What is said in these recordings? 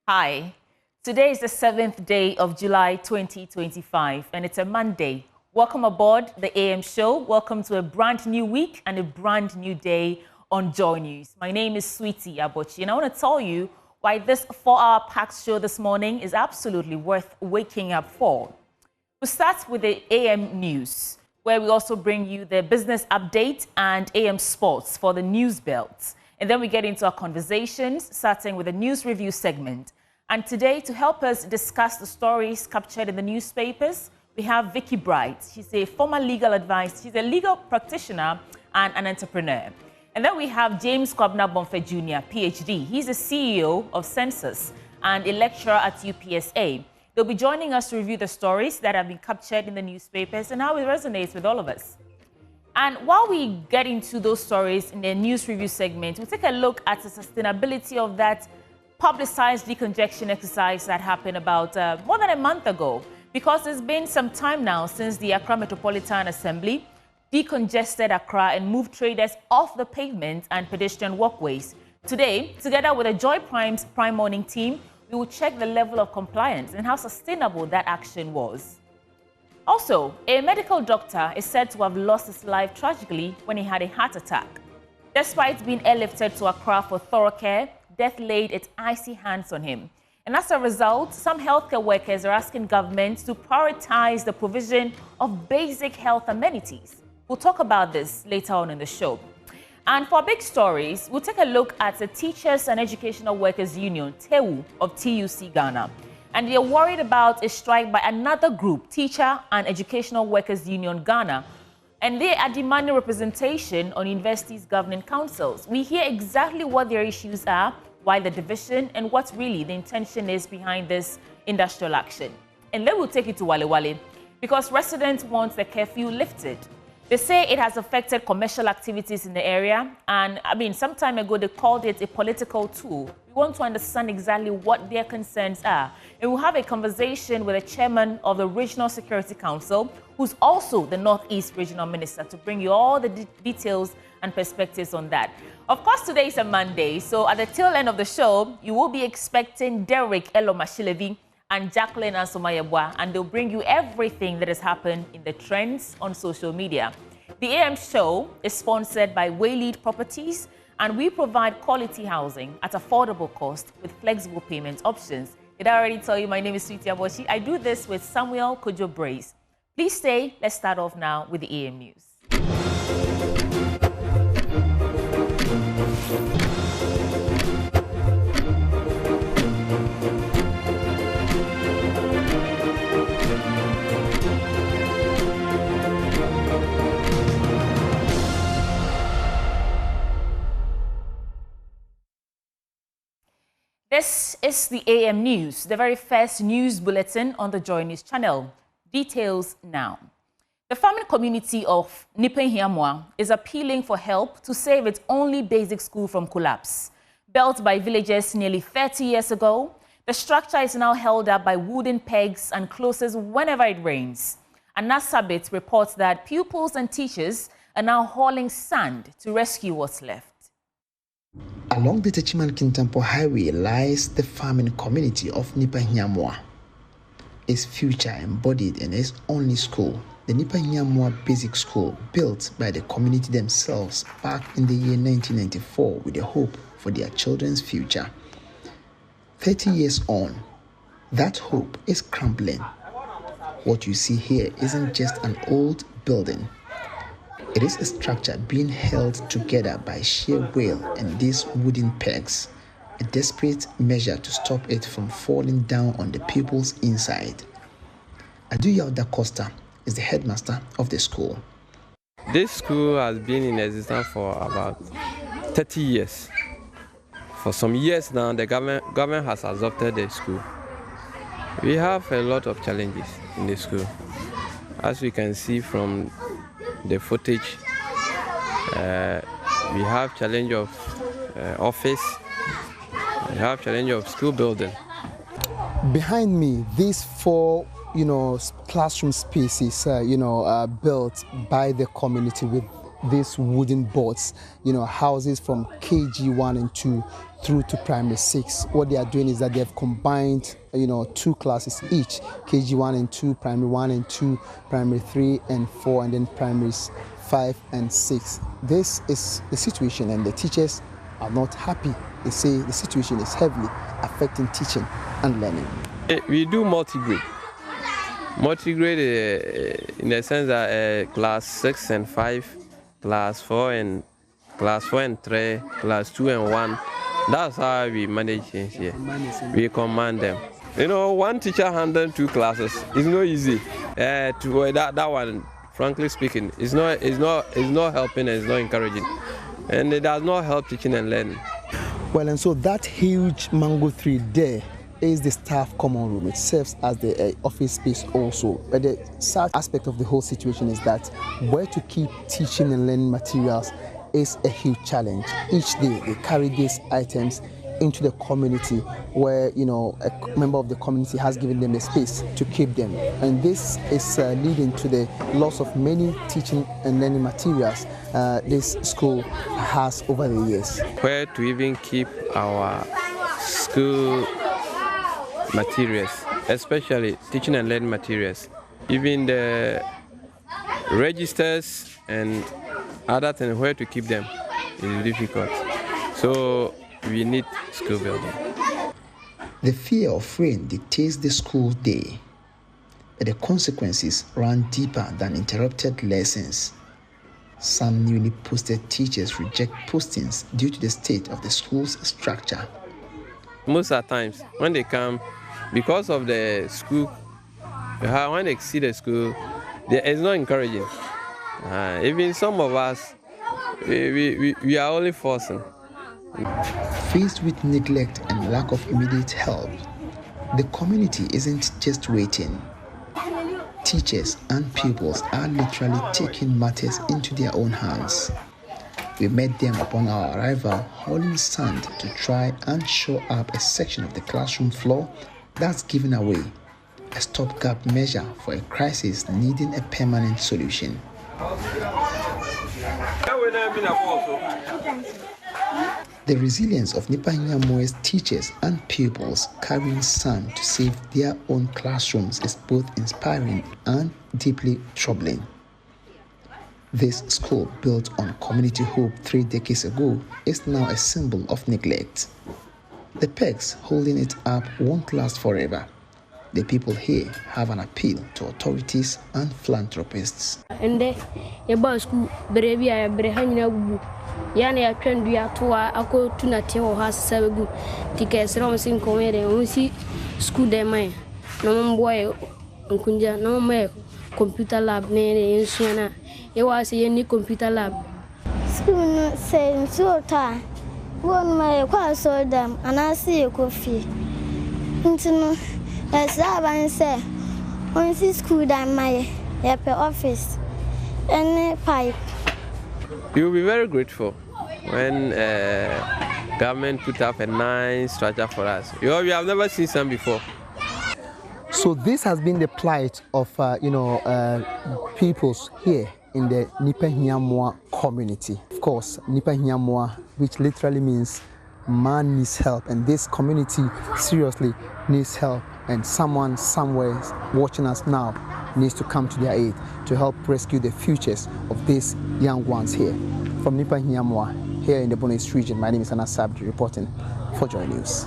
Hi, today is the 7th day of July 2025 and it's a Monday. Welcome aboard the AM show. Welcome to a brand new week and a brand new day on Joy News. My name is Sweetie Abochi and I want to tell you why this 4-hour packed show this morning is absolutely worth waking up for. We'll start with the AM news, where we also bring you the business update and AM sports for the news belt. And then we get into our conversations, starting with the news review segment. And today, to help us discuss the stories captured in the newspapers, we have Vicky Bright. She's a former legal advisor. She's a legal practitioner and an entrepreneur. And then we have James Kwabena Bonfe Jr., PhD. He's the CEO of Census and a lecturer at UPSA. They'll be joining us to review the stories that have been captured in the newspapers and how it resonates with all of us. And while we get into those stories in the news review segment, we'll take a look at the sustainability of that publicized decongestion exercise that happened about more than a month ago, because it's been some time now since the Accra Metropolitan Assembly decongested Accra and moved traders off the pavement and pedestrian walkways. Today, together with the Joy Prime's Prime Morning team, we will check the level of compliance and how sustainable that action was. Also, a medical doctor is said to have lost his life tragically when he had a heart attack. Despite being airlifted to Accra for thorough care, death laid its icy hands on him. And as a result, some healthcare workers are asking governments to prioritize the provision of basic health amenities. We'll talk about this later on in the show. And for big stories, we'll take a look at the Teachers and Educational Workers Union, TEWU, of TUC Ghana. And they are worried about a strike by another group, Teacher and Educational Workers Union Ghana. And they are demanding representation on universities' governing councils. We hear exactly what their issues are, why the division, and what really the intention is behind this industrial action. And then we'll take it to Wale Wale, because residents want the curfew lifted. They say it has affected commercial activities in the area, and some time ago they called it a political tool. We want to understand exactly what their concerns are. And we'll have a conversation with the chairman of the Regional Security Council, who's also the Northeast Regional Minister, to bring you all the details and perspectives on that. Of course, today is a Monday, so at the tail end of the show, you will be expecting Derek Elomashilevi and Jacqueline Ansomayebwa, and they'll bring you everything that has happened in the trends on social media. The AM show is sponsored by Waylead Properties, and we provide quality housing at affordable cost with flexible payment options. Did I already tell you my name is Sweetie Abochi? I do this with Samuel Kojo Brace. Please stay. Let's start off now with the AM news. This is the AM News, the very first news bulletin on the Joy News channel. Details now. The farming community of Nipenhiamwa is appealing for help to save its only basic school from collapse. Built by villagers nearly 30 years ago, the structure is now held up by wooden pegs and closes whenever it rains. And Nasabit reports that pupils and teachers are now hauling sand to rescue what's left. Along the Techiman-Kintampo Highway lies the farming community of Nipenhiamwa. Its future embodied in its only school, the Nipenhiamwa Basic School, built by the community themselves back in the year 1994 with a hope for their children's future. 30 years on, that hope is crumbling. What you see here isn't just an old building. It is a structure being held together by sheer will and these wooden pegs, a desperate measure to stop it from falling down on the pupils inside. Aduya Da Costa is the headmaster of the school. This school has been in existence for about 30 years. For some years now, the government has adopted the school. We have a lot of challenges in the school. As we can see from the footage, we have challenge of office, we have challenge of school building. Behind me, these four classroom spaces built by the community with these wooden boards, houses from KG1 and 2 through to primary 6. What they are doing is that they have combined, 2 classes each, KG1 and 2, primary 1 and 2, primary 3 and 4, and then primaries 5 and 6. This is the situation, and the teachers are not happy. They say the situation is heavily affecting teaching and learning. We do multi-grade. Multi-grade in the sense that class 6 and 5, class 4 and 3, class 2 and 1. That's how we manage things here. We command them. One teacher handling 2 classes is not easy. That one, frankly speaking, is not helping and it's not encouraging, and it does not help teaching and learning. Well, and so that huge mango tree there is the staff common room. It serves as the office space also. But the sad aspect of the whole situation is that where to keep teaching and learning materials is a huge challenge. Each day they carry these items into the community where, a member of the community has given them a space to keep them. And this is leading to the loss of many teaching and learning materials this school has over the years. Where to even keep our school materials, especially teaching and learning materials. Even the registers and other things, where to keep them is difficult. So we need school building. The fear of rain dictates the school day, but the consequences run deeper than interrupted lessons. Some newly posted teachers reject postings due to the state of the school's structure. Most of the times, when they come, because of the school, when they see the school, it's not encouraging. Even some of us, we are only forcing. Faced with neglect and lack of immediate help, the community isn't just waiting. Teachers and pupils are literally taking matters into their own hands. We met them upon our arrival hauling sand to try and shore up a section of the classroom floor that's given away, a stopgap measure for a crisis needing a permanent solution. The resilience of Nipahiamoe's teachers and pupils carrying sand to save their own classrooms is both inspiring and deeply troubling. This school, built on community hope 3 decades ago, is now a symbol of neglect. The pegs holding it up won't last forever. The people here have an appeal to authorities and philanthropists. And the school, Yani atwendu ya toa ako tunate ho hasabu tickets rom sin komere onsi school de mai no boy nkunja no me computer lab ne ensuana e wa se yeni computer lab school no say so ta won my kwa so dem anasi ekofi ntino esa ban say onsi school dan my yape office and pipe. You will be very grateful when government put up a nice structure for us. We have never seen some before. So this has been the plight of peoples here in the Nipahiamoa community. Of course, Nipahiamoa, which literally means man needs help, and this community seriously needs help, and someone somewhere watching us now needs to come to their aid to help rescue the futures of these young ones here. From Nipahiamoa, here in the Bono East region, my name is Anas Sabri, reporting for Joy News.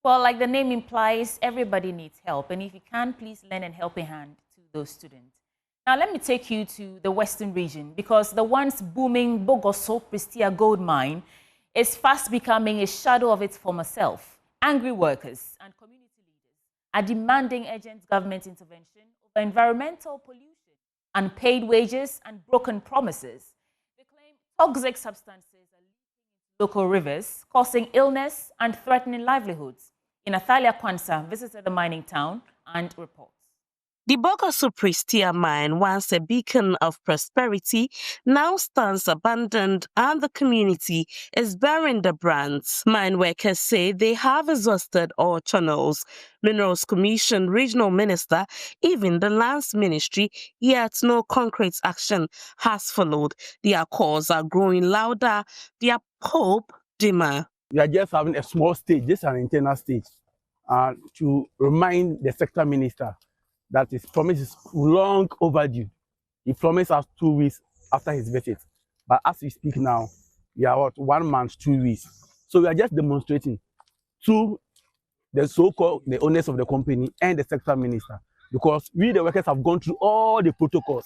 Well, like the name implies, everybody needs help, and if you can, please lend a helping hand to those students. Now, let me take you to the Western region, because the once booming Bogoso Prestia gold mine is fast becoming a shadow of its former self. Angry workers and community leaders are demanding urgent government intervention over environmental pollution, unpaid wages, and broken promises. They claim toxic substances are leaking into local rivers, causing illness and threatening livelihoods. In Athalia Kwanzaa visited the mining town and reports. The Bogoso Prestea mine, once a beacon of prosperity, now stands abandoned and the community is bearing the brunt. Mine workers say they have exhausted all channels. Minerals Commission Regional Minister, even the Lands Ministry, yet no concrete action has followed. Their calls are growing louder, their hope dimmer. We are just having a small stage, just an internal stage, to remind the sector minister that his promise is long overdue. He promised us 2 weeks after his visit. But as we speak now, we are what, 1 month, 2 weeks. So we are just demonstrating to the so-called the owners of the company and the sector minister, because we the workers have gone through all the protocols,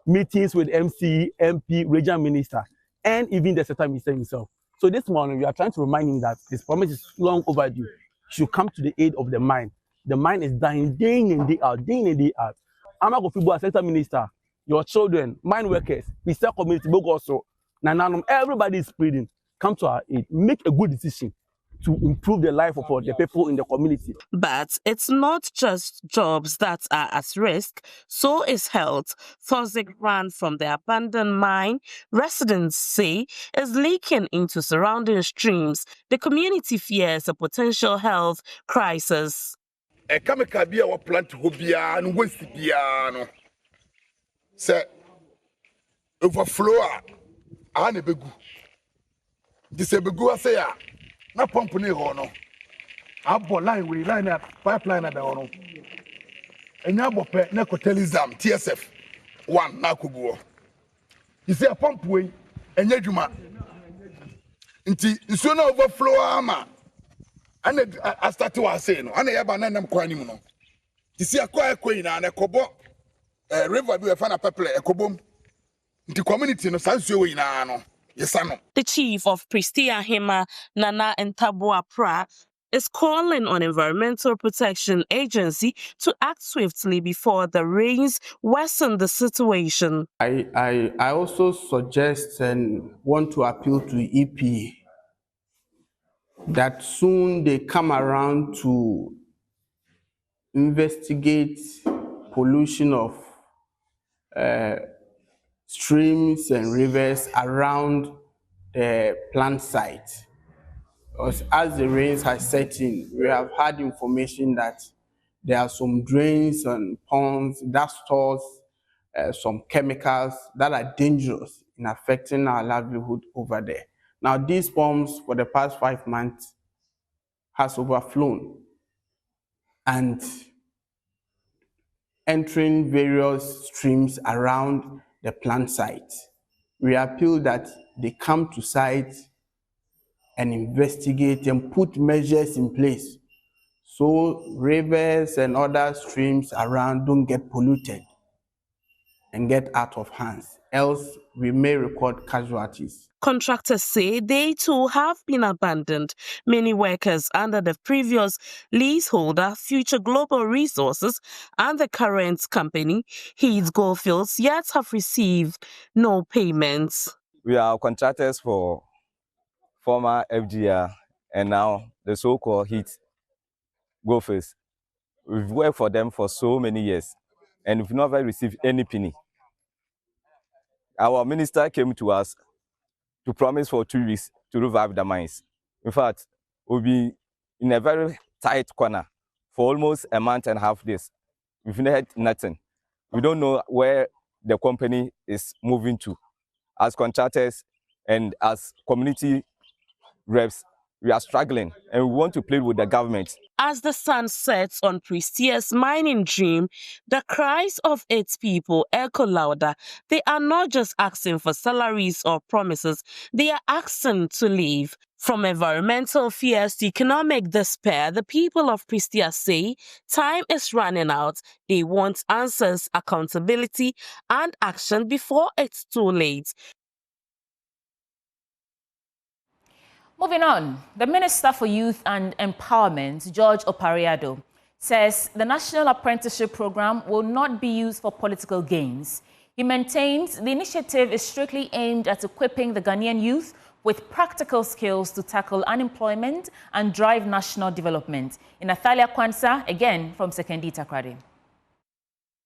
meetings with MC, MP, regional minister, and even the sector minister himself. So this morning we are trying to remind him that his promise is long overdue. He should come to the aid of the mine. The mine is dying day in and day out, day in and day out. Amagofibo, sector minister, your children, mine workers, Mr. Community, Bogoso, Nananum, everybody is pleading. Come to our aid. Make a good decision to improve the life of the people in the community. But it's not just jobs that are at risk, so is health. Toxic run from the abandoned mine, residents say, is leaking into surrounding streams. The community fears a potential health crisis. A chemical be our plant hobia and waste piano. Say, overflow, and a begu. This a begu, I say, na pump ni hono. Abo line we line up pipeline at the hono. And yabo pe na kotelizam TSF 1 na kubuo. You see a pump way and yeduma. Inti iso na overflow ama. And I start to say no. And yaba na nam kwa nimu no. You see a kwa ina na kobo river be fan pepper e kobom. Inti community no sansuo we ina no. The chief of Prestea Hema, Nana Ntabua Pra, is calling on Environmental Protection Agency to act swiftly before the rains worsen the situation. I also suggest and want to appeal to EPA that soon they come around to investigate pollution of streams and rivers around the plant site. Because as the rains have set in, we have had information that there are some drains and ponds that stores some chemicals that are dangerous in affecting our livelihood over there. Now, these ponds for the past 5 months has overflown and entering various streams around the plant site. We appeal that they come to site and investigate and put measures in place so rivers and other streams around don't get polluted and get out of hands, else we may record casualties. Contractors say they too have been abandoned. Many workers under the previous leaseholder, Future Global Resources, and the current company, Heath Goldfields, yet have received no payments. We are contractors for former FGR and now the so-called Heath Goldfields. We've worked for them for so many years and we've never received any penny. Our minister came to us to promise for 2 weeks to revive the mines. In fact, we'll be in a very tight corner for almost a month and a half this. We've had nothing. We don't know where the company is moving to. As contractors and as community reps, we are struggling and we want to plead with the government. As the sun sets on Prestea's mining dream, the cries of its people echo louder. They are not just asking for salaries or promises, they are asking to leave. From environmental fears to economic despair, the people of Prestea say time is running out. They want answers, accountability, and action before it's too late. Moving on, the Minister for Youth and Empowerment, George Opariado, says the National Apprenticeship Program will not be used for political gains. He maintains the initiative is strictly aimed at equipping the Ghanaian youth with practical skills to tackle unemployment and drive national development. In Athalia Kwansa, again from Sekendi Takrade.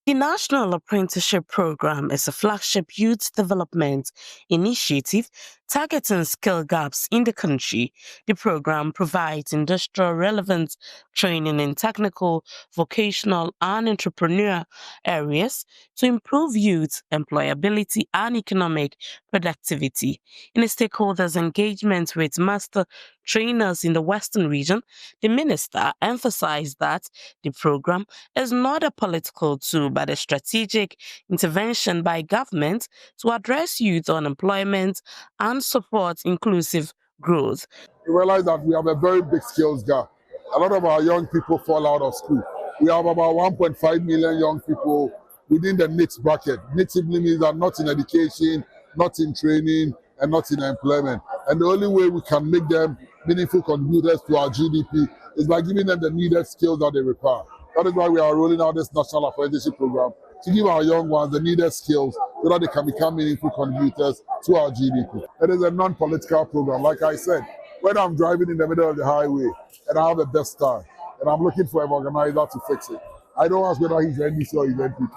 The National Apprenticeship Program is a flagship youth development initiative targeting skill gaps in the country. The program provides industrial relevant training in technical, vocational, and entrepreneurial areas to improve youth employability and economic productivity. In a stakeholders' engagement with master trainers in the Western region, the minister emphasized that the program is not a political tool but a strategic intervention by government to address youth unemployment and support inclusive growth. We realize that we have a very big skills gap. A lot of our young people fall out of school. We have about 1.5 million young people within the NITS bracket. NITS simply means that not in education, not in training, and not in employment. And the only way we can make them meaningful contributors to our GDP is by giving them the needed skills that they require. That is why we are rolling out this national apprenticeship program to give our young ones the needed skills so that they can become meaningful contributors to our GDP. It is a non-political program. Like I said, when I'm driving in the middle of the highway and I have a best car and I'm looking for an organizer to fix it, I don't ask whether he's NDC or he's NPP.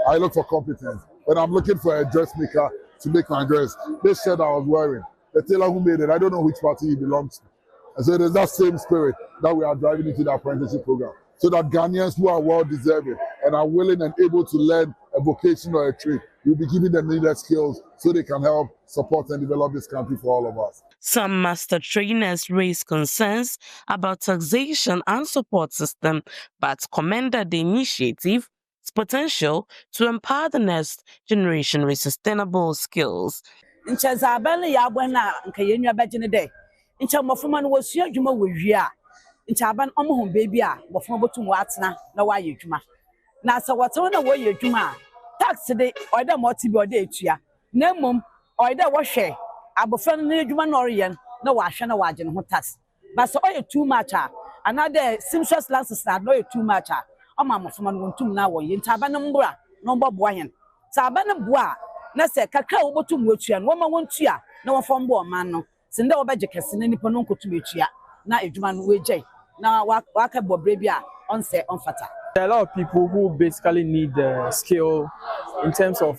I look for competence. When I'm looking for a dressmaker to make my dress, this shirt I was wearing, the tailor who made it, I don't know which party he belongs to. And so it is that same spirit that we are driving into the apprenticeship program, so that Ghanaians who are well deserving and are willing and able to learn a vocation or a trade will be given them needed skills so they can help support and develop this country for all of us. Some master trainers raised concerns about taxation and support system, but commended the initiative's potential to empower the next generation with sustainable skills. Nchaban omo baby a bofo botum watena na waye adwuma na sa wotewo na waye adwuma tax de oida moti bi oida etua na mom oida wo hwe abofra no adwuma na oriye na wahwe na waje ne ho tax but so oye too much a another simsus lances na no too much a oma mofo no wontum na woye nchaban mbura no mbobo hen saban boa na se kakra wo botum watua no ma wontua na wofo mbo man no sinde wo beje kese na nipa no nkotum etua na adwuma no weje. There are a lot of people who basically need skill in terms of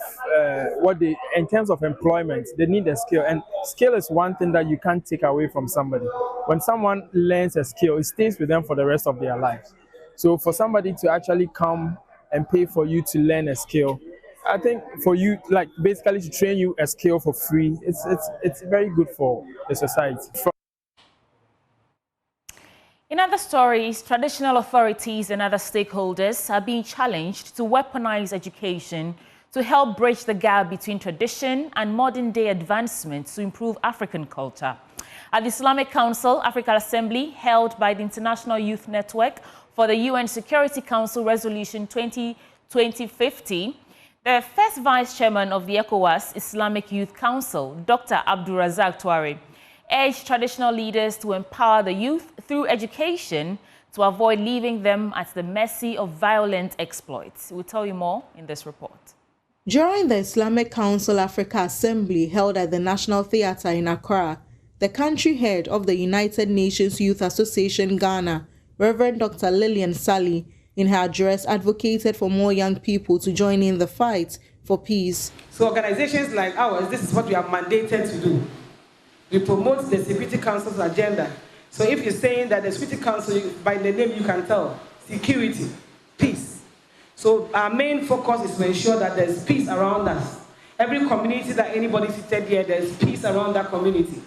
in terms of employment. They need a skill, and skill is one thing that you can't take away from somebody. When someone learns a skill, it stays with them for the rest of their lives. So for somebody to actually come and pay for you to learn a skill, I think for you, like basically to train you a skill for free, it's very good for the society. In other stories, traditional authorities and other stakeholders are being challenged to weaponize education to help bridge the gap between tradition and modern-day advancements to improve African culture. At the Islamic Council Africa Assembly, held by the International Youth Network for the UN Security Council Resolution 2050, the first Vice Chairman of the ECOWAS Islamic Youth Council, Dr. Abdulrazak Touare, urged traditional leaders to empower the youth through education to avoid leaving them at the mercy of violent exploits. We'll tell you more in this report. During the Islamic Council Africa Assembly held at the National Theatre in Accra, the country head of the United Nations Youth Association Ghana, Reverend Dr. Lillian Sally, in her address advocated for more young people to join in the fight for peace. So organizations like ours, this is what we are mandated to do. We promote the Security Council's agenda. So if you're saying that the Security Council, by the name you can tell, security, peace. So our main focus is to ensure that there's peace around us. Every community that anybody seated here, there's peace around that community.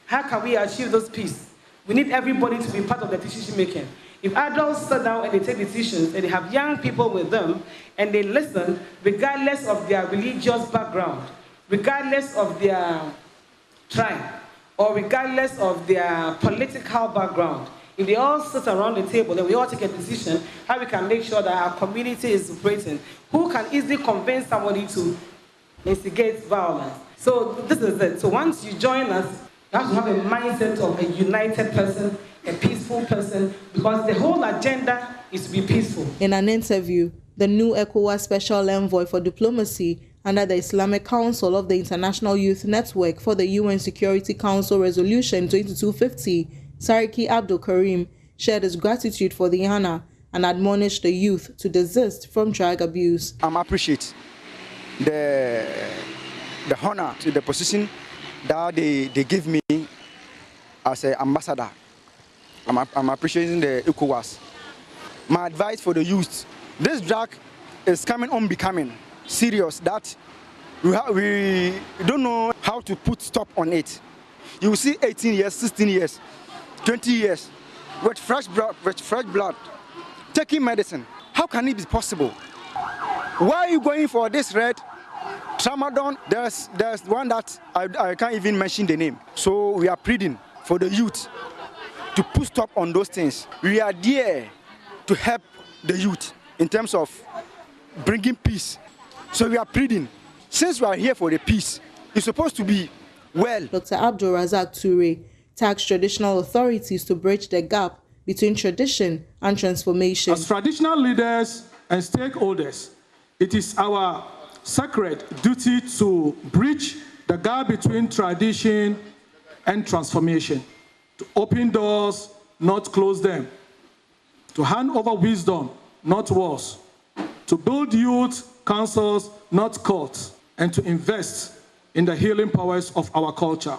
How can we achieve those peace? We need everybody to be part of the decision making. If adults sit down and they take decisions and they have young people with them and they listen, regardless of their religious background, regardless of their tribe, or regardless of their political background, if they all sit around the table, then we all take a decision how we can make sure that our community is operating. Who can easily convince somebody to instigate violence? So this is it. So once you join us, you have to have a mindset of a united person, a peaceful person, because the whole agenda is to be peaceful. In an interview, the new ECOWAS Special Envoy for Diplomacy under the Islamic Council of the International Youth Network for the UN Security Council Resolution 2250, Sariki Abdul Karim, shared his gratitude for the honor and admonished the youth to desist from drug abuse. I appreciate the honor to the position that they give me as an ambassador. I'm appreciating the ECOWAS. My advice for the youth, this drug is coming unbecoming, serious, that we don't know how to put stop on it. You see 18 years, 16 years, 20 years, with fresh blood, taking medicine. How can it be possible? Why are you going for this red tramadol? There's one that I can't even mention the name. So we are pleading for the youth to put stop on those things. We are there to help the youth in terms of bringing peace. So we are pleading. Since we are here for the peace, it's supposed to be well. Dr. Abdul Razak Toure tasked traditional authorities to bridge the gap between tradition and transformation. As traditional leaders and stakeholders, it is our sacred duty to bridge the gap between tradition and transformation, to open doors, not close them, to hand over wisdom, not walls, to build youth councils, not courts, and to invest in the healing powers of our culture,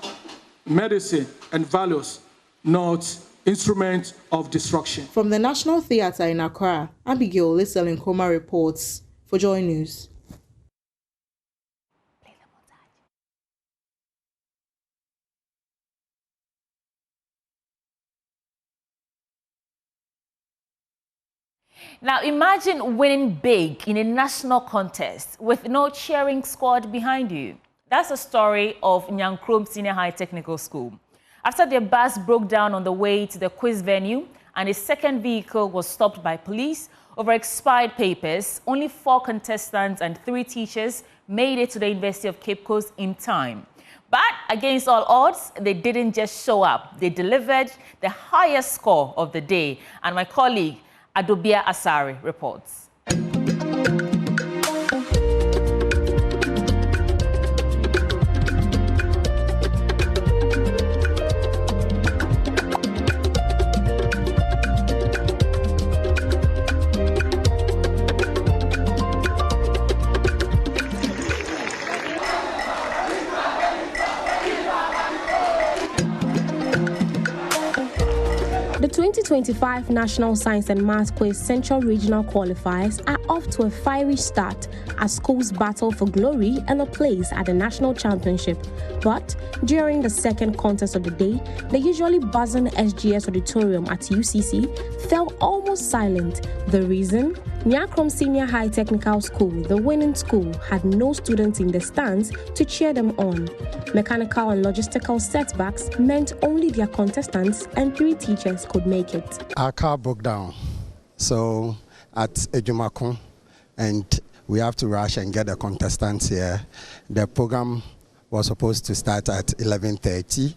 medicine, and values, not instruments of destruction. From the National Theatre in Accra, Abigail Lissel Nkrumah reports for Joy News. Now imagine winning big in a national contest with no cheering squad behind you. That's the story of Nyankrom Senior High Technical School. After their bus broke down on the way to the quiz venue and a second vehicle was stopped by police over expired papers, only 4 contestants and 3 teachers made it to the University of Cape Coast in time. But against all odds, they didn't just show up. They delivered the highest score of the day. And my colleague, Adobia Asari, reports. The 2025 National Science and Maths Quiz Central Regional Qualifiers are off to a fiery start as schools battle for glory and a place at the National Championship. But during the second contest of the day, the usually buzzing SGS auditorium at UCC fell almost silent. The reason? Nyankrom Senior High Technical School, the winning school, had no students in the stands to cheer them on. Mechanical and logistical setbacks meant only their contestants and 3 teachers could make it. Our car broke down, so at Ejumakon, and we have to rush and get the contestants here. The program was supposed to start at 11:30,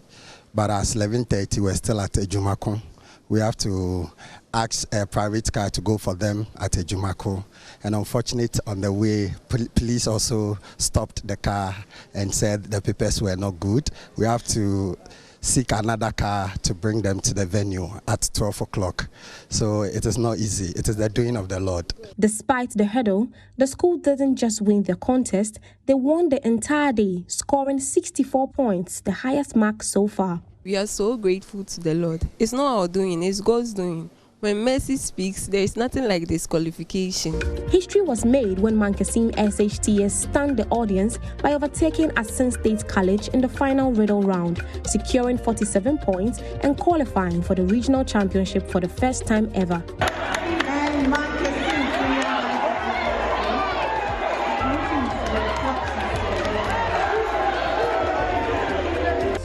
but at 11:30 we're still at Ejumakon. We have to ask a private car to go for them at Ejumako. And unfortunately, on the way, police also stopped the car and said the papers were not good. We have to seek another car to bring them to the venue at 12 o'clock. So it is not easy. It is the doing of the Lord. Despite the hurdle, the school didn't just win the contest, they won the entire day, scoring 64 points, the highest mark so far. We are so grateful to the Lord. It's not our doing, it's God's doing. When mercy speaks, there is nothing like disqualification. History was made when Mankasim SHTS stunned the audience by overtaking Asin State College in the final riddle round, securing 47 points and qualifying for the regional championship for the first time ever.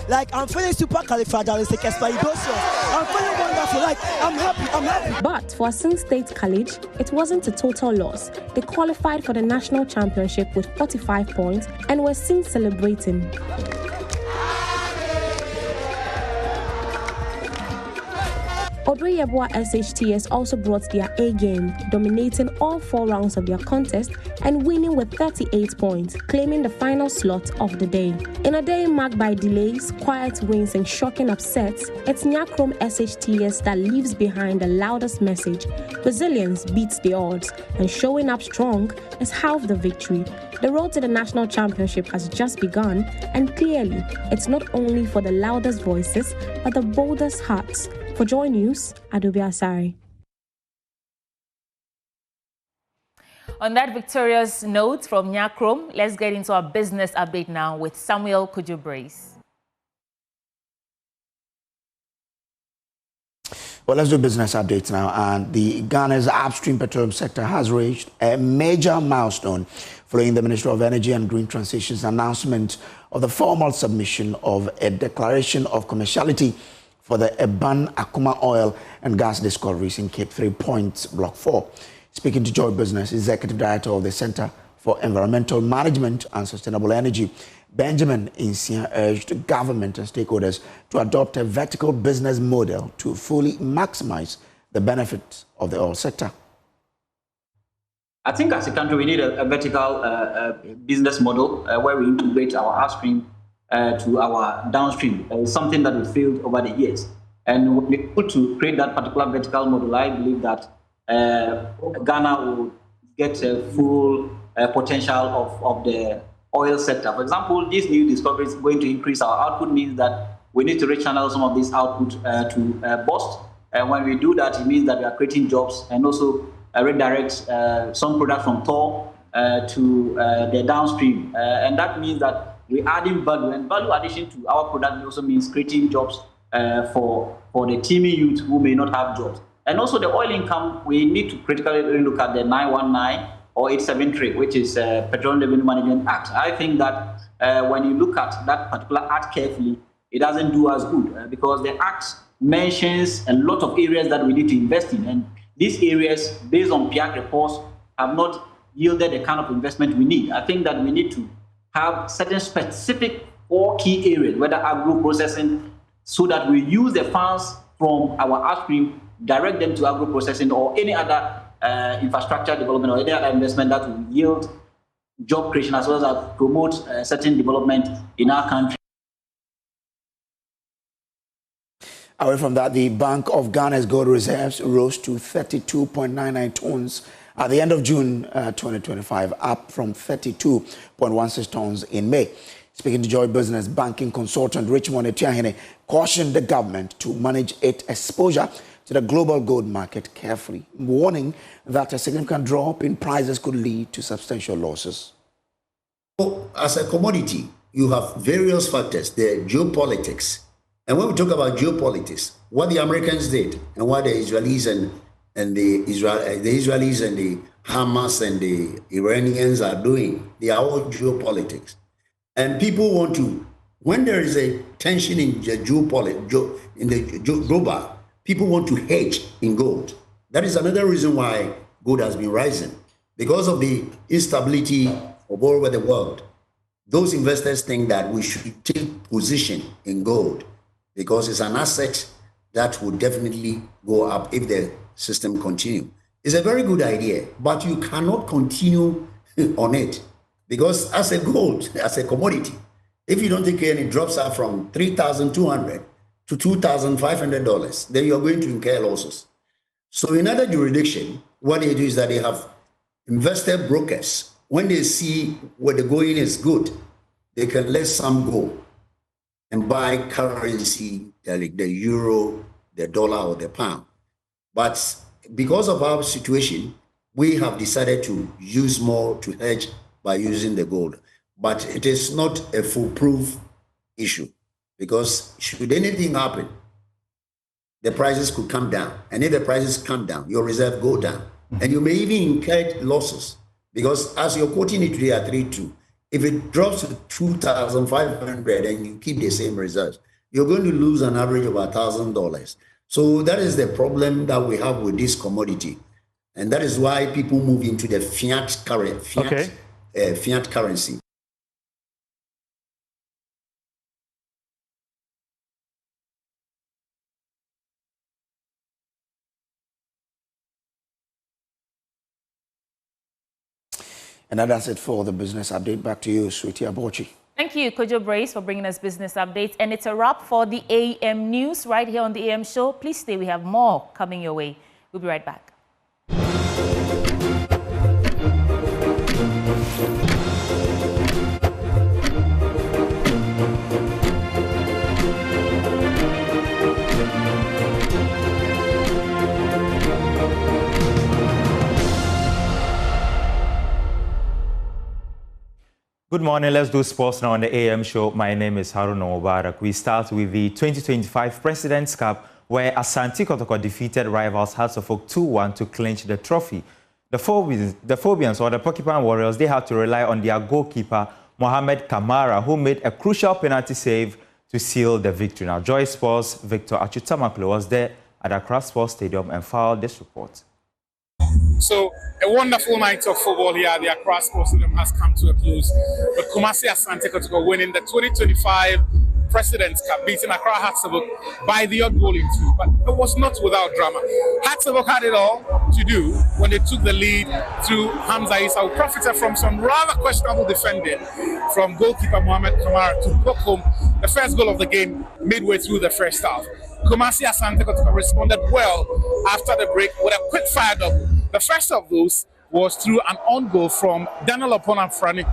Like, I'm feeling supercalifragilisticexpialidocious. I'm feeling wonderful. Like, I'm happy. But for Asin State College, it wasn't a total loss. They qualified for the national championship with 45 points and were seen celebrating. Odriyabwa SHTS also brought their A game, dominating all 4 rounds of their contest and winning with 38 points, claiming the final slot of the day. In a day marked by delays, quiet wins and shocking upsets, it's Nyakrom SHTS that leaves behind the loudest message. Resilience beats the odds, and showing up strong is half the victory. The road to the national championship has just begun, and clearly, it's not only for the loudest voices, but the boldest hearts. For Joy News, Adobe Asari. On that victorious note from Nyakrom, let's get into our business update now with Samuel Kujo-Brace. Well, let's do business updates now. And the Ghana's upstream petroleum sector has reached a major milestone following the Ministry of Energy and Green Transition's announcement of the formal submission of a declaration of commerciality for the Eban Akuma oil and gas discoveries in Cape 3 Point, Block 4. Speaking to Joy Business, Executive Director of the Center for Environmental Management and Sustainable Energy, Benjamin Insia, urged government and stakeholders to adopt a vertical business model to fully maximize the benefits of the oil sector. I think as a country, we need a vertical business model where we integrate our upstream to our downstream. It's something that we failed over the years. And when we're able to create that particular vertical model, I believe that Ghana will get a full potential of the oil sector. For example, this new discovery is going to increase our output, means that we need to rechannel some of this output to BOST. And when we do that, it means that we are creating jobs and also redirect some product from TOR to the downstream. And that means that we're adding value, and value addition to our product also means creating jobs for the teeming youth who may not have jobs. And also the oil income, we need to critically look at the 919 or 873, which is Petroleum Revenue Management Act. I think that when you look at that particular act carefully, it doesn't do us good because the act mentions a lot of areas that we need to invest in. And these areas, based on PIAC reports, have not yielded the kind of investment we need. I think that we need to have certain specific 4 key areas, whether agro-processing, so that we use the funds from our upstream, direct them to agro-processing or any other infrastructure development or any other investment that will yield job creation as well as promote certain development in our country. Away from that, the Bank of Ghana's gold reserves rose to 32.99 tons at the end of June 2025, up from 32.16 tons in May. Speaking to Joy Business, banking consultant Richmond Etiahene cautioned the government to manage its exposure to the global gold market carefully, warning that a significant drop in prices could lead to substantial losses. As a commodity, you have various factors, the geopolitics. And when we talk about geopolitics, what the Americans did and what the Israelis and the Israelis and the Hamas and the Iranians are doing, they are all geopolitics. And people want to, when there is a tension in the global, people want to hedge in gold. That is another reason why gold has been rising. Because of the instability of all over the world, those investors think that we should take position in gold because it's an asset that will definitely go up if the system continues. It's a very good idea, but you cannot continue on it because as a gold, as a commodity, if you don't take care and it drops out from $3,200 to $2,500, then you're going to incur losses. So in other jurisdictions, what they do is that they have investor brokers. When they see where the going is good, they can let some go and buy currency like the euro, the dollar, or the pound. But because of our situation, we have decided to use more to hedge by using the gold. But it is not a foolproof issue because should anything happen, the prices could come down. And if the prices come down, your reserve go down. And you may even incur losses because as you're quoting it today at 3.2, if it drops to 2,500 and you keep the same reserves, you're going to lose an average of $1,000. So that is the problem that we have with this commodity. And that is why people move into the fiat currency. And that's it for the business update. Back to you, Sweetie Abochi. Thank you, Kojo Brace, for bringing us business updates. And it's a wrap for the AM News right here on the AM Show. Please stay. We have more coming your way. We'll be right back. Good morning. Let's do sports now on the AM show. My name is Haruna Mubarak. We start with the 2025 President's Cup, where Asante Kotoko defeated rivals Hearts of Oak 2-1 to clinch the trophy. The Phobians, or the Porcupine Warriors, they had to rely on their goalkeeper, Mohamed Kamara, who made a crucial penalty save to seal the victory. Now, Joy Sports' Victor Achutamaklo was there at Accra Sports Stadium and filed this report. So a wonderful night of football here at the Accra Sports Stadium has come to a close, with Kumasi Asante Kotoko winning the 2025 President's Cup, beating Accra Hearts of Oak by the odd goal in 2. But it was not without drama. Hearts of Oak had it all to do when they took the lead through Hamza Issa, who profited from some rather questionable defending from goalkeeper Mohamed Kamara to poke home the first goal of the game midway through the first half. Kumasi Asante Kotoko responded well after the break with a quick fire double. The first of those was through an on goal from David Oponafrani,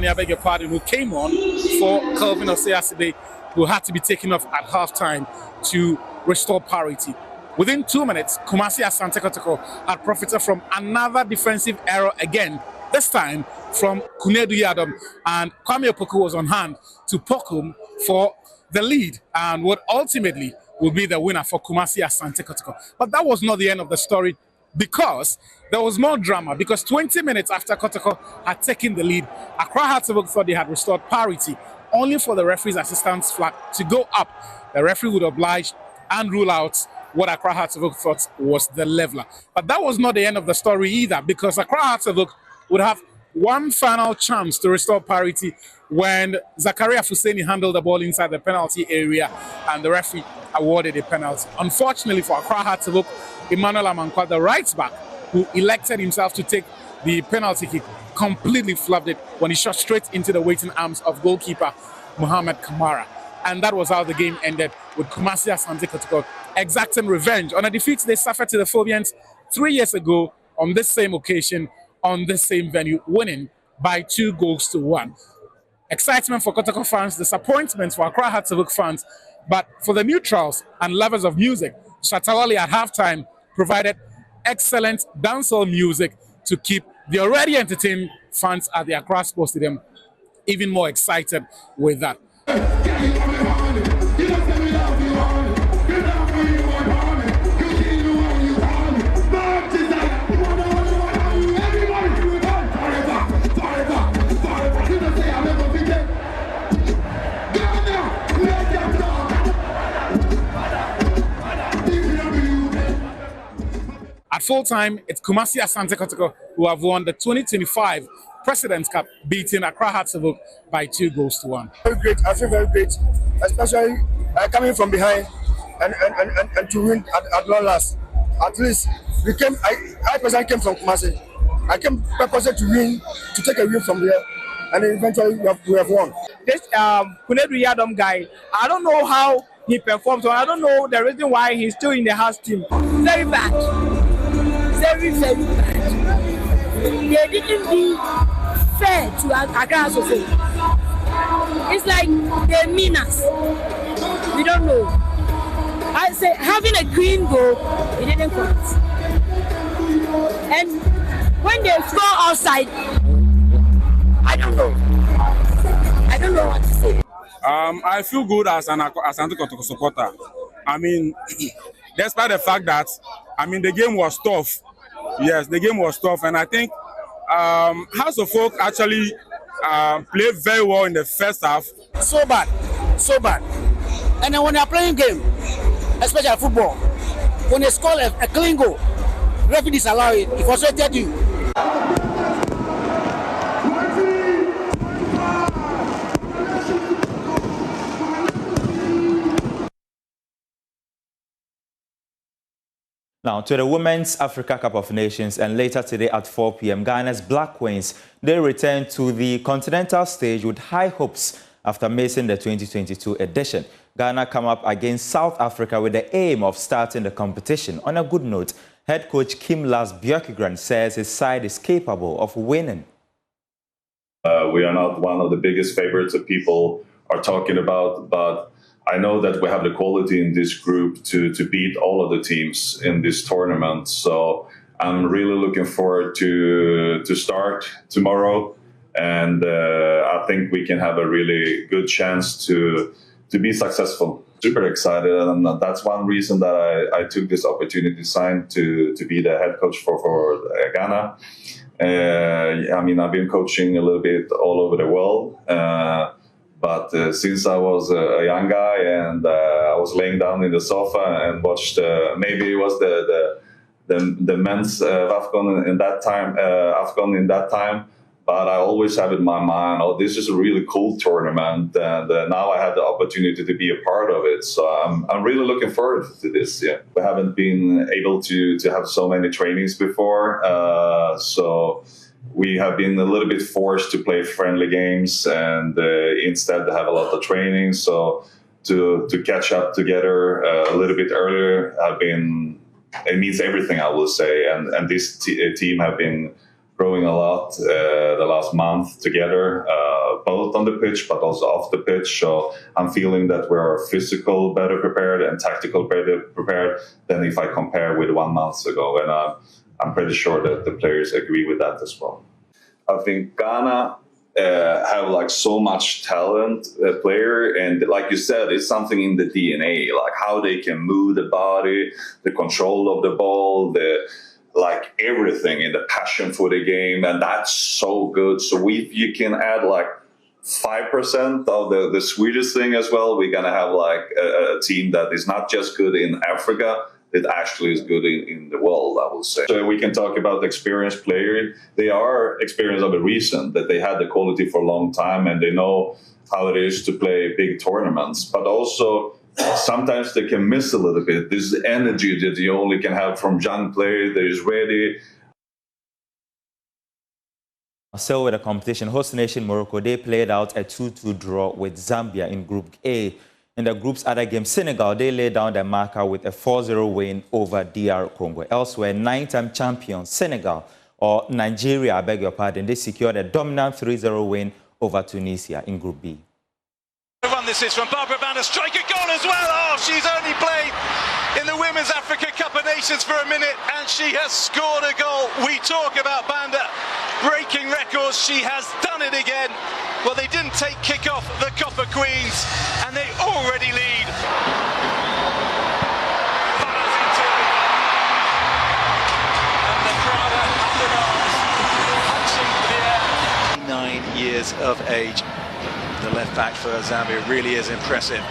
I beg your pardon, who came on for Kelvin Osei-Aside, who had to be taken off at halftime to restore parity. Within 2 minutes, Kumasi Asante Kotoko had profited from another defensive error again, this time from Kunedu Yadom, and Kwame Opoku was on hand to poke home for the lead and what ultimately will be the winner for Kumasi Asante Kotoko. But that was not the end of the story, because there was more drama, because 20 minutes after Kotoko had taken the lead, Accra Hearts of Oak thought they had restored parity, only for the referee's assistance flag to go up. The referee would oblige and rule out what Accra Hearts of Oak thought was the leveler. But that was not the end of the story either, because Accra Hearts of Oak would have one final chance to restore parity when Zakaria Fuseni handled the ball inside the penalty area and the referee awarded a penalty. Unfortunately for Accra Hearts of Oak, Emmanuel Amankwa, the right back, who elected himself to take the penalty kick, completely flubbed it when he shot straight into the waiting arms of goalkeeper Mohamed Kamara. And that was how the game ended, with Kumasi Asante Kotoko exacting revenge on a defeat they suffered to the Phobians 3 years ago on this same occasion, on this same venue, winning by 2-1. Excitement for Kotoko fans, disappointment for Accra Hearts of Oak fans, but for the neutrals and lovers of music, Shatawali at halftime provided excellent dancehall music to keep the already entertained fans at the Accra Sports Stadium even more excited with that. At full time, it's Kumasi Asante Kotoko who have won the 2025 President's Cup, beating Accra Hearts of Oak by 2-1. Very great. I feel very great, especially coming from behind and to win at long last. At least we came. I personally came from Kumasi. I came purposely to win, to take a win from there, and eventually we have won. This Kunedu Yadom guy, I don't know how he performs, so I don't know the reason why he's still in the house team. Very bad. Very, very bad. They didn't be fair to Accra Soso. It's like they mean us. We don't know. I say having a green goal, it didn't count. And when they score outside, I don't know. I don't know what to say. I feel good as an Asante Kotoko supporter. I mean, despite the fact that, the game was tough. Yes, the game was tough, and I think House of Folk actually played very well in the first half. So bad. And then when they are playing game, especially football, when they score a clean goal, referee disallow it. It frustrated you. Now, to the Women's Africa Cup of Nations, and later today at 4 p.m, Ghana's Black Queens, they return to the continental stage with high hopes after missing the 2022 edition. Ghana come up against South Africa with the aim of starting the competition on a good note. Head coach Kim Las Björkegren says his side is capable of winning. We are not one of the biggest favorites that people are talking about, but I know that we have the quality in this group to beat all of the teams in this tournament. So I'm really looking forward to start tomorrow, and I think we can have a really good chance to be successful. Super excited, and that's one reason that I took this opportunity to sign to be the head coach for Ghana. I mean, I've been coaching a little bit all over the world. But since I was a young guy and I was laying down in the sofa and watched, maybe it was the men's AFCON in that time, but I always have in my mind, oh, this is a really cool tournament, and now I had the opportunity to be a part of it. So I'm really looking forward to this. Yeah, we haven't been able to have so many trainings before, so we have been a little bit forced to play friendly games and instead have a lot of training. So to catch up together a little bit earlier it means everything, I will say. And this team have been growing a lot the last month together, both on the pitch but also off the pitch. So I'm feeling that we're physical better prepared and tactical better prepared than if I compare with 1 month ago. And I'm pretty sure that the players agree with that as well. I think Ghana have like so much talent player, and like you said, it's something in the DNA, like how they can move the body, the control of the ball, like everything in the passion for the game, and that's so good. So if you can add like 5% of the Swedish thing as well, we're gonna have like a team that is not just good in Africa, it actually is good in the world, I will say. So we can talk about the experienced player. They are experienced of a reason, that they had the quality for a long time and they know how it is to play big tournaments. But also, sometimes they can miss a little bit. This energy that you only can have from young players that is ready. So with the competition, host nation Morocco, they played out a 2-2 draw with Zambia in Group A. In the group's other game, Senegal, they laid down their marker with a 4-0 win over DR Congo. Elsewhere, 9-time champion Senegal, or Nigeria, I beg your pardon, they secured a dominant 3-0 win over Tunisia in Group B. This is from Barbara Van der Strike, a goal as well. Oh, she's only played in the Women's Africa Cup of Nations for a minute and she has scored a goal. We talk about Banda breaking records. She has done it again. Well, they didn't take kick off the Copper Queens and they already lead. 9 years of age. The left back for Zambia really is impressive.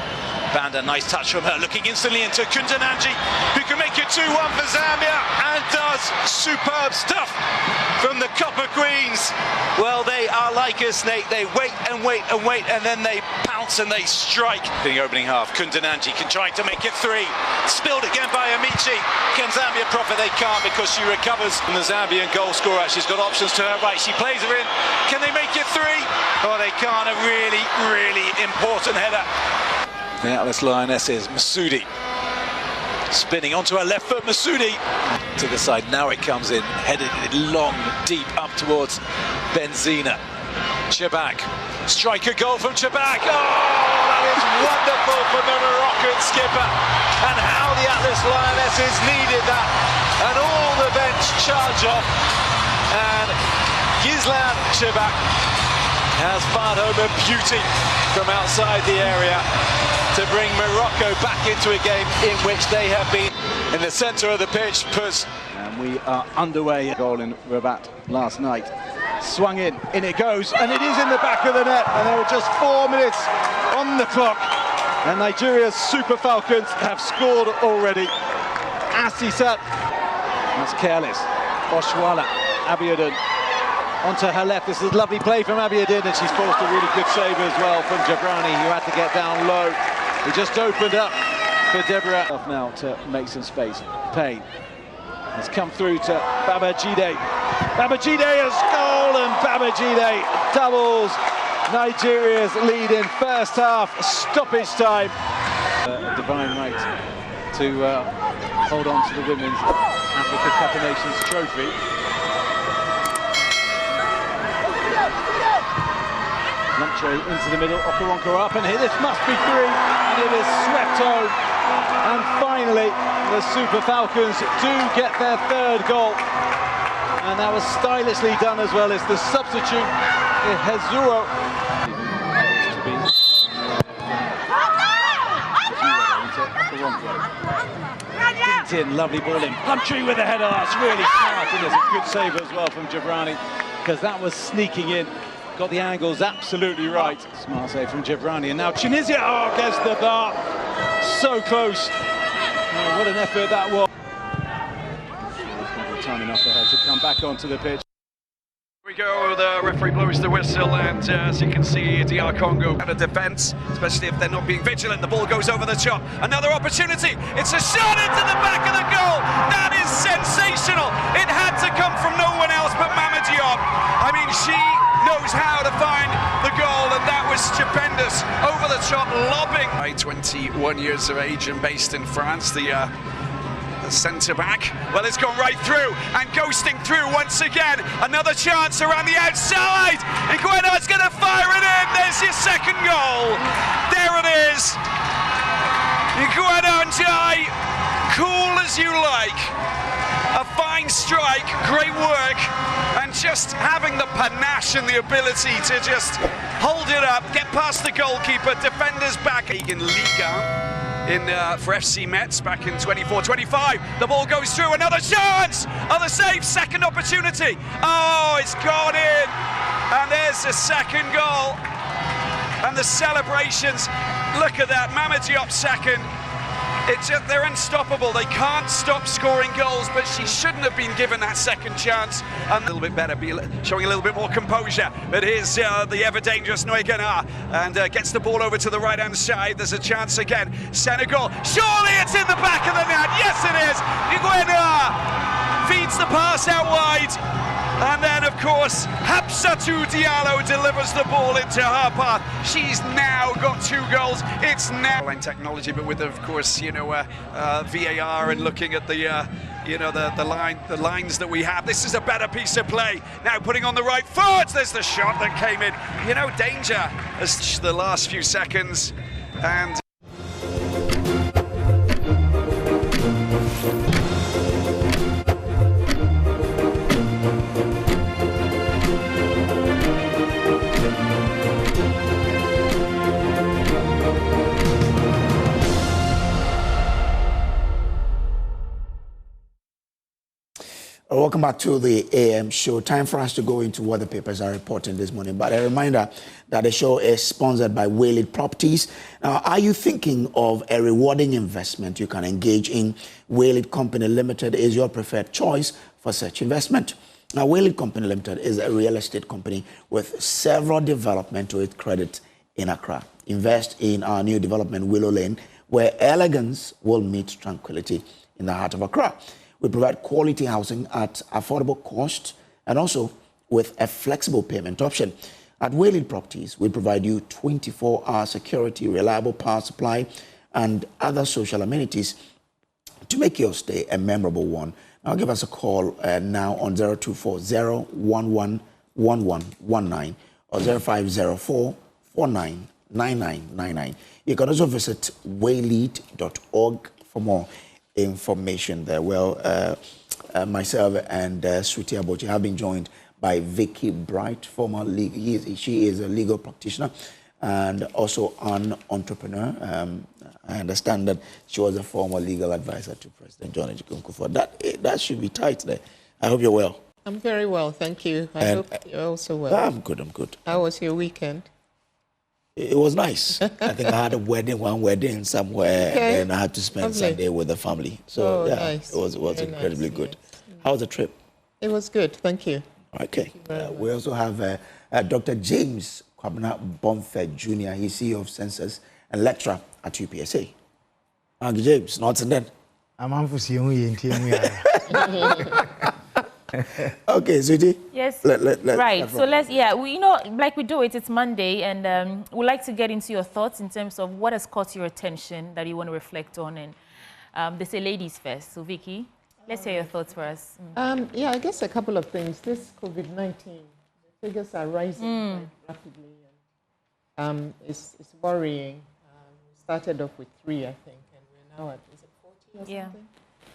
Banda, nice touch from her, looking instantly into Kundananji, who can make it 2-1 for Zambia, and does superb stuff from the Copper Queens. Well, they are like a snake. They wait and wait and wait, and then they pounce and they strike. In the opening half, Kundananji can try to make it 3. Spilled again by Amici. Can Zambia profit? They can't because she recovers from the Zambian goal scorer. She's got options to her right. She plays her in. Can they make it 3? Oh, they can't. A really, really important header. The Atlas Lionesses, Masudi. Spinning onto her left foot, Masudi. To the side, now it comes in, headed long, deep up towards Benzina. Chebak, striker goal from Chebak. Oh, that is wonderful for the Moroccan skipper. And how the Atlas Lionesses needed that. And all the bench charge off. And Gislan Chebak has fired home a beauty from outside the area to bring Morocco back into a game in which they have been in the centre of the pitch. And we are underway. Goal in Rabat last night. Swung in it goes, and it is in the back of the net. And there are just 4 minutes on the clock. And Nigeria's Super Falcons have scored already. Asisat, that's careless. Oshwala, Abiodun. Onto her left, this is a lovely play from Abiodun, and she's forced a really good save as well from Jabrani, who had to get down low. He just opened up for Deborah. Now to make some space. Payne has come through to Babajide. Babajide has goal, and Babajide doubles Nigeria's lead in first half, stoppage time. A divine right to hold on to the Women's Africa Cup of Nations trophy. Lunche into the middle, Okaronko up, and this must be three, and it is swept home. And finally, the Super Falcons do get their third goal. And that was stylishly done as well as the substitute, Hezuro. In, lovely ball in. Plumtree with a header, that's really smart, and there's a good save as well from Jabrani, because that was sneaking in. Got the angles absolutely right. Smart save from Jabrani, and now Tunisia gets the bar. So close. Oh, what an effort that was. Time enough for her to come back onto the pitch. We go, the referee blows the whistle, and as you can see, DR Congo at a defence, especially if they're not being vigilant. The ball goes over the top. Another opportunity. It's a shot into the back of the goal. That is sensational. It had to come from no one else but Mama Diop. I mean, she knows how to find the goal, and that was stupendous. Over the top, lobbing. 21 years of age and based in France. The centre-back, well, it's gone right through, and ghosting through once again. Another chance around the outside. Iguena's going to fire it in. There's your second goal. There it is. Iguena and Jai, cool as you like. A fine strike, great work, and just having the panache and the ability to just hold it up, get past the goalkeeper, defenders back. In Liga. For FC Metz back in 24-25. The ball goes through, another chance! Other save, second opportunity. Oh, it's gone in. And there's the second goal. And the celebrations, look at that, Mama Diop second. They're unstoppable. They can't stop scoring goals, but she shouldn't have been given that second chance. And a little bit better, showing a little bit more composure. But here's the ever-dangerous Noigana, and gets the ball over to the right-hand side. There's a chance again. Senegal, surely it's in the back of the net. Yes, it is. Iguena feeds the pass out wide. And then, of course, Hapsatou Diallo delivers the ball into her path. She's now got 2 goals. It's now technology, but with, of course, you know, VAR and looking at the, you know, the lines that we have. This is a better piece of play. Now putting on the right foot. There's the shot that came in. You know, danger as the last few seconds. And Welcome back to the AM show. Time for us to go into what the papers are reporting this morning. But a reminder that the show is sponsored by Whaley Properties. Now, are you thinking of a rewarding investment you can engage in? Whaley Company Limited is your preferred choice for such investment. Now, Whaley Company Limited is a real estate company with several development to its credit in Accra. Invest in our new development, Willow Lane, where elegance will meet tranquility in the heart of Accra. We provide quality housing at affordable cost and also with a flexible payment option. At Whaley Properties, we provide you 24-hour security, reliable power supply, and other social amenities to make your stay a memorable one. Now give us a call now on 0240-111119 or 0504-499999. You can also visit waylead.org for more information there. Well, myself and Sweetie Abochi have been joined by Vicky Bright, former legal. She is a legal practitioner and also an entrepreneur. I understand that she was a former legal advisor to President John Ejikunkufo. That should be tight there. I hope you're well. I'm very well, thank you. I hope you're also well. I'm good. How was your weekend? It was nice. I think I had one wedding somewhere, and I had to spend Sunday with the family. So nice. It was incredibly good. Yes. How was the trip? It was good, thank you. Okay. We also have Dr. James Kwabena Bomfed Jr. He's CEO of Census and lecturer at UPSA. James, not then. Okay, Zuti. Yes. Let's right. So like we do it, it's Monday, and we'd like to get into your thoughts in terms of what has caught your attention that you want to reflect on. And they say ladies first. So, Vicky, let's hear your thoughts for us. Yeah, I guess a couple of things. This COVID-19, the figures are rising quite rapidly. And, it's worrying. We started off with 3, I think, and we're now at, is it 40 or something?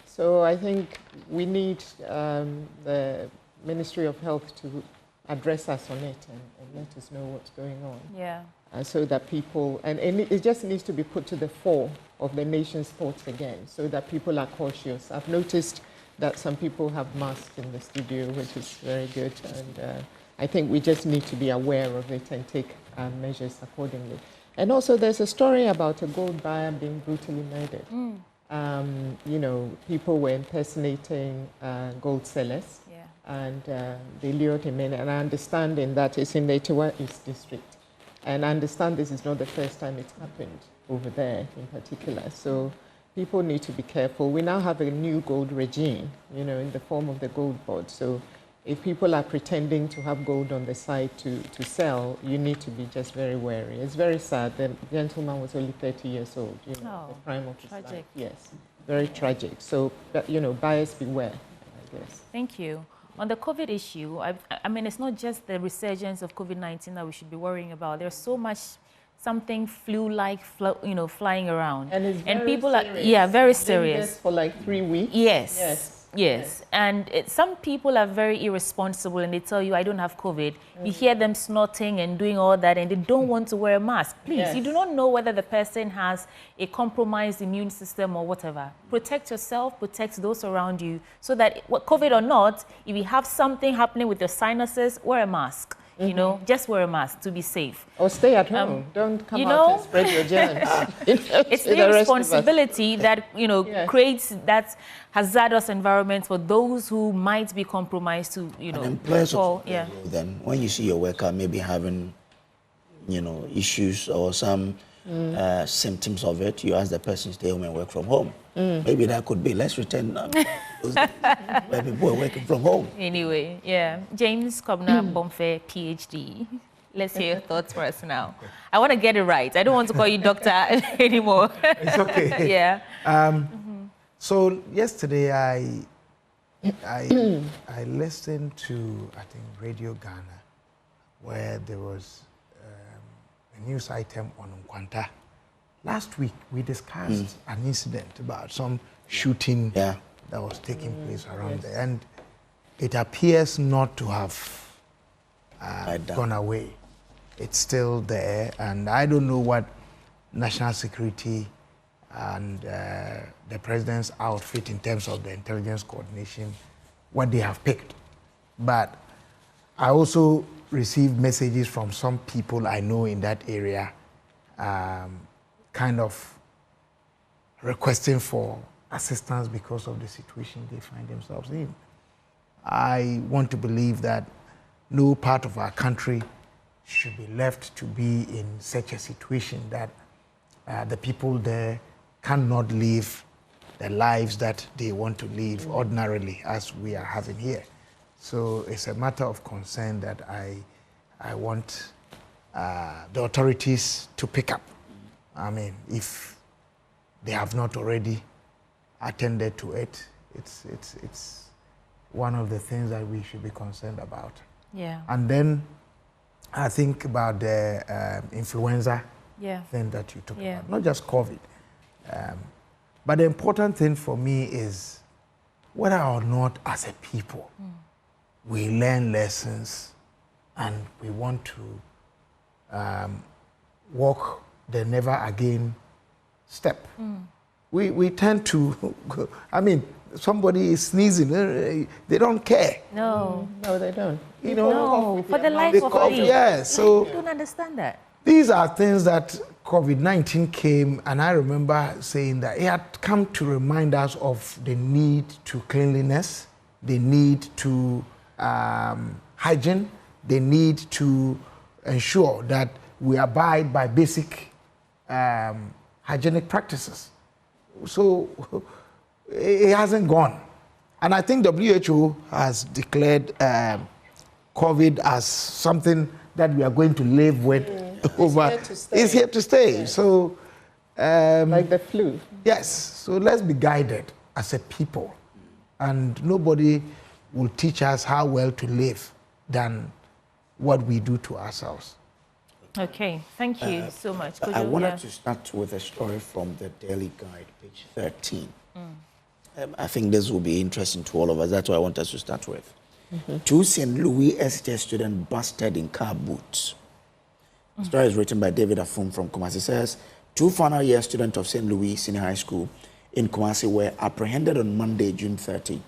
So I think we need the Ministry of Health to address us on it and let us know what's going on. Yeah. So that people, and it just needs to be put to the fore of the nation's thoughts again, so that people are cautious. I've noticed that some people have masks in the studio, which is very good, and I think we just need to be aware of it and take measures accordingly. And also there's a story about a gold buyer being brutally murdered. You know, people were impersonating gold sellers, and they lured him in, and I understand that it's in the TEWU-TUC district. And I understand this is not the first time it's happened over there in particular. So people need to be careful. We now have a new gold regime, you know, in the form of the gold board. So if people are pretending to have gold on the side to sell, you need to be just very wary. It's very sad. The gentleman was only 30 years old, you know, the prime of his life. Yes, very tragic. So, you know, buyers beware, I guess. Thank you. On the COVID issue, I mean, it's not just the resurgence of COVID-19 that we should be worrying about. There's so much something flu-like, you know, flying around. And it's very people serious. are, very serious. For like 3 weeks. Yes. And some people are very irresponsible and they tell you, I don't have COVID. You hear them snorting and doing all that and they don't want to wear a mask. Please, you do not know whether the person has a compromised immune system or whatever. Protect yourself, protect those around you, so that, COVID or not, if you have something happening with your sinuses, wear a mask. You know, just wear a mask to be safe. Or stay at home. Don't come out and spread your germs. It's the responsibility that, you know, creates that hazardous environment for those who might be compromised to, you know, then when you see your worker maybe having, you know, issues or some symptoms of it, you ask the person to stay home and work from home. Maybe that could be, let's return where people are working from home. Anyway, James Kobna Bomfe, PhD. Let's hear your thoughts for us now. I want to get it right. I don't want to call you doctor anymore. It's okay. So yesterday I listened to, I think, Radio Ghana, where there was a news item on Nkwanta. Last week, we discussed an incident about some shooting that was taking place around there, and it appears not to have gone away. It's still there, and I don't know what national security and the president's outfit in terms of the intelligence coordination, what they have picked. But I also received messages from some people I know in that area, kind of requesting for assistance because of the situation they find themselves in. I want to believe that no part of our country should be left to be in such a situation that the people there cannot live the lives that they want to live ordinarily, as we are having here. So it's a matter of concern that I want the authorities to pick up. I mean, if they have not already attended to it, it's one of the things that we should be concerned about. Yeah. And then I think about the influenza thing that you talked about, not just COVID. But the important thing for me is whether or not as a people we learn lessons and we want to walk the never again step. We tend to, I mean, somebody is sneezing, they don't care. No, they don't. You know, no, for the life of me. Yeah, so I don't understand that. These are things that COVID-19 came, and I remember saying that it had come to remind us of the need to cleanliness, the need to hygiene, the need to ensure that we abide by basic hygienic practices. So it hasn't gone. And I think WHO has declared COVID as something that we are going to live with over. It's here to stay. Yeah. So, like the flu. Yes. So let's be guided as a people, and nobody will teach us how well to live than what we do to ourselves. Okay, thank you so much. I wanted to start with a story from the Daily Guide, page 13. I think this will be interesting to all of us. That's what I want us to start with. Two St. Louis SHS students busted in car boots. The story is written by David Afum from Kumasi. It says, two final year students of St. Louis Senior High School in Kumasi were apprehended on Monday, June 30,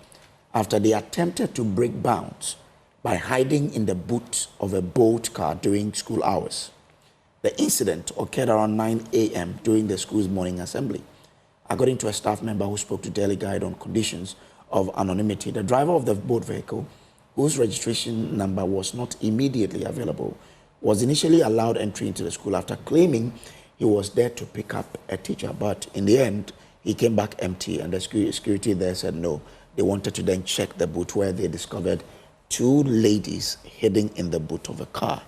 after they attempted to break bounds by hiding in the boot of a Bolt car during school hours. The incident occurred around 9 a.m. during the school's morning assembly. According to a staff member who spoke to Daily Guide on conditions of anonymity, the driver of the boat vehicle, whose registration number was not immediately available, was initially allowed entry into the school after claiming he was there to pick up a teacher. But in the end, he came back empty, and the security there said no. They wanted to then check the boot, where they discovered two ladies hidden in the boot of a car.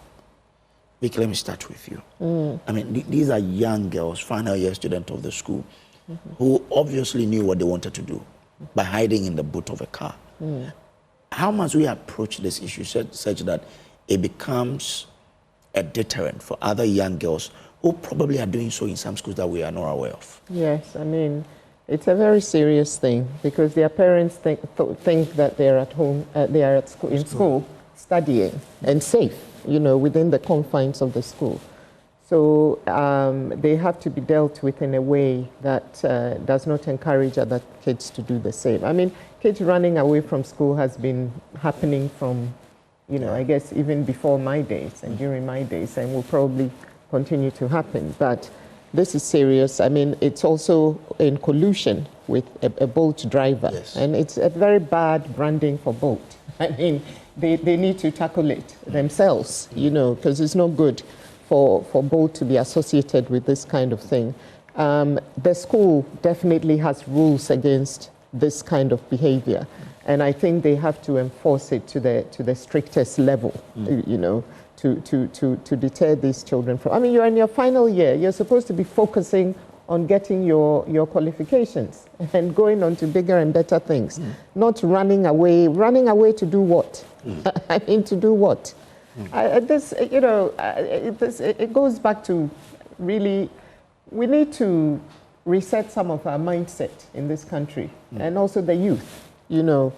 Vicky, let me start with you. I mean, these are young girls, final year students of the school, who obviously knew what they wanted to do by hiding in the boot of a car. How must we approach this issue such that it becomes a deterrent for other young girls who probably are doing so in some schools that we are not aware of? Yes, I mean, it's a very serious thing because their parents think that they're at home, they are at school, in school studying and safe, you know, within the confines of the school. So they have to be dealt with in a way that does not encourage other kids to do the same. I mean, kids running away from school has been happening from, you know, I guess even before my days and during my days, and will probably continue to happen. But this is serious. I mean, it's also in collusion with a Bolt driver. Yes. And it's a very bad branding for Bolt. I mean, they need to tackle it themselves, you know, because it's not good for Bolt to be associated with this kind of thing. The school definitely has rules against this kind of behavior. And I think they have to enforce it to the strictest level, you know, to deter these children from. I mean, you're in your final year. You're supposed to be focusing on getting your qualifications and going on to bigger and better things, not running away. Running away to do what? I mean, to do what? This, you know, it goes back to really, we need to reset some of our mindset in this country and also the youth, you know.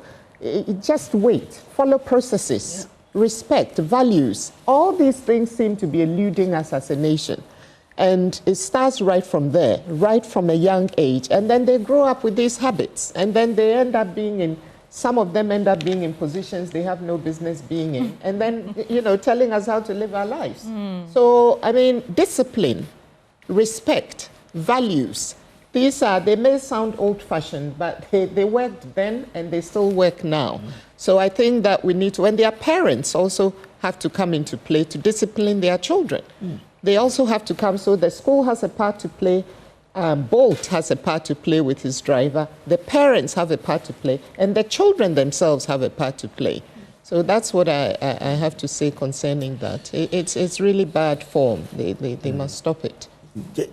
Just wait, follow processes, respect, values. All these things seem to be eluding us as a nation. And it starts right from there, right from a young age. And then they grow up with these habits. And then they end up being in, some of them end up being in positions they have no business being in. And then, you know, telling us how to live our lives. So, I mean, discipline, respect, values. These are, they may sound old-fashioned, but they worked then and they still work now. So I think that we need to, and their parents also have to come into play to discipline their children. They also have to come, so the school has a part to play, Bolt has a part to play with his driver, the parents have a part to play, and the children themselves have a part to play. So that's what I have to say concerning that. It's really bad form. They must stop it.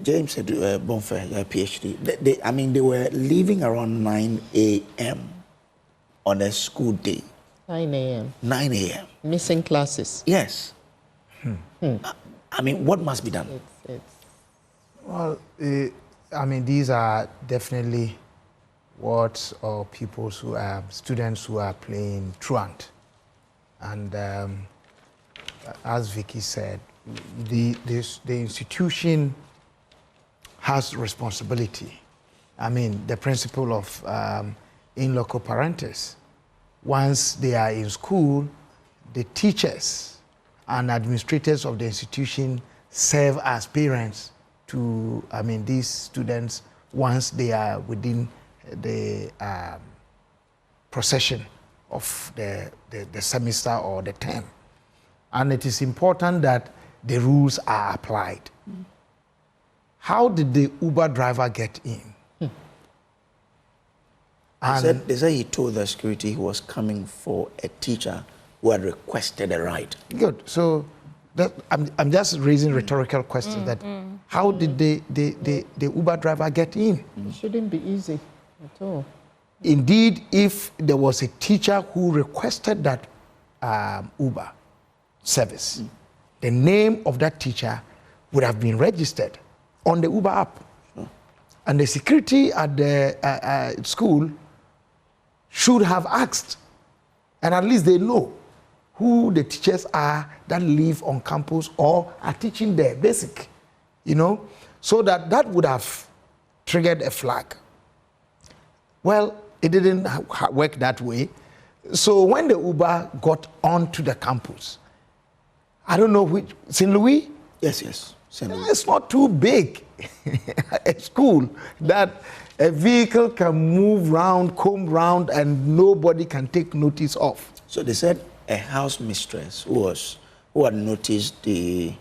James said, Bonfair, PhD, I mean, they were leaving around 9 a.m. on a school day. 9 a.m. 9 a.m. Missing classes. Yes. I mean, what must be done? Well, I mean, these are definitely what or pupils who are students who are playing truant. And as Vicky said, the institution has responsibility. I mean, the principle of in loco parentis. Once they are in school, the teachers and administrators of the institution serve as parents to, I mean, these students once they are within the procession of the semester or the term. And it is important that the rules are applied. How did the Uber driver get in? They said he told the security he was coming for a teacher who had requested a ride. Good. So I'm just raising rhetorical questions that how did the Uber driver get in? It shouldn't be easy at all. Indeed, if there was a teacher who requested that Uber service, the name of that teacher would have been registered on the Uber app. And the security at the school should have asked, and at least they know who the teachers are that live on campus or are teaching there, basic, so that would have triggered a flag. Well, it didn't work that way. So when the Uber got onto the campus, I don't know which, St. Louis? Yes, St. Louis. It's not too big a school that a vehicle can move round, comb round, and nobody can take notice of. So they said a house mistress who had noticed the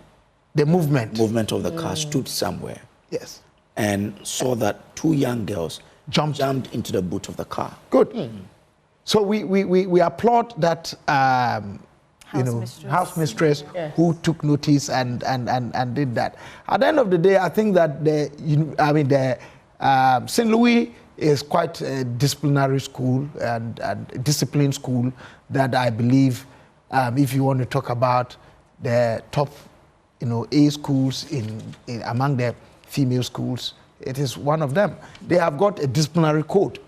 movement of the car stood somewhere. Yes. And saw that two young girls jumped into the boot of the car. Good. So we applaud that house mistress who took notice and did that. At the end of the day, I think that St. Louis is quite a disciplinary school and disciplined school that I believe, if you want to talk about the top, A schools among the female schools, it is one of them. They have got a disciplinary code.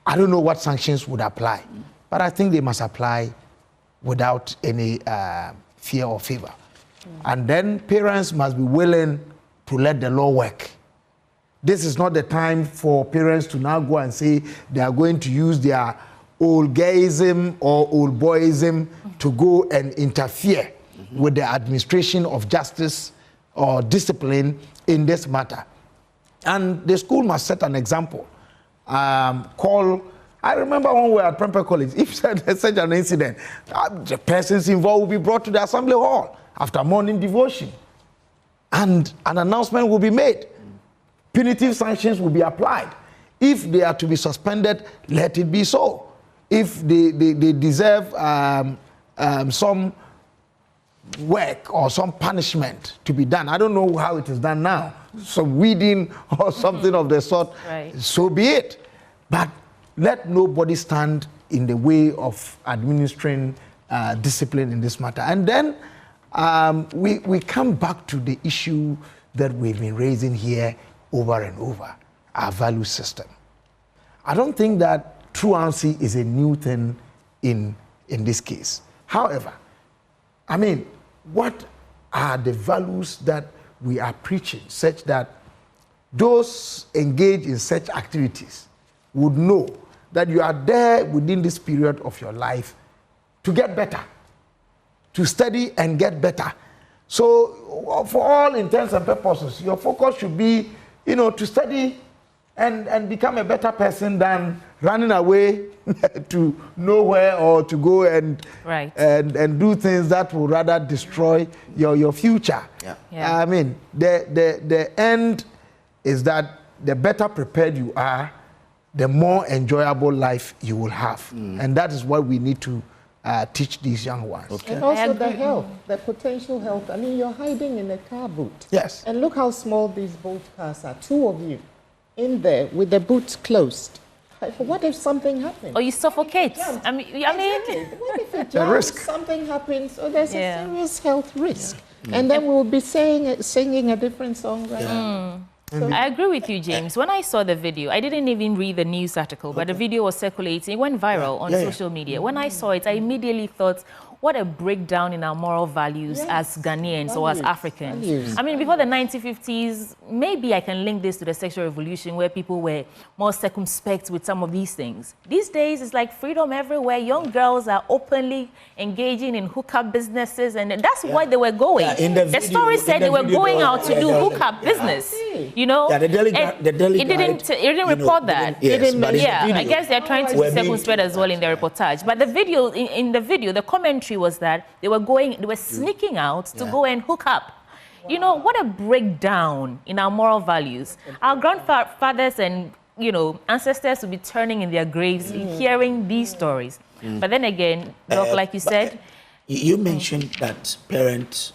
I don't know what sanctions would apply, but I think they must apply without any fear or favor. And then parents must be willing to let the law work. This is not the time for parents to now go and say they are going to use their old gayism or old boyism to go and interfere with the administration of justice or discipline in this matter. And the school must set an example. I remember when we were at Prempeh College, if there's such an incident, the persons involved will be brought to the assembly hall after morning devotion. And an announcement will be made. Punitive sanctions will be applied. If they are to be suspended, let it be so. If they deserve some work or some punishment to be done, I don't know how it is done now, some weeding or something of the sort, so be it. But let nobody stand in the way of administering discipline in this matter. And then we come back to the issue that we've been raising here over and over, our value system. I don't think that truancy is a new thing in this case. However, what are the values that we are preaching such that those engaged in such activities would know that you are there within this period of your life to get better, to study and get better. So for all intents and purposes, your focus should be, to study and become a better person than running away to nowhere or to go and do things that will rather destroy your future. The end is that the better prepared you are, the more enjoyable life you will have. And that is what we need to teach these young ones. And also the health, the potential health. You're hiding in a car boot. Yes. And look how small these Bolt cars are. Two of you in there with the boots closed. What if something happens? Or you suffocate. What if it jumps, something happens? So there's a serious health risk. And then we'll be singing a different song right now. So I agree with you, James. When I saw the video, I didn't even read the news article, but the video was circulating. It went viral on social media. When I saw it, I immediately thought, what a breakdown in our moral values as Ghanaians or as Africans. Before the 1950s, maybe I can link this to the sexual revolution where people were more circumspect with some of these things. These days, it's like freedom everywhere. Young girls are openly engaging in hookup businesses, and that's why they were going. The story said they were going out to do hookup business. The Delhi it didn't report that. I guess they're trying to be circumspect as well in their reportage. But the video, in the video, the commentary was that they were sneaking out to go and hook up. What a breakdown in our moral values. Our grandfathers and you know, ancestors will be turning in their graves, hearing these stories. But then again, Doc, like you said... You mentioned that parents,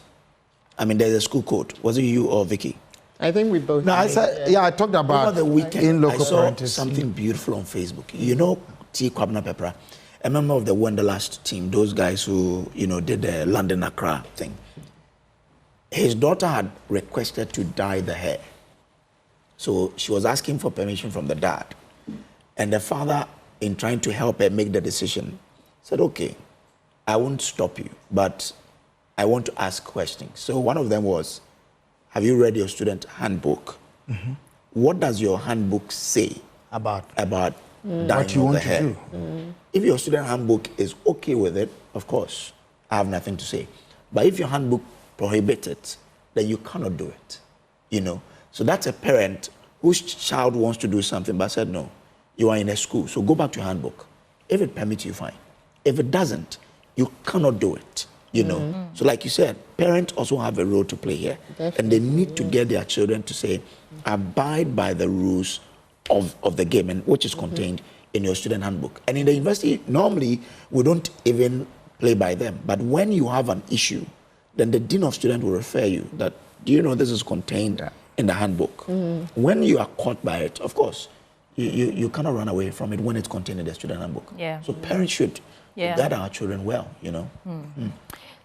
I mean, there's a school code. Was it you or Vicky? I think we both. No, I said, I talked about over the weekend. in local I saw parenting. something beautiful on Facebook. You know, T. Kwabena Pepra, a member of the Wanderlust team, those guys who, you know, did the London Accra thing. His daughter had requested to dye the hair. So she was asking for permission from the dad. And the father, in trying to help her make the decision, said, okay, I won't stop you, but I want to ask questions. So one of them was, have you read your student handbook? What does your handbook say about dyeing what you of want the to hair? do? If your student handbook is okay with it, of course, I have nothing to say. But if your handbook prohibits it, then you cannot do it, you know. So that's a parent whose child wants to do something but said, no, you are in a school, so go back to your handbook. If it permits you, fine. If it doesn't, you cannot do it, you know. So like you said, parents also have a role to play here. And they need to get their children to say, abide by the rules of the game, and which is contained in your student handbook. And in the university, normally, we don't even play by them. But when you have an issue, then the dean of students will refer you that, do you know this is contained in the handbook? When you are caught by it, of course, you cannot run away from it when it's contained in the student handbook. So parents should guide our children well, you know.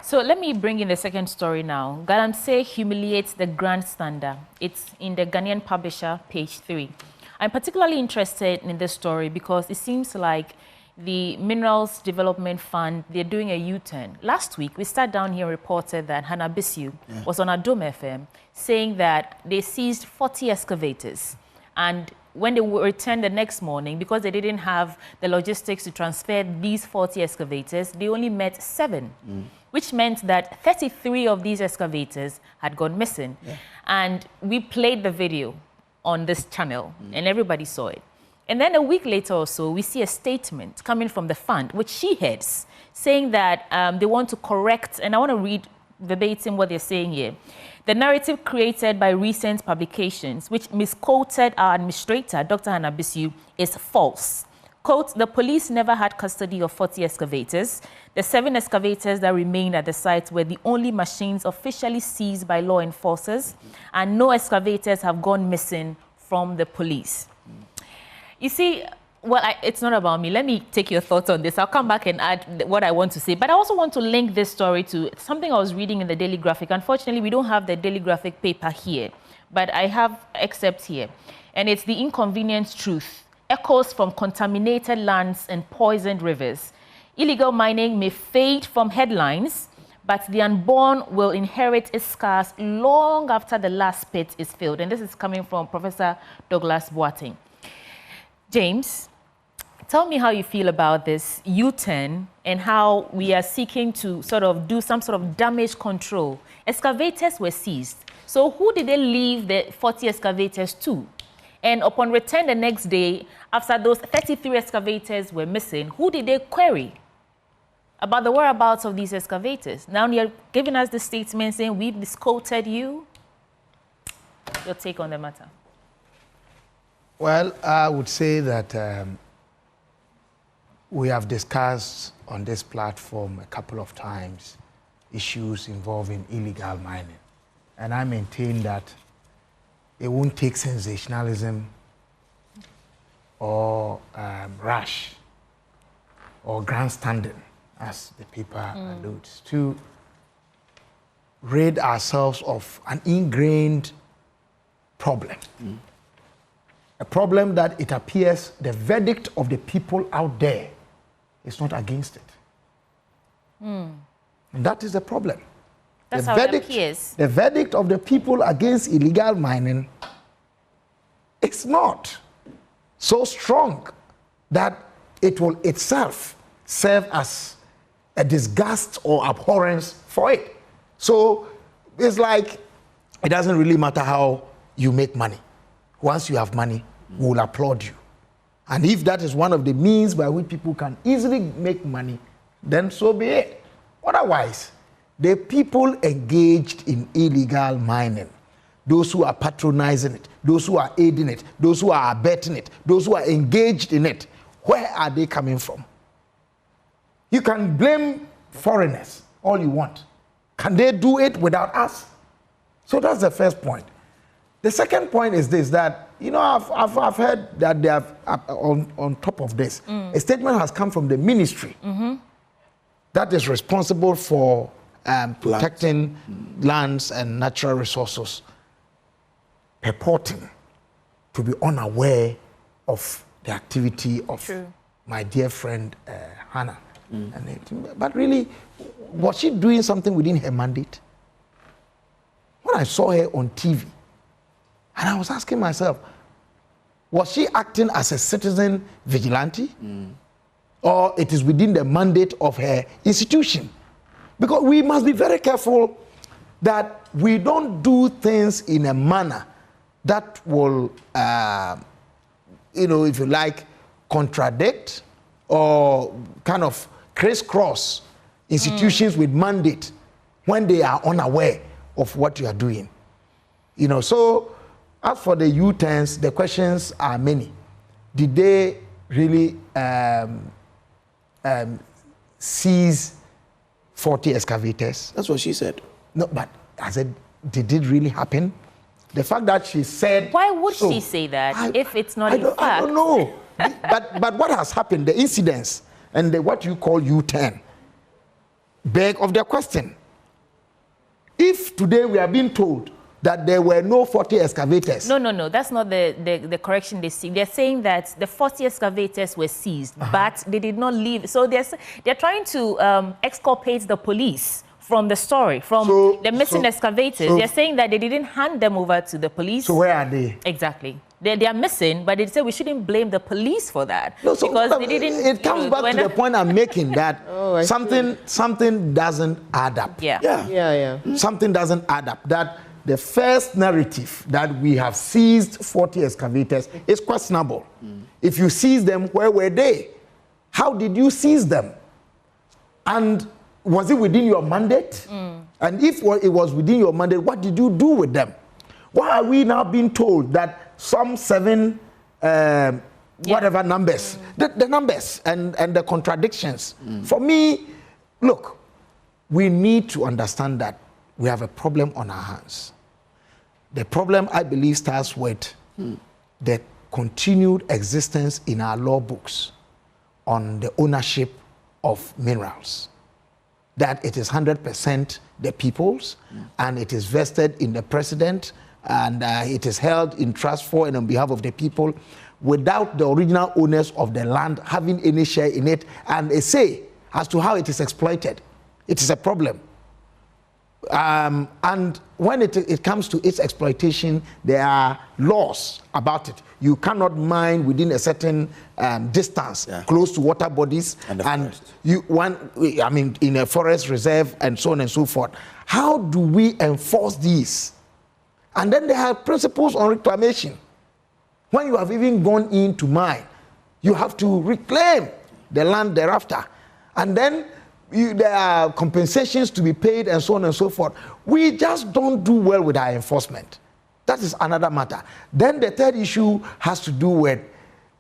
So let me bring in the second story now. Galamsey humiliates the grandstander. It's in the Ghanaian Publisher, page 3. I'm particularly interested in this story because it seems like the Minerals Development Fund, they're doing a U-turn. Last week, we sat down here and reported that Hannah Bissue was on Adom FM saying that they seized 40 excavators. And when they returned the next morning, because they didn't have the logistics to transfer these 40 excavators, they only met 7, which meant that 33 of these excavators had gone missing. And we played the video on this channel, and everybody saw it. And then a week later or so, we see a statement coming from the fund, which she heads, saying that they want to correct, and I want to read verbatim what they're saying here. The narrative created by recent publications, which misquoted our administrator, Dr. Hannah Bissue, is false. Quote, the police never had custody of 40 excavators. The 7 excavators that remained at the site were the only machines officially seized by law enforcers, and no excavators have gone missing from the police. You see, well, it's not about me. Let me take your thoughts on this. I'll come back and add what I want to say. But I also want to link this story to something I was reading in the Daily Graphic. Unfortunately, we don't have the Daily Graphic paper here, but I have excerpts here. And it's the inconvenient truth. Echoes from contaminated lands and poisoned rivers. Illegal mining may fade from headlines, but the unborn will inherit its scars long after the last pit is filled. And this is coming from Professor Douglas Boateng. James, tell me how you feel about this U-turn and how we are seeking to sort of do some sort of damage control. Excavators were seized. So who did they leave the 40 excavators to? And upon return the next day, after those 33 excavators were missing, who did they query about the whereabouts of these excavators? Now you're giving us the statement saying we've misquoted you. Your take on the matter? Well, I would say that we have discussed on this platform a couple of times issues involving illegal mining. And I maintain that it won't take sensationalism or rash or grandstanding, as the paper alludes, to rid ourselves of an ingrained problem. A problem that it appears the verdict of the people out there is not against it. And that is the problem. That's how it appears. The verdict of the people against illegal mining is not so strong that it will itself serve as a disgust or abhorrence for it. So it's like it doesn't really matter how you make money. Once you have money, we will applaud you. And if that is one of the means by which people can easily make money, then so be it. Otherwise, the people engaged in illegal mining those who are patronizing it, those who are aiding it, those who are abetting it, those who are engaged in it, where are they coming from? You can blame foreigners all you want. Can they do it without us? So that's the first point. The second point is this, that, you know, I've heard that they have, on top of this, a statement has come from the ministry that is responsible for protecting lands and natural resources, purporting to be unaware of the activity of my dear friend Hannah. But really, was she doing something within her mandate? When I saw her on TV, and I was asking myself, was she acting as a citizen vigilante? Or it is within the mandate of her institution? Because we must be very careful that we don't do things in a manner that will, you know, if you like, contradict or kind of crisscross institutions with mandate when they are unaware of what you are doing. You know, so as for the U-turns, the questions are many. Did they really seize 40 excavators? That's what she said. No, but I said, did it really happen? The fact that she said... Why would she say that if it's not in fact? I don't know. but what has happened, the incidents and what you call U-turn, beg of the question. If today we are being told that there were no 40 excavators... No, that's not the correction they see. They're saying that the 40 excavators were seized, but they did not leave. So they're trying to exculpate the police from the story, from the missing excavators. They're saying that they didn't hand them over to the police. So where are they? Exactly. They are missing, but they say we shouldn't blame the police for that. No, so because they didn't... It comes back to the point I'm making, that something doesn't add up. Yeah. Something doesn't add up. That the first narrative that we have seized 40 excavators is questionable. If you seize them, where were they? How did you seize them? And was it within your mandate? And if it was within your mandate, what did you do with them? Why are we now being told that some 7 whatever numbers, the numbers and the contradictions? For me, look, we need to understand that we have a problem on our hands. The problem, I believe, starts with the continued existence in our law books on the ownership of minerals. That it is 100% the people's, and it is vested in the president, and it is held in trust for and on behalf of the people, without the original owners of the land having any share in it and a say as to how it is exploited. It is a problem. And when it comes to its exploitation, there are laws about it. You cannot mine within a certain distance, close to water bodies, and in a forest reserve, and so on and so forth. How do we enforce these? And then there are principles on reclamation. When you have even gone in to mine, you have to reclaim the land thereafter. And then there are compensations to be paid and so on and so forth. We just don't do well with our enforcement. That is another matter. Then the third issue has to do with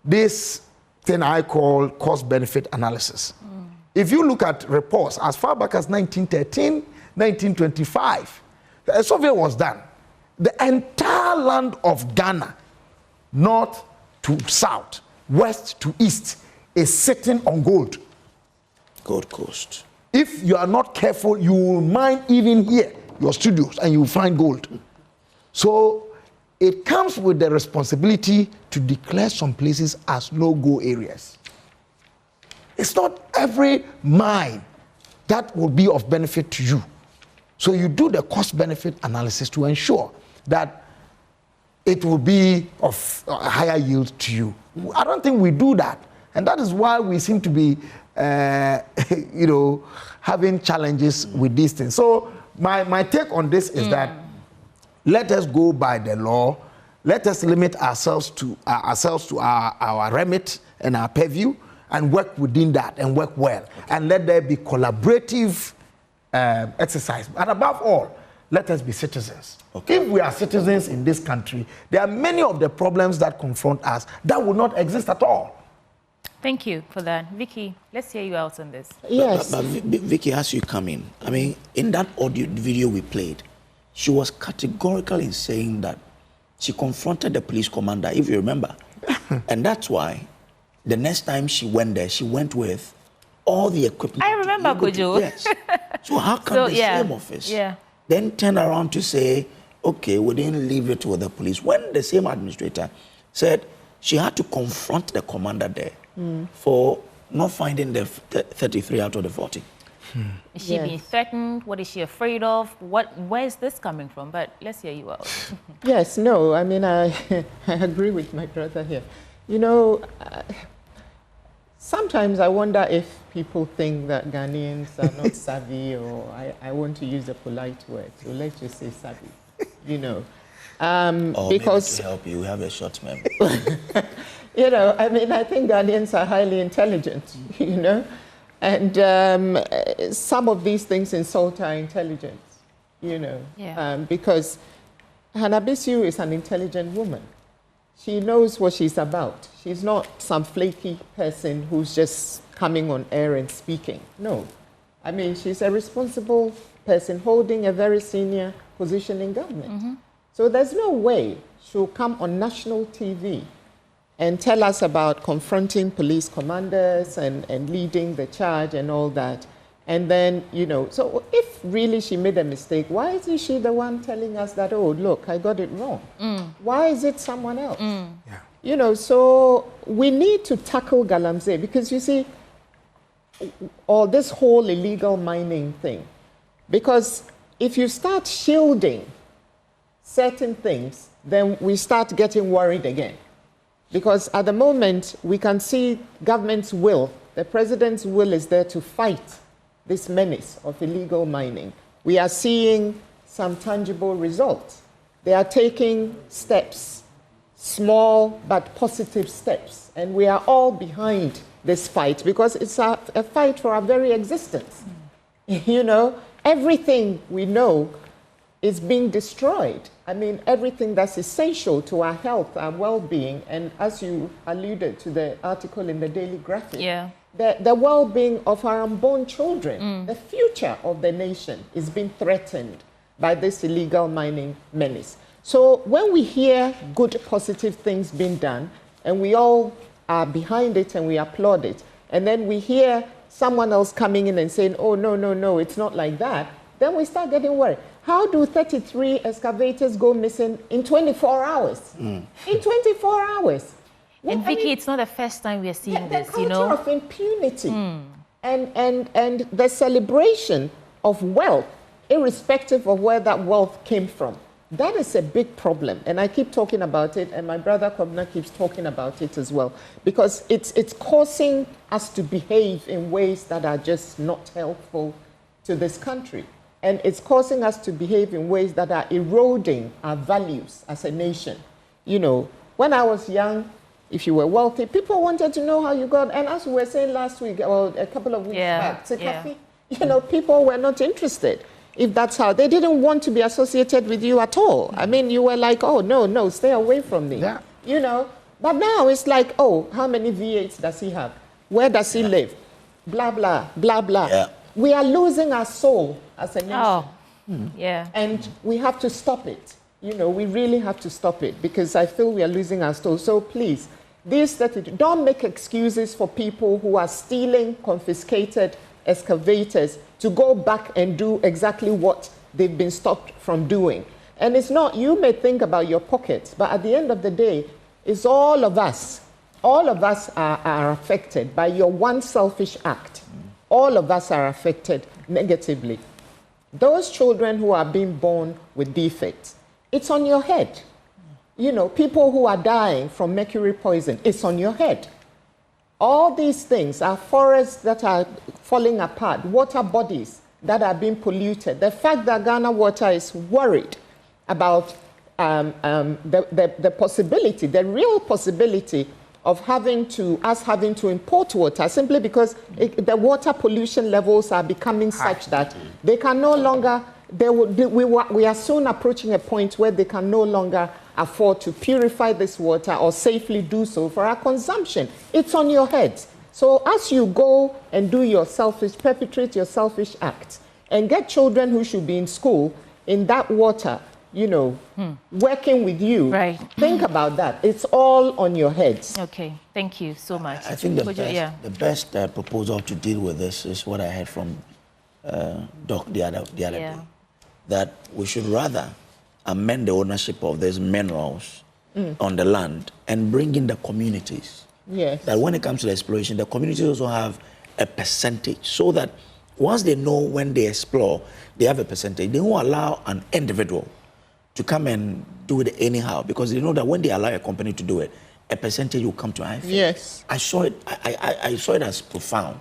this thing I call cost-benefit analysis. If you look at reports as far back as 1913, 1925, a survey was done. The entire land of Ghana, north to south, west to east, is sitting on gold. Gold Coast. If you are not careful, you will mine even here, your studios, and you will find gold. So it comes with the responsibility to declare some places as no-go areas. It's not every mine that will be of benefit to you. So you do the cost-benefit analysis to ensure that it will be of a higher yield to you. I don't think we do that. And that is why we seem to be, having challenges with these things. So my take on this is that let us go by the law. Let us limit ourselves to our remit and our purview and work within that and work well. And let there be collaborative exercise. And above all, let us be citizens. Okay. If we are citizens in this country, there are many of the problems that confront us that would not exist at all. Thank you for that. Vicky, let's hear you out on this. Yes. But Vicky, as you come in, I mean, in that audio video we played, she was categorical in saying that she confronted the police commander, if you remember. And that's why the next time she went there, she went with all the equipment. I remember, Kojo. Yes. So how come the same office then turn around to say, okay, we didn't leave it with the police, when the same administrator said she had to confront the commander there for not finding the 33 out of the 40? Is she being threatened? What is she afraid of? Where is this coming from? But let's hear you out. Yes, no, I mean, I agree with my brother here. You know, sometimes I wonder if people think that Ghanaians are not savvy, or I want to use a polite word, so let's just say savvy, you know. Because maybe to help you, we have a short memory. You know, I mean, I think Ghanaians are highly intelligent, you know. And some of these things insult our intelligence, you know, because Hannah Bissue is an intelligent woman. She knows what she's about. She's not some flaky person who's just coming on air and speaking. No. I mean, she's a responsible person holding a very senior position in government. So there's no way she'll come on national TV and tell us about confronting police commanders and leading the charge and all that. And then, you know, so if really she made a mistake, why isn't she the one telling us that, oh, look, I got it wrong? Why is it someone else? You know, so we need to tackle Galamsey, because you see, or this whole illegal mining thing, because if you start shielding certain things, then we start getting worried again. Because at the moment, we can see government's will, the president's will is there to fight this menace of illegal mining. We are seeing some tangible results. They are taking steps, small but positive steps. And we are all behind this fight because it's a fight for our very existence. You know, everything we know is being destroyed. I mean, everything that's essential to our health, our well-being, and as you alluded to the article in the Daily Graphic, the well-being of our unborn children, the future of the nation is being threatened by this illegal mining menace. So when we hear good, positive things being done, and we all are behind it and we applaud it, and then we hear someone else coming in and saying, oh, no, no, no, it's not like that, then we start getting worried. How do 33 excavators go missing in 24 hours? In 24 hours. And Vicky, it's not the first time we are seeing this, you know. The culture of impunity and the celebration of wealth, irrespective of where that wealth came from. That is a big problem. And I keep talking about it, and my brother Kobna keeps talking about it as well, because it's causing us to behave in ways that are just not helpful to this country. And it's causing us to behave in ways that are eroding our values as a nation. You know, when I was young, if you were wealthy, people wanted to know how you got, and as we were saying last week, or a couple of weeks back, you know, people were not interested. If that's how, they didn't want to be associated with you at all. I mean, you were like, oh, no, no, stay away from me. You know, but now it's like, oh, how many V8s does he have? Where does he live? Blah, blah, blah, blah. We are losing our soul as a nation. And we have to stop it. You know, we really have to stop it, because I feel we are losing our soul. So please, don't make excuses for people who are stealing confiscated excavators to go back and do exactly what they've been stopped from doing. And it's not, you may think about your pockets, but at the end of the day, it's all of us. All of us are affected by your one selfish act. All of us are affected negatively. Those children who are being born with defects, it's on your head. You know, people who are dying from mercury poison, it's on your head. All these things are forests that are falling apart, water bodies that are being polluted. The fact that Ghana Water is worried about the possibility, the real possibility of having to import water, simply because the water pollution levels are becoming such that they can no longer we are soon approaching a point where they can no longer afford to purify this water or safely do so for our consumption. It's on your heads. So as you go and do perpetrate your selfish acts and get children who should be in school in that water, you know, working with you, think about that. It's all on your heads. Okay, thank you so much. I think the best proposal to deal with this is what I heard from Doc the other day, that we should rather amend the ownership of these minerals on the land and bring in the communities. Yes. That when it comes to the exploration, the communities also have a percentage, so that once they know when they explore, they have a percentage. They won't allow an individual to come and do it anyhow, because they know that when they allow a company to do it, a percentage will come to IFA. Yes. I saw it. I saw it as profound,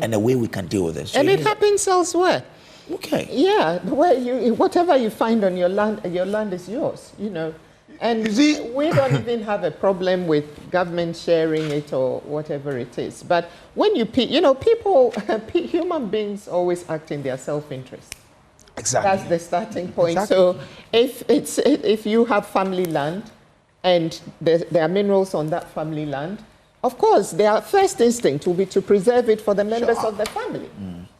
and a way we can deal with this. So and it happens elsewhere. Okay. Yeah, whatever you find on your land is yours. You know, and we don't even have a problem with government sharing it or whatever it is. But when people, human beings always act in their self-interest. Exactly. That's the starting point. Exactly. So if you have family land and there are minerals on that family land, of course, their first instinct will be to preserve it for the members of the family.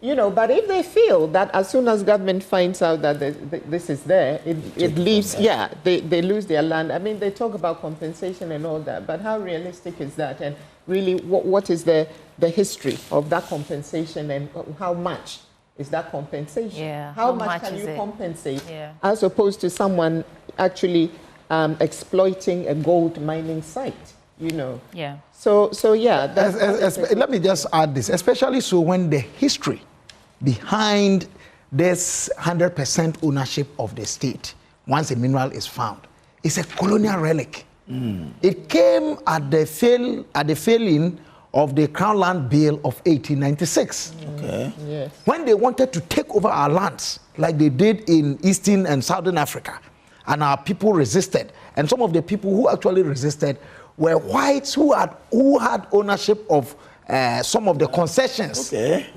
You know, but if they feel that as soon as government finds out that this is there, it leaves, they lose their land. I mean, they talk about compensation and all that, but how realistic is that? And really, what is the history of that compensation, and how much is that compensation? Yeah. How much can you compensate? Yeah. As opposed to someone actually exploiting a gold mining site, you know. Yeah. So yeah. Let me just add this, especially so when the history behind this 100% ownership of the state, once a mineral is found, is a colonial relic. It came at the failing of the Crown Land Bill of 1896. Okay. Yes. When they wanted to take over our lands, like they did in Eastern and Southern Africa, and our people resisted, and some of the people who actually resisted were whites who had ownership of some of the concessions. Okay.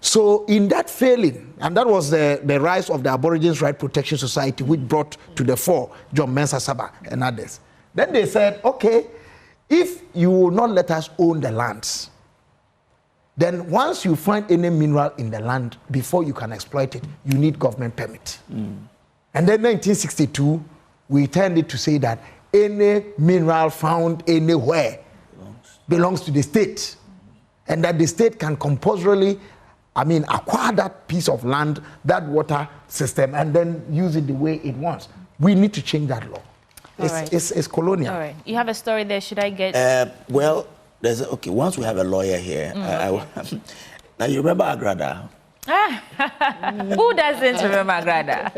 So in that failing, and that was the rise of the Aborigines Right Protection Society, which brought to the fore John Mensah Saba and others. Then they said, okay, if you will not let us own the lands, then once you find any mineral in the land, before you can exploit it, you need government permit. And then 1962, we turned it to say that any mineral found anywhere belongs to the state, and that the state can compulsorily, acquire that piece of land, that water system, and then use it the way it wants. We need to change that law. It's colonial. All right. You have a story there. Should I get? Well, once we have a lawyer here, now you remember Agrada? Who doesn't remember Agrada?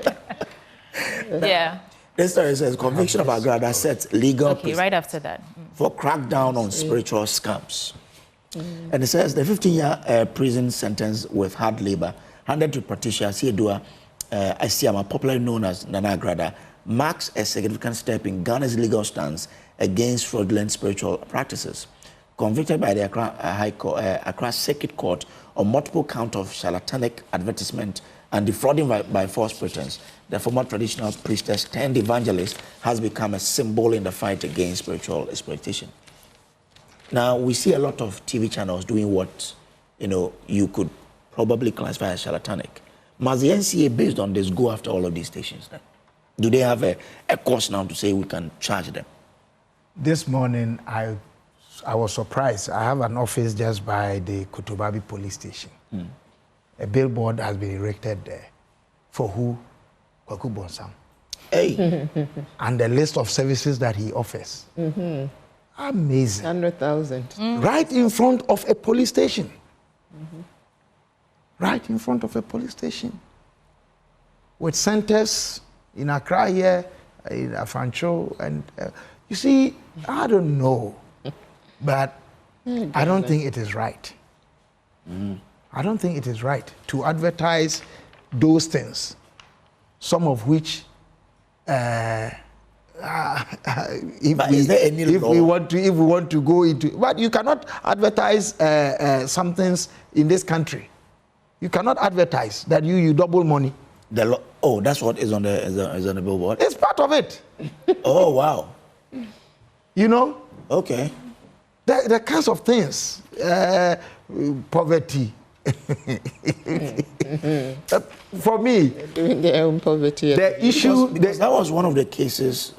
Yeah. This story says conviction of Agrada sets legal right after that. For crackdown on spiritual scams. And it says the 15-year prison sentence with hard labor handed to Patricia Siedua Asiama, popularly known as Nana Agrada, marks a significant step in Ghana's legal stance against fraudulent spiritual practices. Convicted by the Accra Circuit Court on multiple counts of charlatanic advertisement and defrauding by false pretense, the former traditional priestess turned evangelist has become a symbol in the fight against spiritual exploitation. Now, we see a lot of TV channels doing what, you could probably classify as charlatanic. Must the NCA, based on this, go after all of these stations then? Do they have a course now to say we can charge them? This morning, I was surprised. I have an office just by the Kotobabi police station. A billboard has been erected there. For who? Kwaku Bonsam. Hey. And the list of services that he offers. Amazing. 100,000. Right in front of a police station. Right in front of a police station. With centers in Accra here, in Afancho, and you see, I don't know, but I don't think it is right. I don't think it is right to advertise those things, some of which, if we want to go into, but you cannot advertise some things in this country. You cannot advertise that you double money Oh, that's what is on the billboard. It's part of it. Oh, wow. You know? Okay. The kinds of things, poverty. For me, doing their own poverty. The issue because that was one of the cases,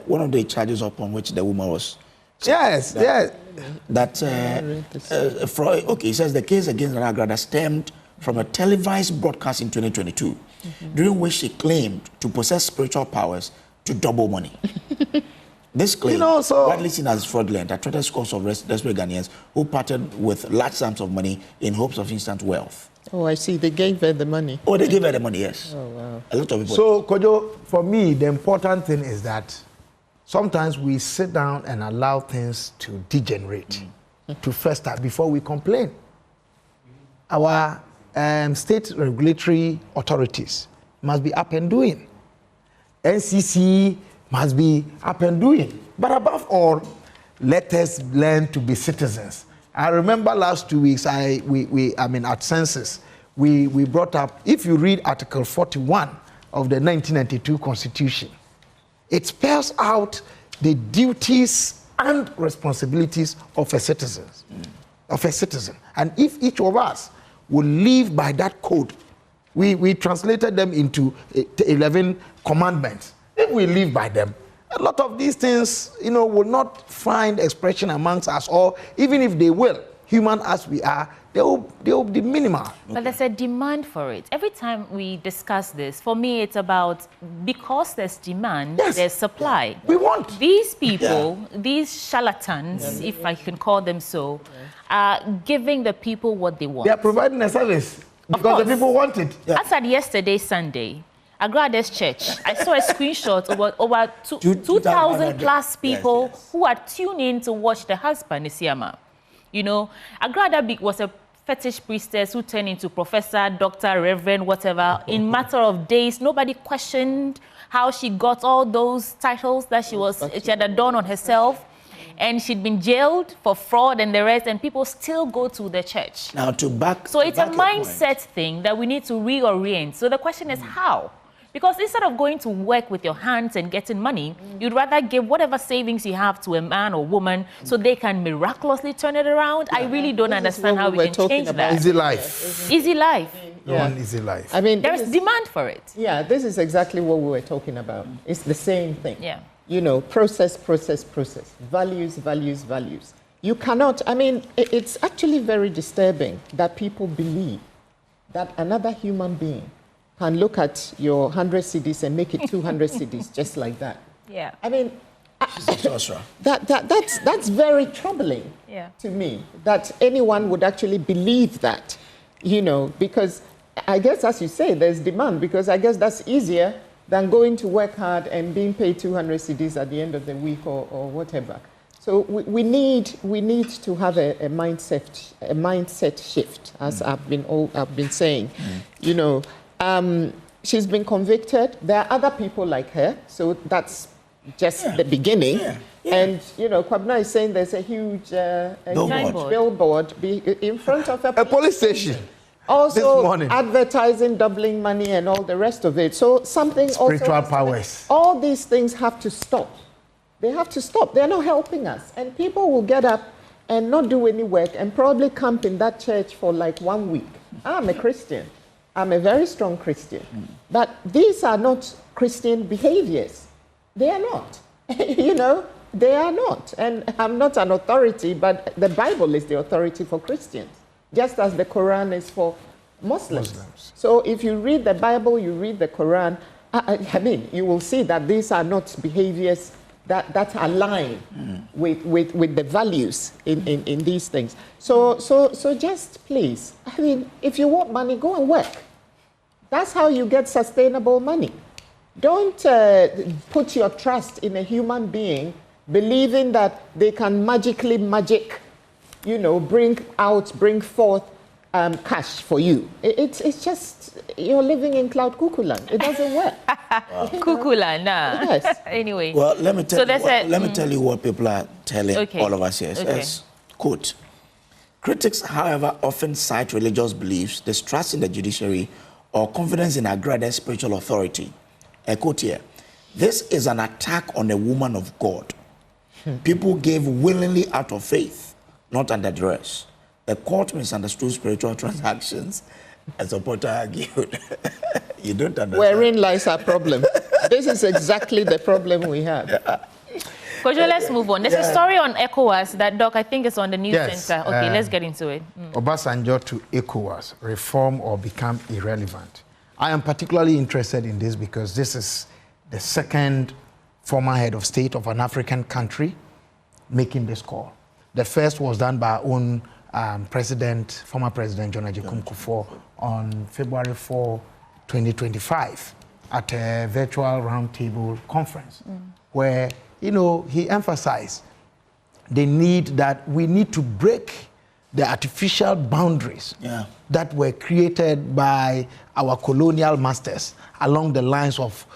one of the charges upon which the woman was. Yes, yes. Freud. Okay, he says the case against Nana Agradaa stemmed from a televised broadcast in 2022, during which she claimed to possess spiritual powers to double money. This claim, widely seen as fraudulent, attracted scores of desperate Ghanaians who parted with large sums of money in hopes of instant wealth. Oh, I see. They gave her the money. Oh, they gave her the money, yes. Oh, wow. A lot of people. So, Kojo, for me, the important thing is that sometimes we sit down and allow things to degenerate, to fester before we complain. Our state regulatory authorities must be up and doing. NCC must be up and doing. But above all, let us learn to be citizens. I remember last 2 weeks, at census, we brought up, if you read Article 41 of the 1992 Constitution, it spells out the duties and responsibilities of a citizen. And if each of us will live by that code, we translated them into 11 commandments. If we live by them, a lot of these things, will not find expression amongst us, or even if they will, human as we are, they will be minimal. But there's a demand for it. Every time we discuss this, for me, it's about because there's demand, there's supply. We want. These people, these charlatans, if I can call them so, are giving the people what they want. They are providing a service because the people want it. As at yesterday, Sunday, Agrada's church, I saw a screenshot of over 2,000 plus people who are tuning in to watch the husband, Isiama. Agrada was a fetish priestess who turned into professor, doctor, reverend, whatever. In matter of days, nobody questioned how she got all those titles that she had adorned on herself. And she'd been jailed for fraud and the rest, and people still go to the church. Now, So it's a mindset thing that we need to reorient. So the question is how? Because instead of going to work with your hands and getting money, you'd rather give whatever savings you have to a man or woman so they can miraculously turn it around. I really don't understand how we can change that. Easy life. Easy life. One easy life. I mean, there's demand for it. Yeah, this is exactly what we were talking about. It's the same thing. Yeah. Process. Values. You cannot, it's actually very disturbing that people believe that another human being can look at your 100 cedis and make it 200 cedis just like that. Yeah. That's very troubling to me, that anyone would actually believe that, because I guess, as you say, there's demand, because I guess that's easier than going to work hard and being paid 200 cedis at the end of the week or whatever. So we need to have a mindset shift, as I've been saying. She's been convicted. There are other people like her, so that's just the beginning. And Kwabena is saying there's a huge billboard in front of a police station. Also, advertising, doubling money, and all the rest of it. So spiritual powers. All these things have to stop. They have to stop. They're not helping us. And people will get up and not do any work and probably camp in that church for like 1 week. I'm a Christian. I'm a very strong Christian. But these are not Christian behaviors. They are not. They are not. And I'm not an authority, but the Bible is the authority for Christians, just as the Quran is for Muslims. So if you read the Bible, you read the Quran, you will see that these are not behaviors that align with the values in these things. So just please, if you want money, go and work. That's how you get sustainable money. Don't put your trust in a human being, believing that they can magically bring forth cash for you. It's just, you're living in cloud cuckoo land. It doesn't work. Cuckoo land, nah. Yes. Anyway. Well, let me tell you what people are telling all of us here. Yes. Quote, critics, however, often cite religious beliefs, distrust in the judiciary, or confidence in Agrade's spiritual authority. I quote here, this is an attack on a woman of God. People gave willingly out of faith, not under duress. The court misunderstood spiritual transactions, as Supporter argued. You don't understand. Wherein lies our problem. This is exactly the problem we have. Kojo, let's move on. There's a story on ECOWAS that, Doc, I think is on the news center. Okay, let's get into it. Obasanjo to ECOWAS, reform or become irrelevant. I am particularly interested in this because this is the second former head of state of an African country making this call. The first was done by our own former President John Ajay Kufuor on February 4, 2025 at a virtual roundtable conference where, you know, he emphasized the need that we need to break the artificial boundaries that were created by our colonial masters along the lines of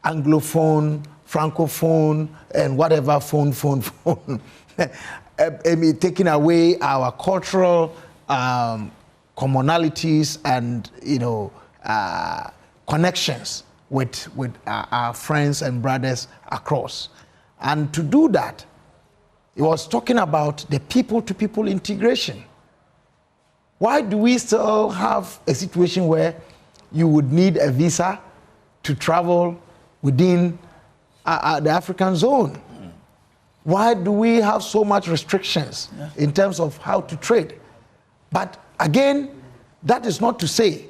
Anglophone, Francophone, and whatever phone. I mean, taking away our cultural commonalities and, you know, connections with our friends and brothers across. And to do that, he was talking about the people-to-people integration. Why do we still have a situation where you would need a visa to travel within the African zone? Why do we have so much restrictions in terms of how to trade? But again, that is not to say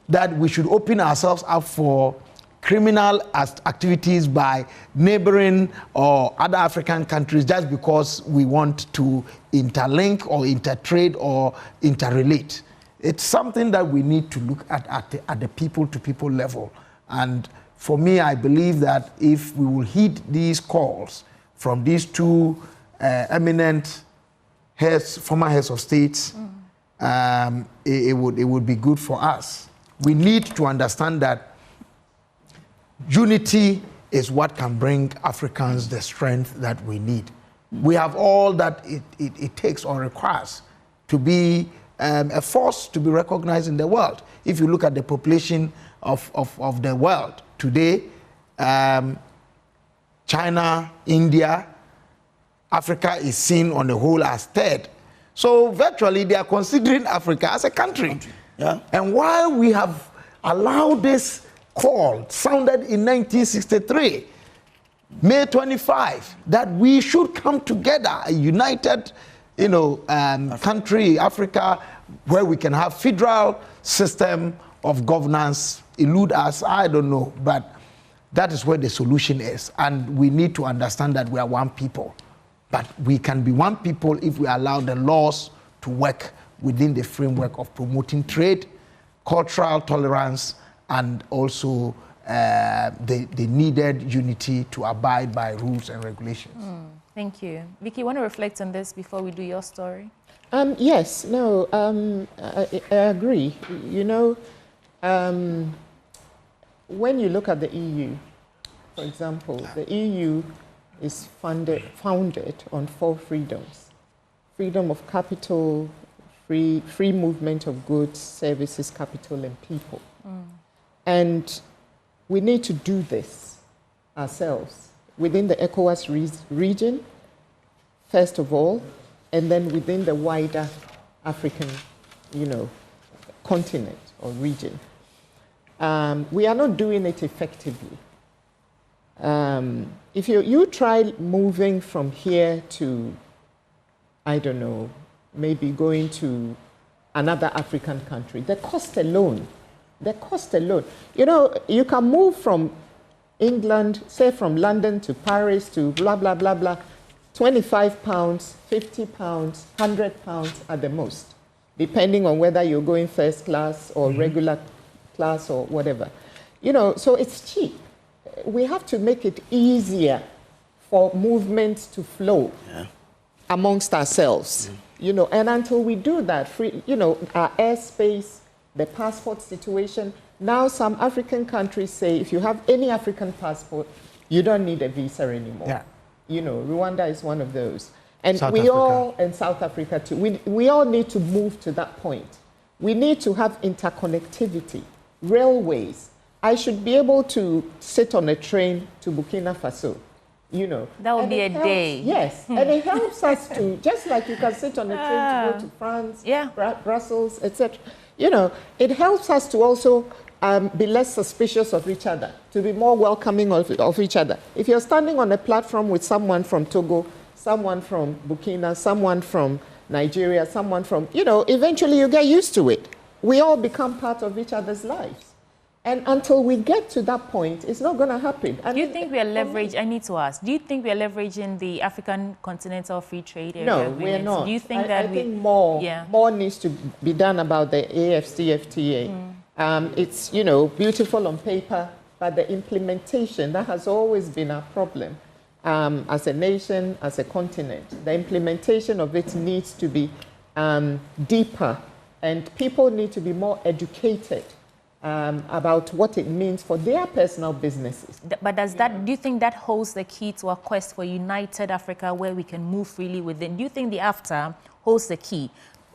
that we should open ourselves up for criminal activities by neighboring or other African countries just because we want to interlink or intertrade or interrelate. It's something that we need to look at the people-to-people level. And for me, I believe that if we will heed these calls from these two eminent former heads of states, it would be good for us. We need to understand that unity is what can bring Africans the strength that we need. We have all that it takes or requires to be a force to be recognized in the world. If you look at the population of the world today, China, India, Africa is seen on the whole as third. So virtually they are considering Africa as a country. And while we have allowed this call, sounded in 1963, May 25, that we should come together, a united, you know, country, Africa, where we can have federal system of governance, elude us, I don't know, but that is where the solution is. And we need to understand that we are one people. But we can be one people if we allow the laws to work within the framework of promoting trade, cultural tolerance, and also the needed unity to abide by rules and regulations. Thank you. Vicky, you want to reflect on this before we do your story? Yes, no, I agree. You know, when you look at the EU, for example, the EU is founded on 4 freedoms. Freedom of capital, free movement of goods, services, capital, and people. And we need to do this ourselves within the ECOWAS region, first of all, and then within the wider African, you know, continent or region. We are not doing it effectively. If you try moving from here to, I don't know, maybe going to another African country, the cost alone, you know, you can move from England, say from London to Paris to blah, blah, blah, blah, 25 pounds, 50 pounds, 100 pounds at the most, depending on whether you're going first class or regular class or whatever. You know, so it's cheap. We have to make it easier for movements to flow amongst ourselves, you know, and until we do that, you know, our airspace, the passport situation, now some African countries say if you have any African passport, you don't need a visa anymore. You know, Rwanda is one of those. And South Africa too, we all need to move to that point. We need to have interconnectivity railways. I should be able to sit on a train to Burkina Faso, you know. That would be a day. Yes, and it helps us to, just like you can sit on a train to go to France, Brussels, etc. You know, it helps us to also be less suspicious of each other, to be more welcoming of each other. If you're standing on a platform with someone from Togo, someone from Burkina, someone from Nigeria, someone from, you know, eventually you get used to it. We all become part of each other's lives. And until we get to that point, it's not going to happen. Do you think we are leveraging, I need to ask, do you think we are leveraging the African Continental Free Trade Area No, agreements? we're not. Do you think I think more needs to be done about the AFCFTA. It's, you know, beautiful on paper, but the implementation, that has always been our problem. As a nation, as a continent, the implementation of it needs to be deeper, and people need to be more educated about what it means for their personal businesses. But does that, do you think that holds the key to our quest for united Africa where we can move freely within? Do you think the AfTA holds the key?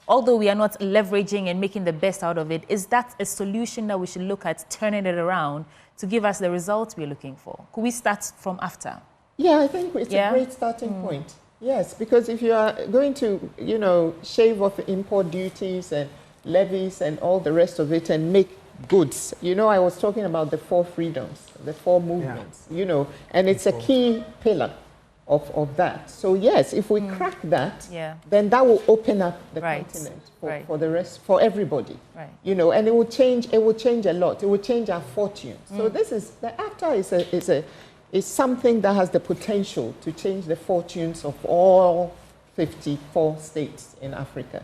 Although we are not leveraging and making the best out of it, is that a solution that we should look at turning it around to give us the results we're looking for? Could we start from AfTA? Yeah, I think it's a great starting point. Yes, because if you are going to, you know, shave off import duties and levies and all the rest of it and make goods, you know, I was talking about the 4 freedoms, the 4 movements, you know, and it's a key pillar of that. So yes, if we crack that, then that will open up the continent for the rest, for everybody, you know, and it will change a lot. It will change our fortune. So this is, the AfTA is something that has the potential to change the fortunes of all 54 states in Africa.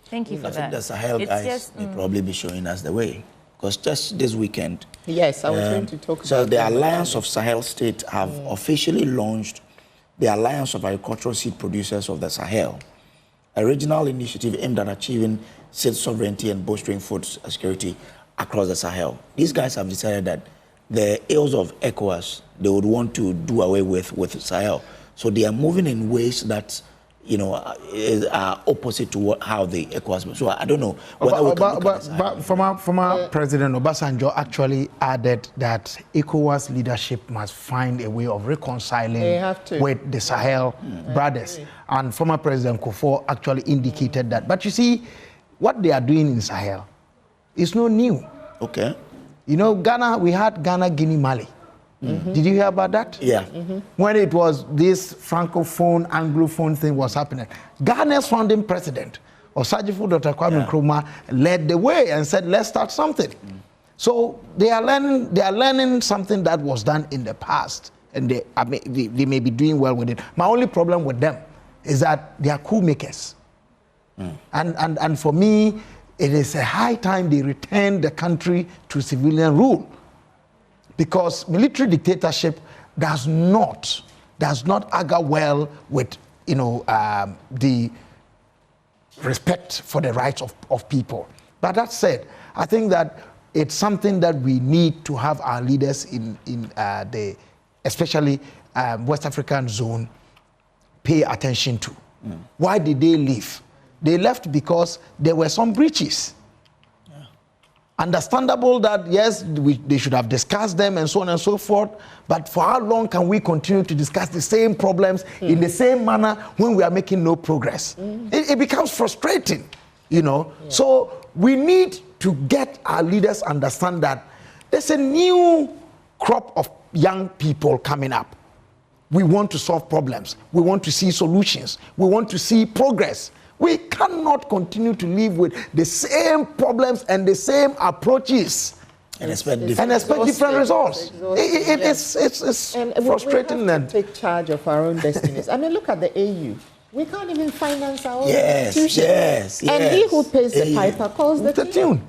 Thank you for that. I think the Sahel guys may probably be showing us the way. Because just this weekend... Yes, I was going to talk about So the Alliance of Sahel States have officially launched the Alliance of Agricultural Seed Producers of the Sahel, a regional initiative aimed at achieving seed sovereignty and bolstering food security across the Sahel. These guys have decided that the ills of ECOWAS, they would want to do away with Sahel. So they are moving in ways that, you know, are opposite to how the ECOWAS. So I don't know whether we can look at this. But former President Obasanjo actually added that ECOWAS leadership must find a way of reconciling with the Sahel brothers. And former President Kufuor actually indicated that. But you see, what they are doing in Sahel is not new. Okay. You know, Ghana, we had Ghana, Guinea, Mali. Did you hear about that? Yeah. When it was this Francophone, Anglophone thing was happening, Ghana's founding president, Osagyefo Dr. Kwame Nkrumah, led the way and said, let's start something. So they are learning something that was done in the past, and they may be doing well with it. My only problem with them is that they are coup makers. And for me, it is a high time they return the country to civilian rule. Because military dictatorship does not augur well with, you know, the respect for the rights of people. But that said, I think that it's something that we need to have our leaders in the, especially West African zone, pay attention to. Why did they leave? They left because there were some breaches. Understandable that, yes, they should have discussed them and so on and so forth, but for how long can we continue to discuss the same problems in the same manner when we are making no progress? It becomes frustrating, you know. So we need to get our leaders understand that there's a new crop of young people coming up. We want to solve problems. We want to see solutions. We want to see progress. We cannot continue to live with the same problems and the same approaches and expect different results. It's frustrating. We have to take charge of our own destinies. I mean, look at the AU. We can't even finance our own institutions. And he who pays the piper calls the tune.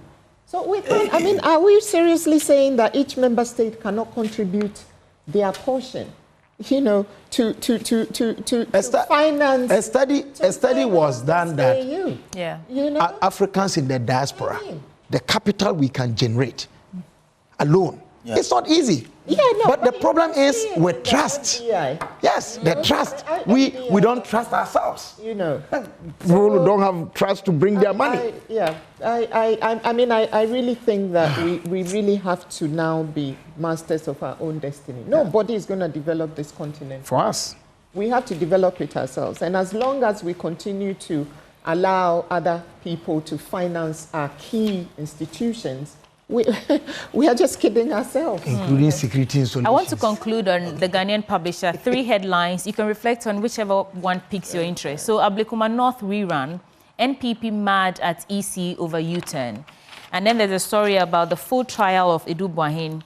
So we can't, I mean, are we seriously saying that each member state cannot contribute their portion? You know, to finance. A study was done that you know? Africans in the diaspora, the capital we can generate alone, it's not easy. Yeah, no, but the problem is with trust. Yes, the trust. We don't trust ourselves. You know, people who don't have trust to bring their money. I mean, I really think that we really have to now be masters of our own destiny. Nobody is going to develop this continent for us. We have to develop it ourselves. And as long as we continue to allow other people to finance our key institutions, we are just kidding ourselves. Including security solutions. I want to conclude on the Ghanaian Publisher. 3 headlines. You can reflect on whichever one piques your interest. So, Ablekuma North rerun, NPP mad at EC over U-turn. And then there's a story about the full trial of Edu Boahin,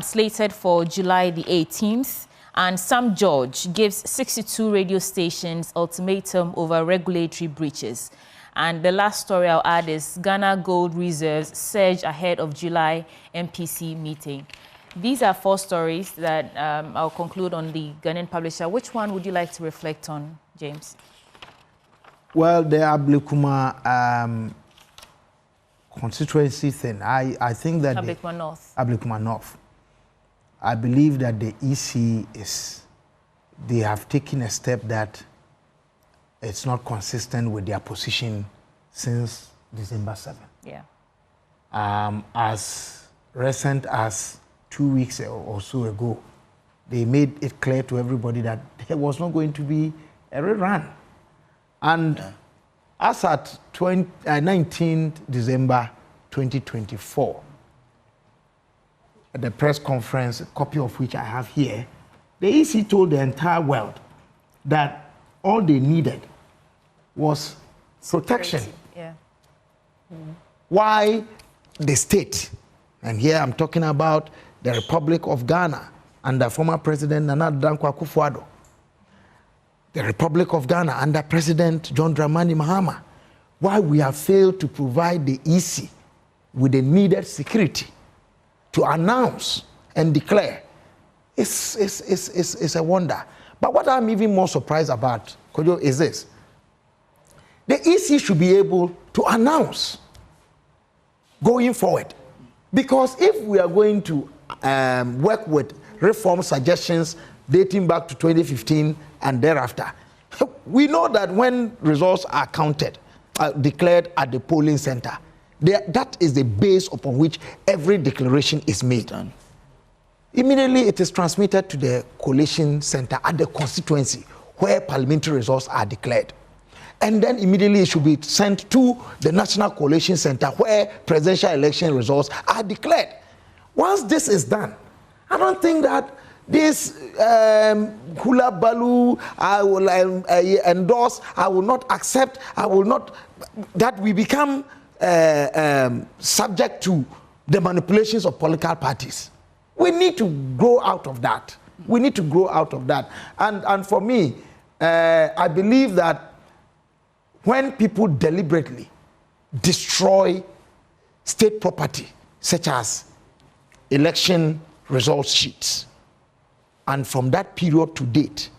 slated for July the 18th. And Sam George gives 62 radio stations ultimatum over regulatory breaches. And the last story I'll add is Ghana gold reserves surge ahead of July MPC meeting. These are 4 stories that I'll conclude on the Ghanaian Publisher. Which one would you like to reflect on, James? Well, the Ablekuma constituency thing, I think that... Ablekuma North. Ablekuma North. I believe that the EC they have taken a step that it's not consistent with their position since December 7th. Yeah. As recent as 2 weeks or so ago, they made it clear to everybody that there was not going to be a rerun. And as at 19th December 2024, at the press conference, a copy of which I have here, the EC told the entire world that all they needed was protection. Yeah. Why the state, and here I'm talking about the Republic of Ghana under former President Nana Dankwa Akufo-Addo, the Republic of Ghana under President John Dramani Mahama, why we have failed to provide the EC with the needed security to announce and declare is a wonder. But what I'm even more surprised about, Kojo, is this. The EC should be able to announce going forward. Because if we are going to work with reform suggestions dating back to 2015 and thereafter, we know that when results are counted, declared at the polling center, that is the base upon which every declaration is made. Immediately, it is transmitted to the collation center at the constituency where parliamentary results are declared. And then immediately it should be sent to the National Collation Center where presidential election results are declared. Once this is done, I don't think that this hula baloo, I will endorse, I will not accept, I will not, that we become subject to the manipulations of political parties. We need to grow out of that. We need to grow out of that. And for me, I believe that when people deliberately destroy state property, such as election results sheets, and from that period to date,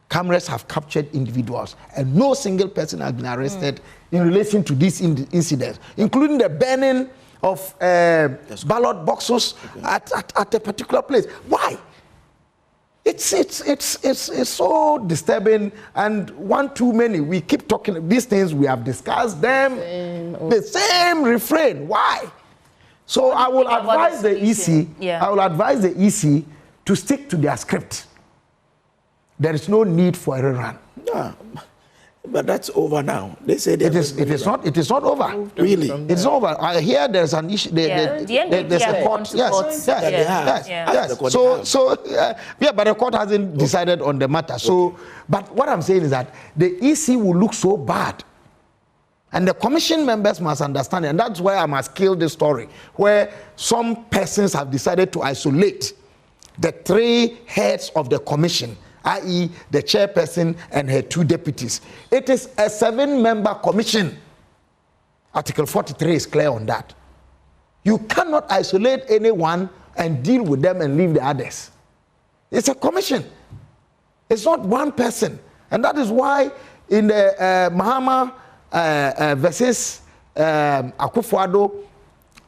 cameras have captured individuals, and no single person has been arrested in relation to these incidents, including the burning of ballot boxes at a particular place. Why? It's so disturbing, and one too many. We keep talking these things. We have discussed them. The same refrain. Why? So I will advise the EC. Yeah. I will advise the EC to stick to their script. There is no need for a rerun. No, but that's over now. They say it is not over. Really, it's over. I hear there's an issue. There's a court. Yes. But the court hasn't decided on the matter. So, but what I'm saying is that the EC will look so bad. And the commission members must understand it. And that's why I must kill this story, where some persons have decided to isolate the 3 heads of the commission, i.e. the chairperson and her 2 deputies. It is a 7-member commission. Article 43 is clear on that. You cannot isolate anyone and deal with them and leave the others. It's a commission. It's not one person. And that is why in the Mahama versus Akufo-Addo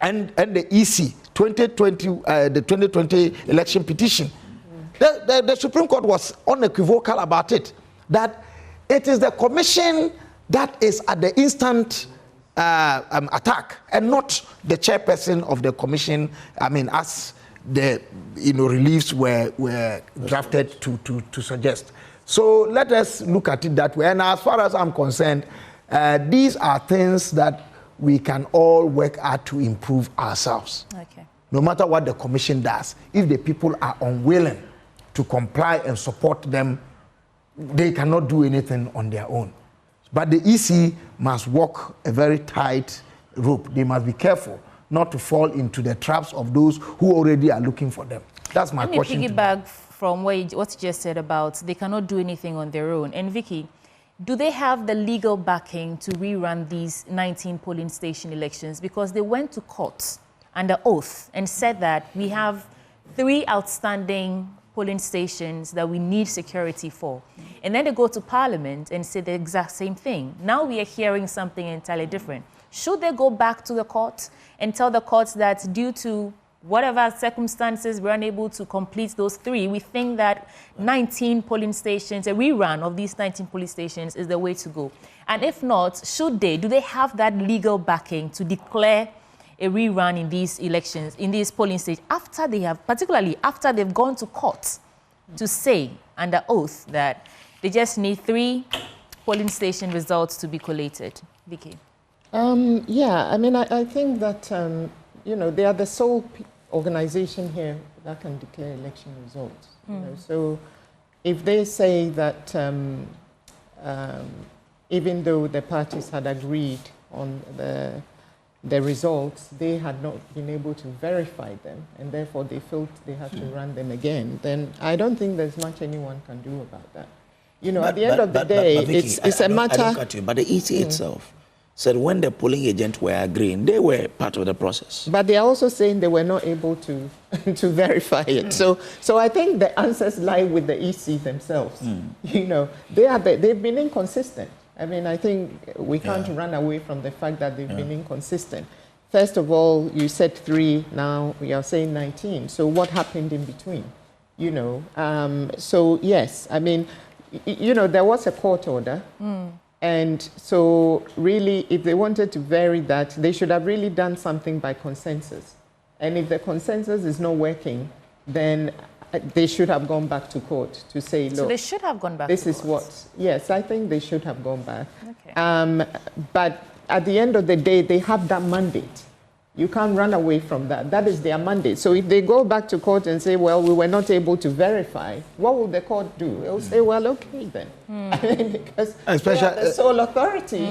and the EC 2020 the 2020 election petition. The Supreme Court was unequivocal about it, that it is the commission that is at the instant attack and not the chairperson of the commission. I mean, as the reliefs were drafted to suggest. So let us look at it that way. And as far as I'm concerned, these are things that we can all work hard to improve ourselves. Okay. No matter what the commission does, if the people are unwilling to comply and support them, they cannot do anything on their own. But the EC must walk a very tight rope. They must be careful not to fall into the traps of those who already are looking for them. That's my question. Let me piggyback from what you just said about they cannot do anything on their own. And Vicky, do they have the legal backing to rerun these 19 polling station elections? Because they went to court under oath and said that we have 3 outstanding polling stations that we need security for. And then they go to Parliament and say the exact same thing. Now we are hearing something entirely different. Should they go back to the court and tell the courts that due to whatever circumstances we're unable to complete those 3, we think that 19 polling stations, a rerun of these 19 polling stations is the way to go? And if not, do they have that legal backing to declare a rerun in these elections, in these polling stations, after they have, particularly after they've gone to court to say under oath that they just need 3 polling station results to be collated? Vicky? Yeah, I mean, I think that, they are the sole organization here that can declare election results. So if they say that even though the parties had agreed on the results, they had not been able to verify them, and therefore they felt they had to run them again, then I don't think there's much anyone can do about that. At the end of the day, Vicky, it's a matter... I don't cut you, but the EC itself said when the polling agents were agreeing, they were part of the process. But they are also saying they were not able to to verify it. So I think the answers lie with the EC themselves. They've been inconsistent. I mean, I think we can't run away from the fact that they've been inconsistent. First of all, you said 3, now we are saying 19. So what happened in between? So yes, I mean, there was a court order. And so really, if they wanted to vary that, they should have really done something by consensus. And if the consensus is not working, then they should have gone back to court to say, look. So they should have gone back this to is court. what, yes, I think they should have gone back. Okay. But at the end of the day, they have that mandate. You can't run away from that. That is their mandate. So if they go back to court and say, well, we were not able to verify, what will the court do? It will say, well, okay then. I mean, because they are the sole authority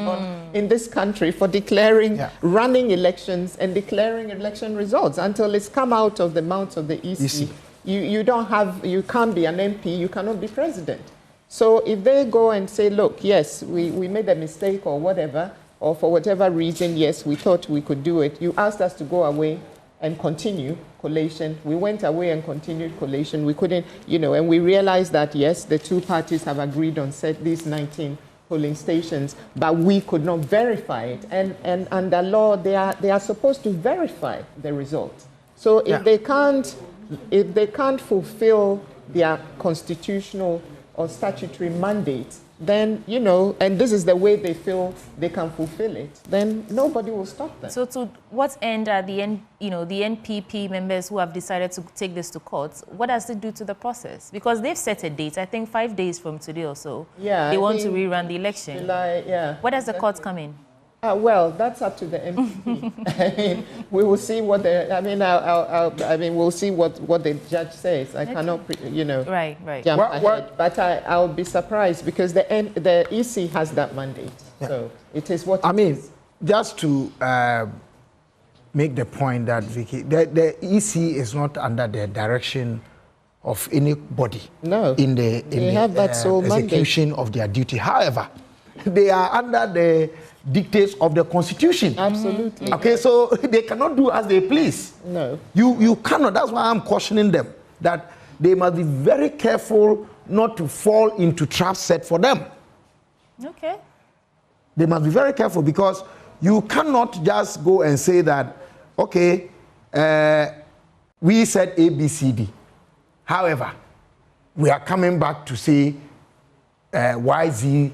in this country for declaring, running elections and declaring election results until it's come out of the mouth of the EC. You can't be an MP, you cannot be president. So if they go and say, look, yes, we made a mistake or whatever, or for whatever reason, yes, we thought we could do it. You asked us to go away and continue collation. We went away and continued collation. We couldn't, and we realized that, yes, the 2 parties have agreed on these 19 polling stations, but we could not verify it. And under law, they are supposed to verify the results. So if they can't fulfill their constitutional or statutory mandate, then, and this is the way they feel they can fulfill it, then nobody will stop them. So to what end are the NPP members who have decided to take this to court, what does it do to the process? Because they've set a date, I think 5 days from today or so. Yeah, they want to rerun the election. July, yeah. What does the court come in? Well, that's up to the MPP. I mean, we will see what we'll see what the judge says. I cannot, right. jump ahead. But I'll be surprised because the EC has that mandate. Yeah. So it is what. Just to make the point that Vicky, the EC is not under the direction of anybody. No. In the execution of their duty. However, they are under the dictates of the Constitution. Absolutely. Okay, so they cannot do as they please. No. You cannot. That's why I'm cautioning them that they must be very careful not to fall into traps set for them. Okay. They must be very careful because you cannot just go and say that, okay, we said A, B, C, D. However, we are coming back to say Y, Z,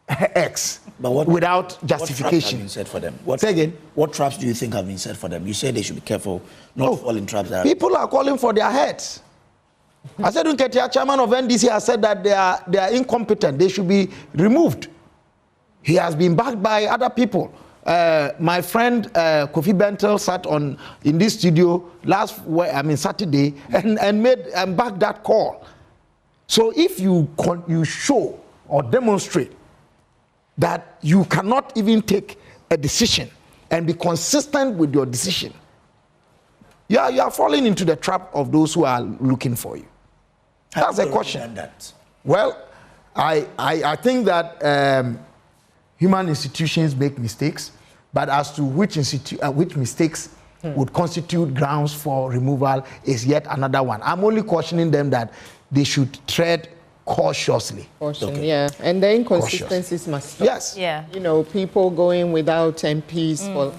X, but what, without justification. What traps have been set for them? Say again. What traps do you think have been set for them? You said they should be careful not to fall in traps. People are calling for their heads. I said, Nketia, chairman of NDC, has said that they are incompetent. They should be removed. He has been backed by other people. My friend Kofi Bentel sat in this studio Saturday and backed that call. So if you show or demonstrate that you cannot even take a decision and be consistent with your decision, you are falling into the trap of those who are looking for you. That's a question. Well, I think that human institutions make mistakes, but as to which mistakes would constitute grounds for removal is yet another one. I'm only cautioning them that they should tread cautiously. Yeah, and the inconsistencies must stop. Yes. Yeah. You know, people going without MPs for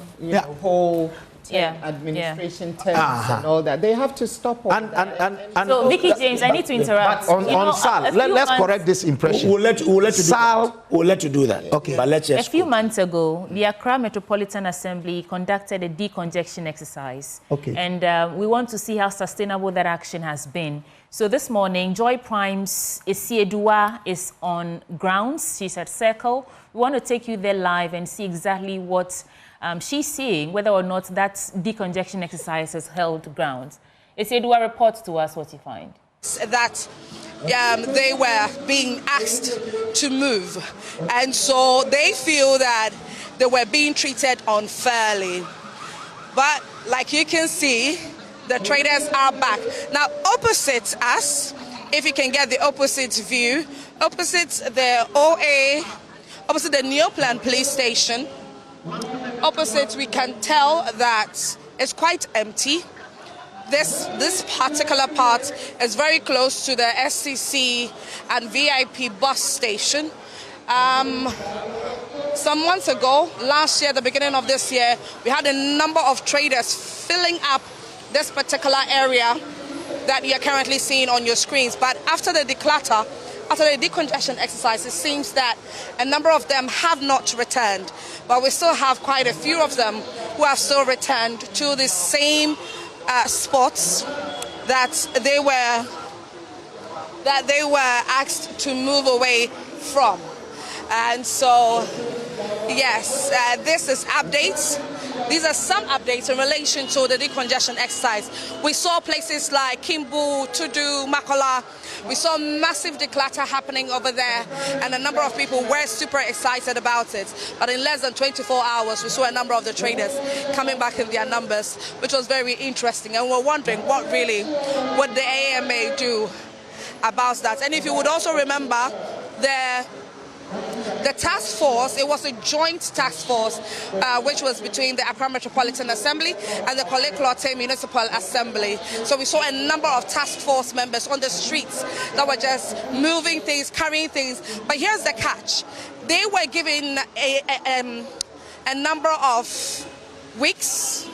whole administration terms and all that. They have to stop all that. So, Vicky James, I need to interrupt. On SAL, let's correct this impression. We'll let you do that. Okay. But let's just a few months ago, the Accra Metropolitan Assembly conducted a decongestion exercise. Okay. And we want to see how sustainable that action has been. So this morning, Joy Prime's Esiedua is on grounds. She's at Circle. We want to take you there live and see exactly what she's seeing, whether or not that decongestion exercise has held ground. Esiedua, report to us what you find. That they were being asked to move, and so they feel that they were being treated unfairly. But like you can see, the traders are back. Now, opposite us, if you can get the opposite view, opposite the OA, opposite the Neoplan police station, opposite, we can tell that it's quite empty. This particular part is very close to the SCC and VIP bus station. Some months ago, last year, the beginning of this year, we had a number of traders filling up this particular area that you're currently seeing on your screens. But after the declutter, after the decongestion exercise, it seems that a number of them have not returned. But we still have quite a few of them who have still returned to the same spots that they were asked to move away from. And so, yes, this is updates. These are some updates in relation to the decongestion exercise. We saw places like Kimbu, Tudu, Makola. We saw massive declutter happening over there, and a number of people were super excited about it. But in less than 24 hours, we saw a number of the traders coming back in their numbers, which was very interesting. And we're wondering what really would the AMA do about that. And if you would also remember, the task force, it was a joint task force, which was between the Accra Metropolitan Assembly and the Korle Klottey Municipal Assembly. So we saw a number of task force members on the streets that were just moving things, carrying things. But here's the catch. They were given a number of weeks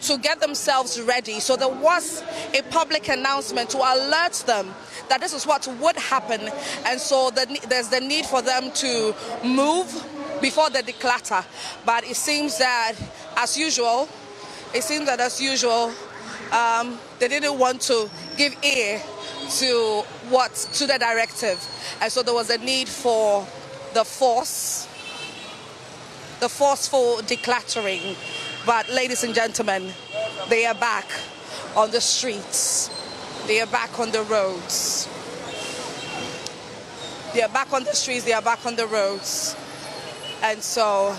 to get themselves ready. So there was a public announcement to alert them that this is what would happen, and so there's the need for them to move before the declutter. But it seems that, as usual, they didn't want to give ear to the directive, and so there was a need for the forceful decluttering. But ladies and gentlemen, they are back on the streets. They are back on the roads. They are back on the streets, they are back on the roads. And so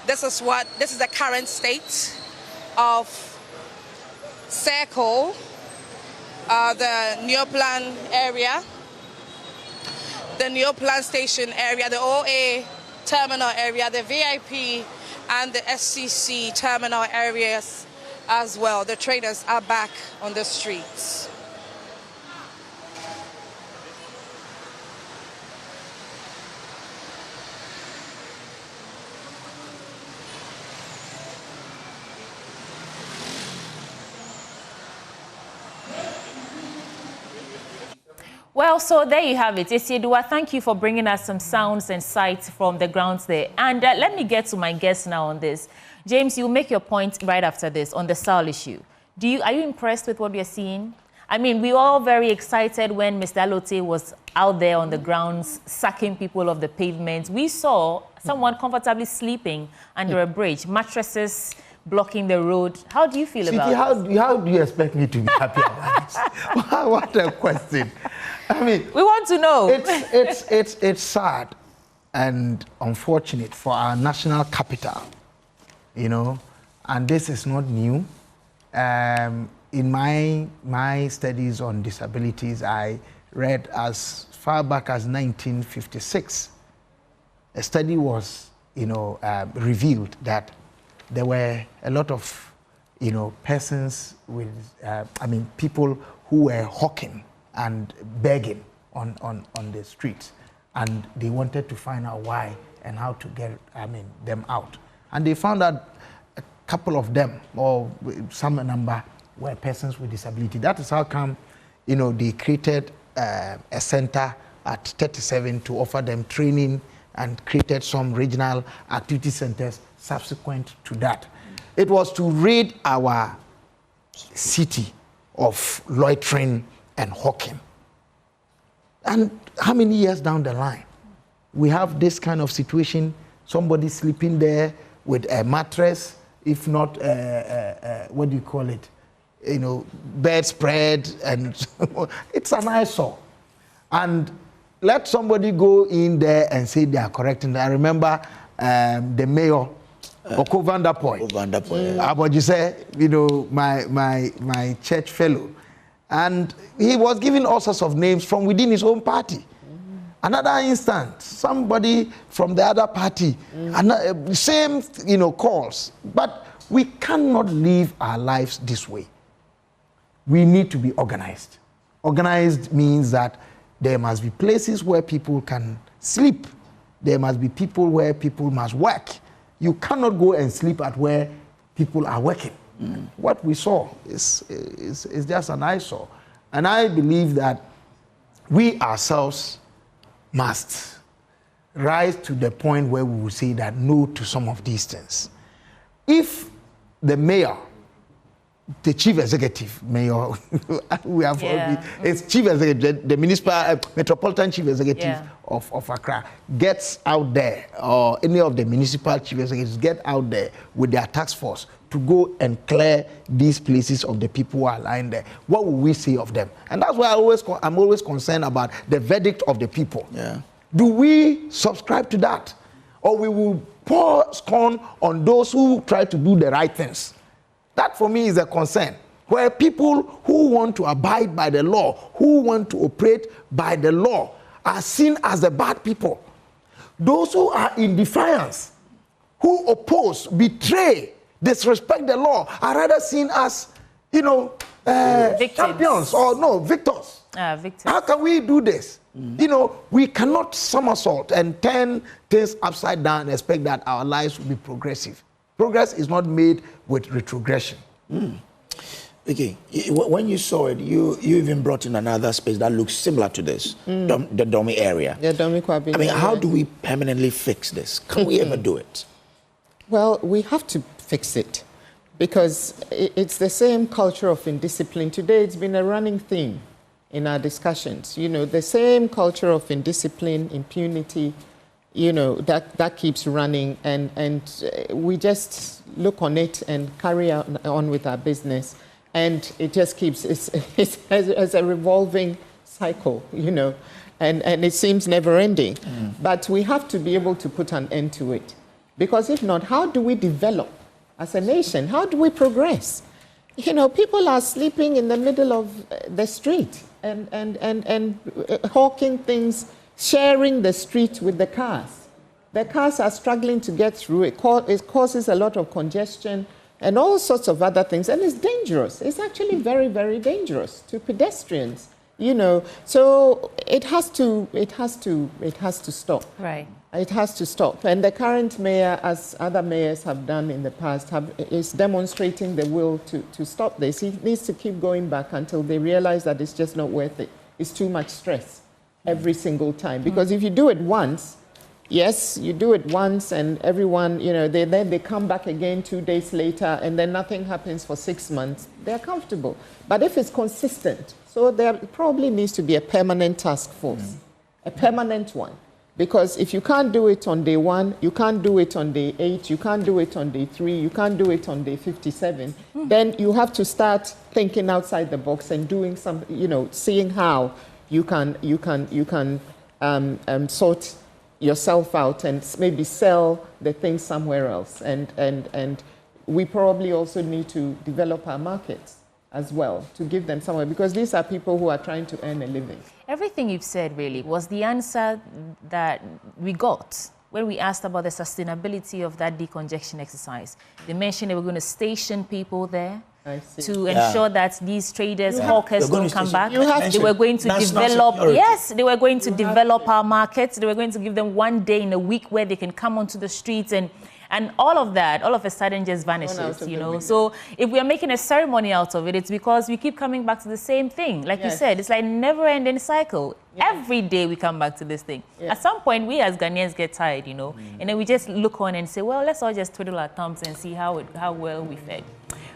this is the current state of Circle, the Neoplan area, the Neoplan station area, the OA terminal area, the VIP and the SCC terminal areas as well. The traders are back on the streets. Well, so there you have it. Esiedua, thank you for bringing us some sounds and sights from the grounds there. And let me get to my guest now on this. James, you'll make your point right after this on the SAL issue. Are you impressed with what we are seeing? I mean, we were all very excited when Mr. Alote was out there on the grounds, sacking people off the pavement. We saw someone comfortably sleeping under a bridge, mattresses blocking the road. How do you feel about it? How do you expect me to be happy about this? What a question. I mean, we want to know. It's sad and unfortunate for our national capital, you know, and this is not new. In my studies on disabilities, I read as far back as 1956, a study was, revealed that there were a lot of, persons with, people who were hawking and begging on the streets, and they wanted to find out why and how to get, them out. And they found out a couple of them, or some number, were persons with disability. That is how come, they created a center at 37 to offer them training and created some regional activity centers subsequent to that. It was to rid our city of loitering and hawking. And how many years down the line, we have this kind of situation, somebody sleeping there with a mattress, if not, what do you call it? Bedspread, and it's an eyesore. And let somebody go in there and say they are correcting. I remember the mayor, Oko Vanderpoy, my church fellow, and he was giving all sorts of names from within his own party. Another instance, somebody from the other party, same calls. But we cannot live our lives this way. We need to be organized. Organized means that there must be places where people can sleep. There must be people where people must work. You cannot go and sleep at where people are working. What we saw is just an eyesore. And I believe that we ourselves must rise to the point where we will say that no to some of these things. If the mayor, the chief executive mayor, we have it's chief executive, the municipal metropolitan chief executive of Accra gets out there, or any of the municipal chief executives get out there with their task force to go and clear these places of the people who are lying there. What will we say of them? And that's why I'm always concerned about the verdict of the people. Do we subscribe to that, or we will pour scorn on those who try to do the right things? That for me is a concern, where people who want to abide by the law, who want to operate by the law, are seen as the bad people. Those who are in defiance, who oppose, betray, disrespect the law, are rather seen as, champions or victors. Victors. How can we do this? We cannot somersault and turn things upside down and expect that our lives will be progressive. Progress is not made with retrogression. Okay, when you saw it, you even brought in another space that looks similar to this, the Domi area. Yeah, Domi Kwabi. I mean, how do we permanently fix this? Can we ever do it? Well, we have to fix it because it's the same culture of indiscipline. Today, it's been a running theme in our discussions. The same culture of indiscipline, impunity, that keeps running, and we just look on it and carry on with our business, and it just keeps, it's as a revolving cycle, and it seems never ending. But we have to be able to put an end to it, because if not, how do we develop as a nation? How do we progress? People are sleeping in the middle of the street and hawking things, sharing the street with the cars. The cars are struggling to get through. It causes a lot of congestion and all sorts of other things. And it's dangerous. It's actually very, very dangerous to pedestrians. So it has to stop. Right. It has to stop. And the current mayor, as other mayors have done in the past, is demonstrating the will to stop this. He needs to keep going back until they realize that it's just not worth it. is too much stress every single time. Because if you do it once, yes, you do it once and everyone, you know, then they come back again 2 days later and then nothing happens for 6 months, they're comfortable. But if it's consistent, so there probably needs to be a permanent task force, a permanent one. Because if you can't do it on day 1, you can't do it on day 8, you can't do it on day 3, you can't do it on day 57, then you have to start thinking outside the box and doing some, you know, seeing how you can sort yourself out and maybe sell the things somewhere else. And we probably also need to develop our markets as well to give them somewhere, because these are people who are trying to earn a living. Everything you've said really was the answer that we got when we asked about the sustainability of that decongestion exercise. They mentioned they were going to station people there to ensure that these traders, hawkers don't come back. They were going to develop, they were going to develop our markets. They were going to give them 1 day in a week where they can come onto the streets, and all of that, all of a sudden just vanishes, you know. So if we are making a ceremony out of it, it's because we keep coming back to the same thing. Like you said, it's like a never-ending cycle. Every day we come back to this thing. At some point, we as Ghanaians get tired, you know, and then we just look on and say, well, let's all just twiddle our thumbs and see how well we fared.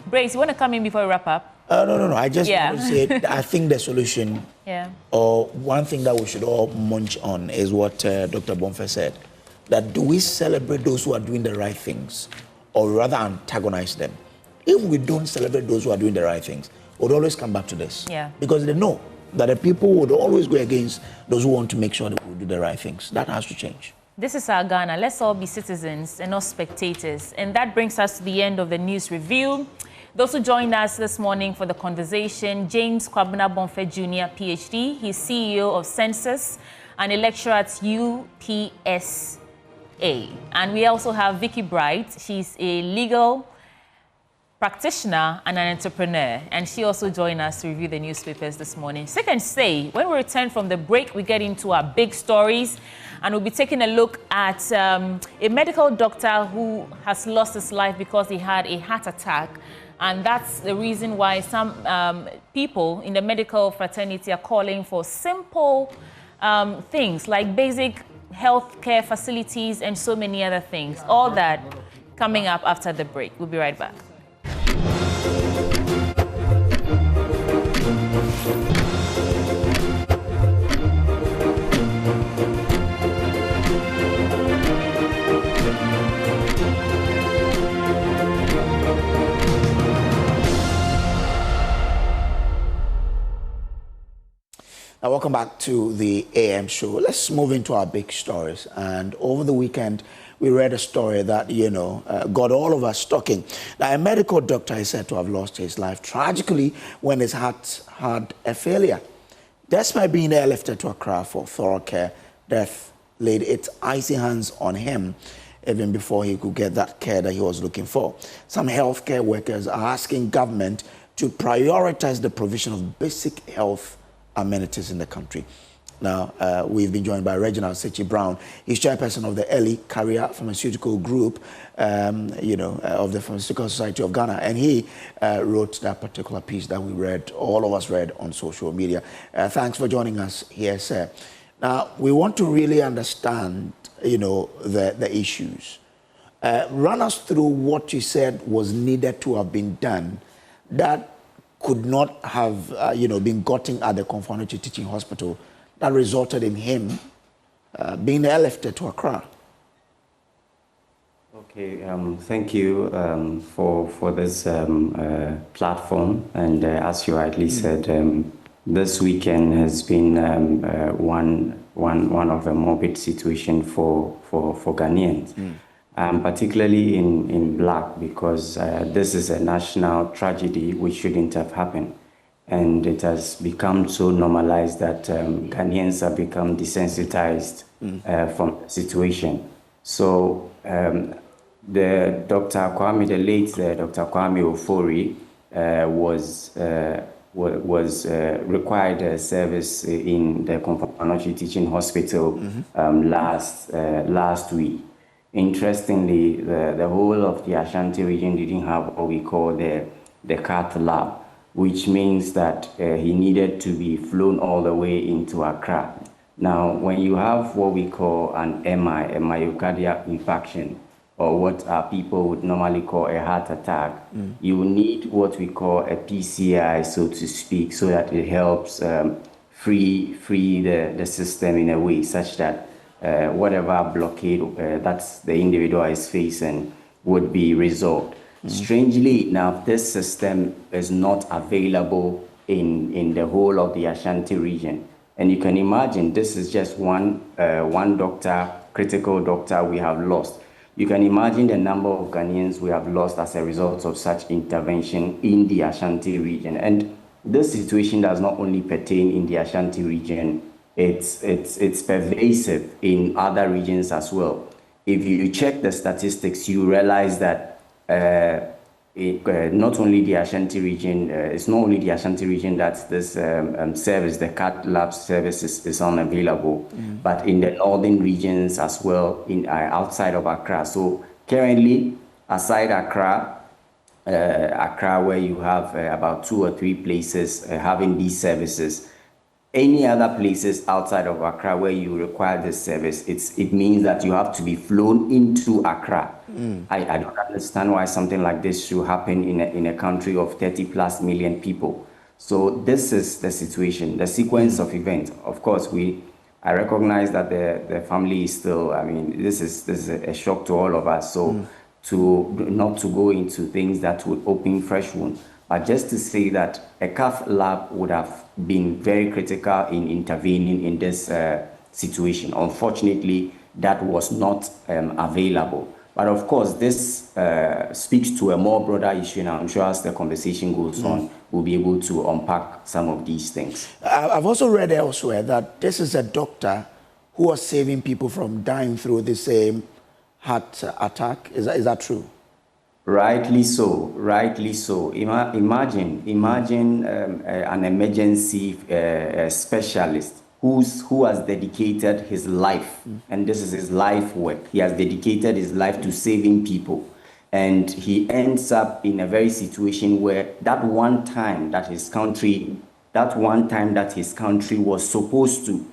Brace, you want to come in before we wrap up? No. I just want to say, I think the solution, or one thing that we should all munch on is what Dr. Bonfe said, that do we celebrate those who are doing the right things or rather antagonize them? If we don't celebrate those who are doing the right things, we'll always come back to this. Because they know that the people would always go against those who want to make sure that we do the right things. That has to change. This is our Ghana. Let's all be citizens and not spectators. And that brings us to the end of the news review. Those who joined us this morning for the conversation: James Kwabena Bonfe Jr., PhD. He's CEO of Census and a lecturer at UPS. And we also have Vicky Bright. She's a legal practitioner and an entrepreneur, and she also joined us to review the newspapers this morning. So you can say, when we return from the break, we get into our big stories, and we'll be taking a look at a medical doctor who has lost his life because he had a heart attack. And that's the reason why some people in the medical fraternity are calling for simple things like basic healthcare facilities and so many other things. All that coming up after the break. We'll be right back. Now, welcome back to the AM show. Let's move into our big stories. And over the weekend, we read a story that, got all of us talking. Now, a medical doctor is said to have lost his life tragically when his heart had a failure. Despite being airlifted to Accra for thorough care, death laid its icy hands on him even before he could get that care that he was looking for. Some healthcare workers are asking government to prioritize the provision of basic health amenities in the country. Now, we've been joined by Reginald Sechi Brown. He's chairperson of the Early Career Pharmaceutical Group, of the Pharmaceutical Society of Ghana. And he wrote that particular piece that we read, all of us read on social media. Thanks for joining us here, sir. Now, we want to really understand, the issues. Run us through what you said was needed to have been done that could not have, been gotten at the Konfo-Anokye Teaching Hospital that resulted in him being airlifted to Accra. Okay, thank you for this platform. And as you rightly said, this weekend has been one of a morbid situation for Ghanaians. Particularly in Black, because this is a national tragedy which shouldn't have happened. And it has become so normalized that Ghanaians have become desensitized from the situation. So the late Dr. Kwame Ofori was required a service in the Konfo-Anokye Teaching Hospital last week. Interestingly, the whole of the Ashanti region didn't have what we call the cath lab, which means that he needed to be flown all the way into Accra. Now, when you have what we call an MI, a myocardial infarction, or what people would normally call a heart attack, you need what we call a PCI, so to speak, so that it helps free the system in a way such that whatever blockade that the individual is facing would be resolved. Strangely enough, this system is not available in the whole of the Ashanti region. And you can imagine this is just one doctor, critical doctor we have lost. You can imagine the number of Ghanaians we have lost as a result of such intervention in the Ashanti region. And this situation does not only pertain in the Ashanti region, it's pervasive in other regions as well. If you check the statistics, you realize that not only the Ashanti region, it's not only the Ashanti region that this service, the cath lab service is unavailable, but in the northern regions as well, outside of Accra. So currently, aside Accra, where you have about 2 or 3 places having these services, any other places outside of Accra where you require this service, it means that you have to be flown into Accra. I don't understand why something like this should happen in a country of 30+ million people. So this is the situation, the sequence of events. Of course, I recognize that the family is still, I mean, this is a shock to all of us. So not to go into things that would open fresh wounds, but just to say that a cath lab would have been very critical in intervening in this situation. Unfortunately, that was not available. But of course, this speaks to a more broader issue, and I'm sure as the conversation goes on, we'll be able to unpack some of these things. I've also read elsewhere that this is a doctor who was saving people from dying through the same heart attack. Is that true? Rightly so, rightly so. Imagine an emergency specialist who has dedicated his life, and this is his life work. He has dedicated his life to saving people, and he ends up in a very situation where that one time that his country was supposed to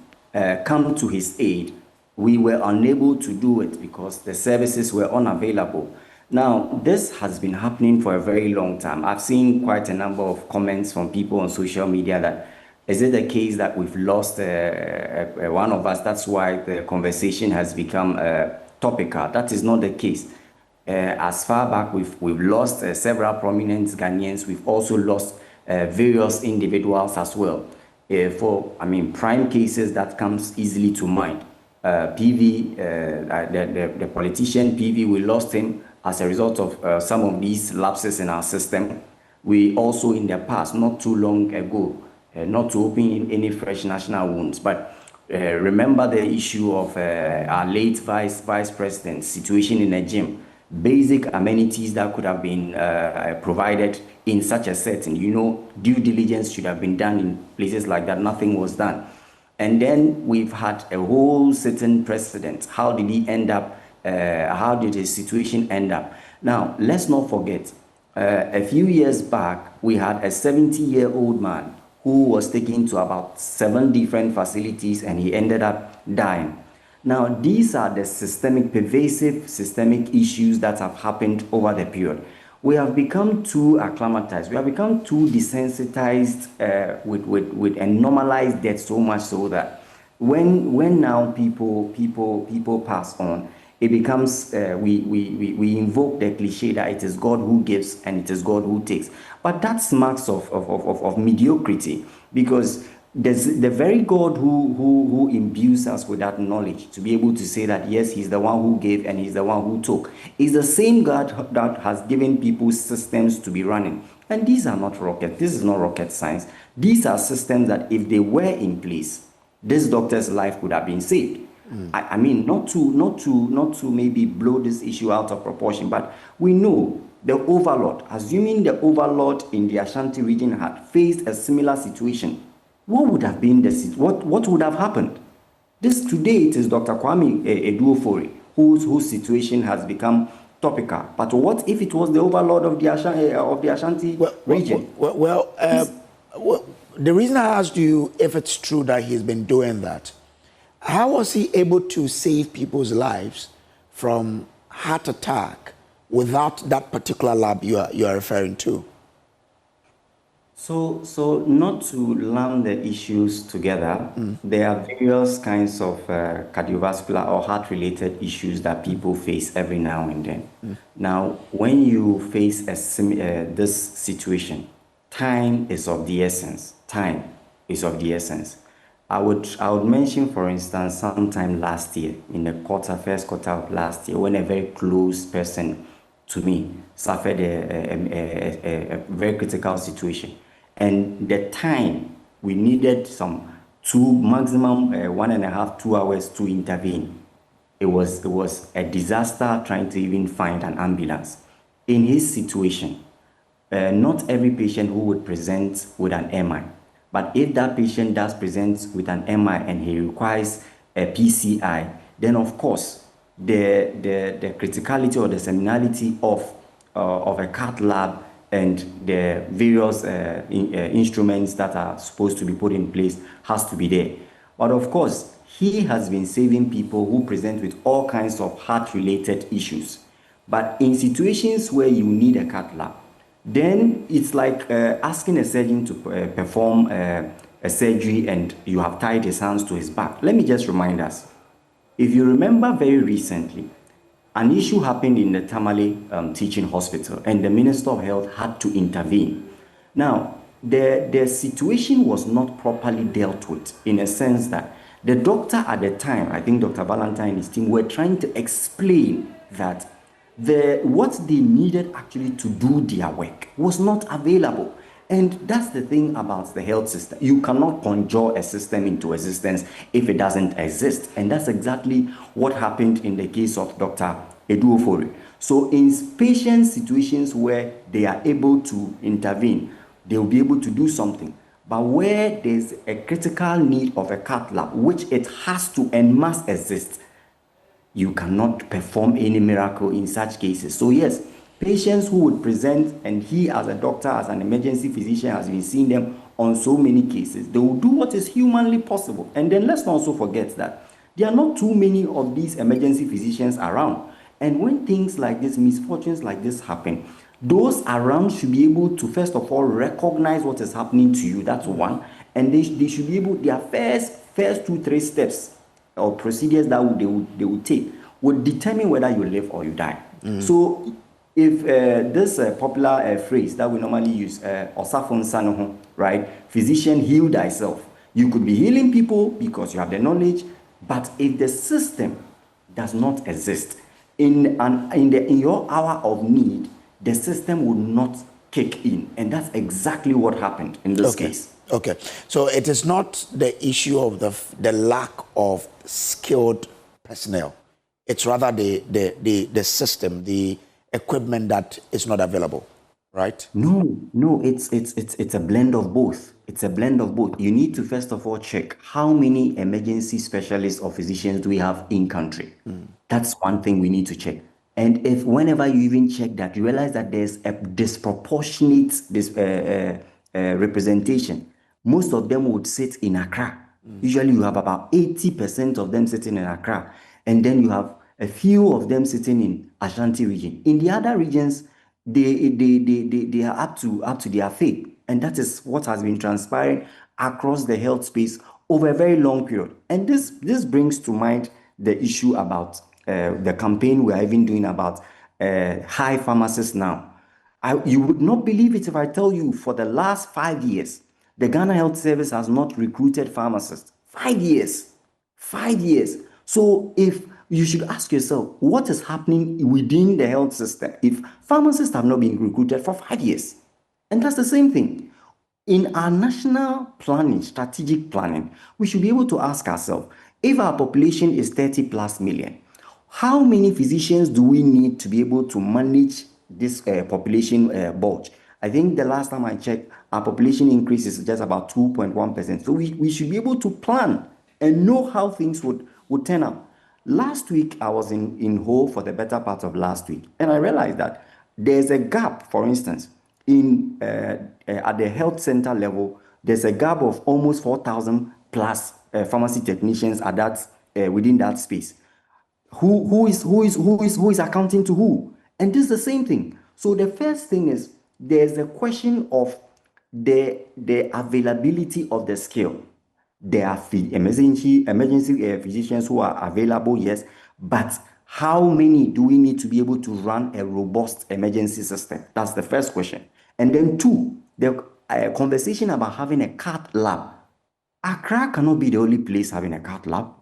come to his aid, we were unable to do it because the services were unavailable. Now, this has been happening for a very long time. I've seen quite a number of comments from people on social media that, is it the case that we've lost one of us? That's why the conversation has become topical. That is not the case. As far back, we've lost several prominent Ghanaians. We've also lost various individuals as well. Prime cases that comes easily to mind. PV, the politician PV, we lost him as a result of some of these lapses in our system. We also in the past, not too long ago, not to open any fresh national wounds, but remember the issue of our late vice president's situation in a gym. Basic amenities that could have been provided in such a setting. You know, due diligence should have been done in places like that. Nothing was done. And then we've had a whole certain precedent. How did he end up? How did his situation end up? Now, let's not forget, a few years back, we had a 70-year-old man who was taken to about 7 different facilities and he ended up dying. Now, these are the pervasive systemic issues that have happened over the period. We have become too acclimatized. We have become too desensitized and normalized death so much so that when now people pass on, it becomes, we invoke the cliche that it is God who gives and it is God who takes. But that's marks of mediocrity, because the very God who imbues us with that knowledge to be able to say that, yes, he's the one who gave and he's the one who took, is the same God that has given people systems to be running. And these are not this is not rocket science. These are systems that if they were in place, this doctor's life could have been saved. I mean, not to maybe blow this issue out of proportion, but we know the overlord, assuming the overlord in the Ashanti region had faced a similar situation, what would have been what would have happened? Today it is Dr. Kwame Eduofori whose situation has become topical. But what if it was the overlord of the Ashanti region? The reason I asked you if it's true that he's been doing that, how was he able to save people's lives from heart attack without that particular lab you are referring to? So not to lump the issues together, there are various kinds of cardiovascular or heart-related issues that people face every now and then. Now, when you face this situation, time is of the essence. Time is of the essence. I would mention, for instance, sometime last year, in the first quarter of last year, when a very close person to me suffered a very critical situation. And the time we needed maximum 1.5, 2 hours to intervene. It was a disaster trying to even find an ambulance. In his situation, not every patient who would present with an MI, but if that patient does present with an MI and he requires a PCI, then of course the criticality or the seminality of a cath lab and the various instruments that are supposed to be put in place has to be there. But of course, he has been saving people who present with all kinds of heart-related issues. But in situations where you need a cath lab, then it's like asking a surgeon to perform a surgery and you have tied his hands to his back. Let me just remind us. If you remember very recently, an issue happened in the Tamale Teaching Hospital and the Minister of Health had to intervene. Now, the situation was not properly dealt with in a sense that the doctor at the time, I think Dr. Valentine and his team, were trying to explain that what they needed actually to do their work was not available. And that's the thing about the health system. You cannot conjure a system into existence if it doesn't exist. And that's exactly what happened in the case of Dr. Eduofori. So in patient situations where they are able to intervene, they will be able to do something. But where there's a critical need of a cath lab, which it has to and must exist, you cannot perform any miracle in such cases. So yes, patients who would present, and he as a doctor, as an emergency physician, has been seeing them on so many cases, they will do what is humanly possible. And then let's not also forget that there are not too many of these emergency physicians around. And when things like this, misfortunes like this happen, those around should be able to, first of all, recognize what is happening to you. That's one. And they should be able, their first 2-3 steps or procedures that they would take would determine whether you live or you die. So if this popular phrase that we normally use, Osafon Sanoho, right? Physician, heal thyself. You could be healing people because you have the knowledge, but if the system does not exist, in your hour of need, the system would not kick in. And that's exactly what happened in this case. Okay, so it is not the issue of the lack of skilled personnel. It's rather the system, the equipment that is not available, right? No, it's a blend of both. It's a blend of both. You need to first of all check how many emergency specialists or physicians do we have in country. That's one thing we need to check. And if whenever you even check that, you realize that there's a disproportionate representation. Most of them would sit in Accra. Usually you have about 80% of them sitting in Accra. And then you have a few of them sitting in Ashanti region. In the other regions, they are up to their faith. And that is what has been transpiring across the health space over a very long period. And this brings to mind the issue about the campaign we are even doing about high pharmacists now. You would not believe it if I tell you for the last 5 years, the Ghana Health Service has not recruited pharmacists. 5 years. 5 years. So if you should ask yourself, what is happening within the health system if pharmacists have not been recruited for 5 years? And that's the same thing. In our national planning, strategic planning, we should be able to ask ourselves, if our population is 30+ million, how many physicians do we need to be able to manage this population bulge? I think the last time I checked, our population increase is just about 2.1%. So we should be able to plan and know how things would turn out. Last week, I was in Ho for the better part of last week, and I realized that there's a gap, for instance, in at the health center level, there's a gap of almost 4,000 plus pharmacy technicians at that within that space. Who is accounting to who? And this is the same thing. So the first thing is there's a question of the availability of the skill. There are emergency physicians who are available, yes, but how many do we need to be able to run a robust emergency system? That's the first question. And then two, the conversation about having a cath lab. Accra cannot be the only place having a cath lab.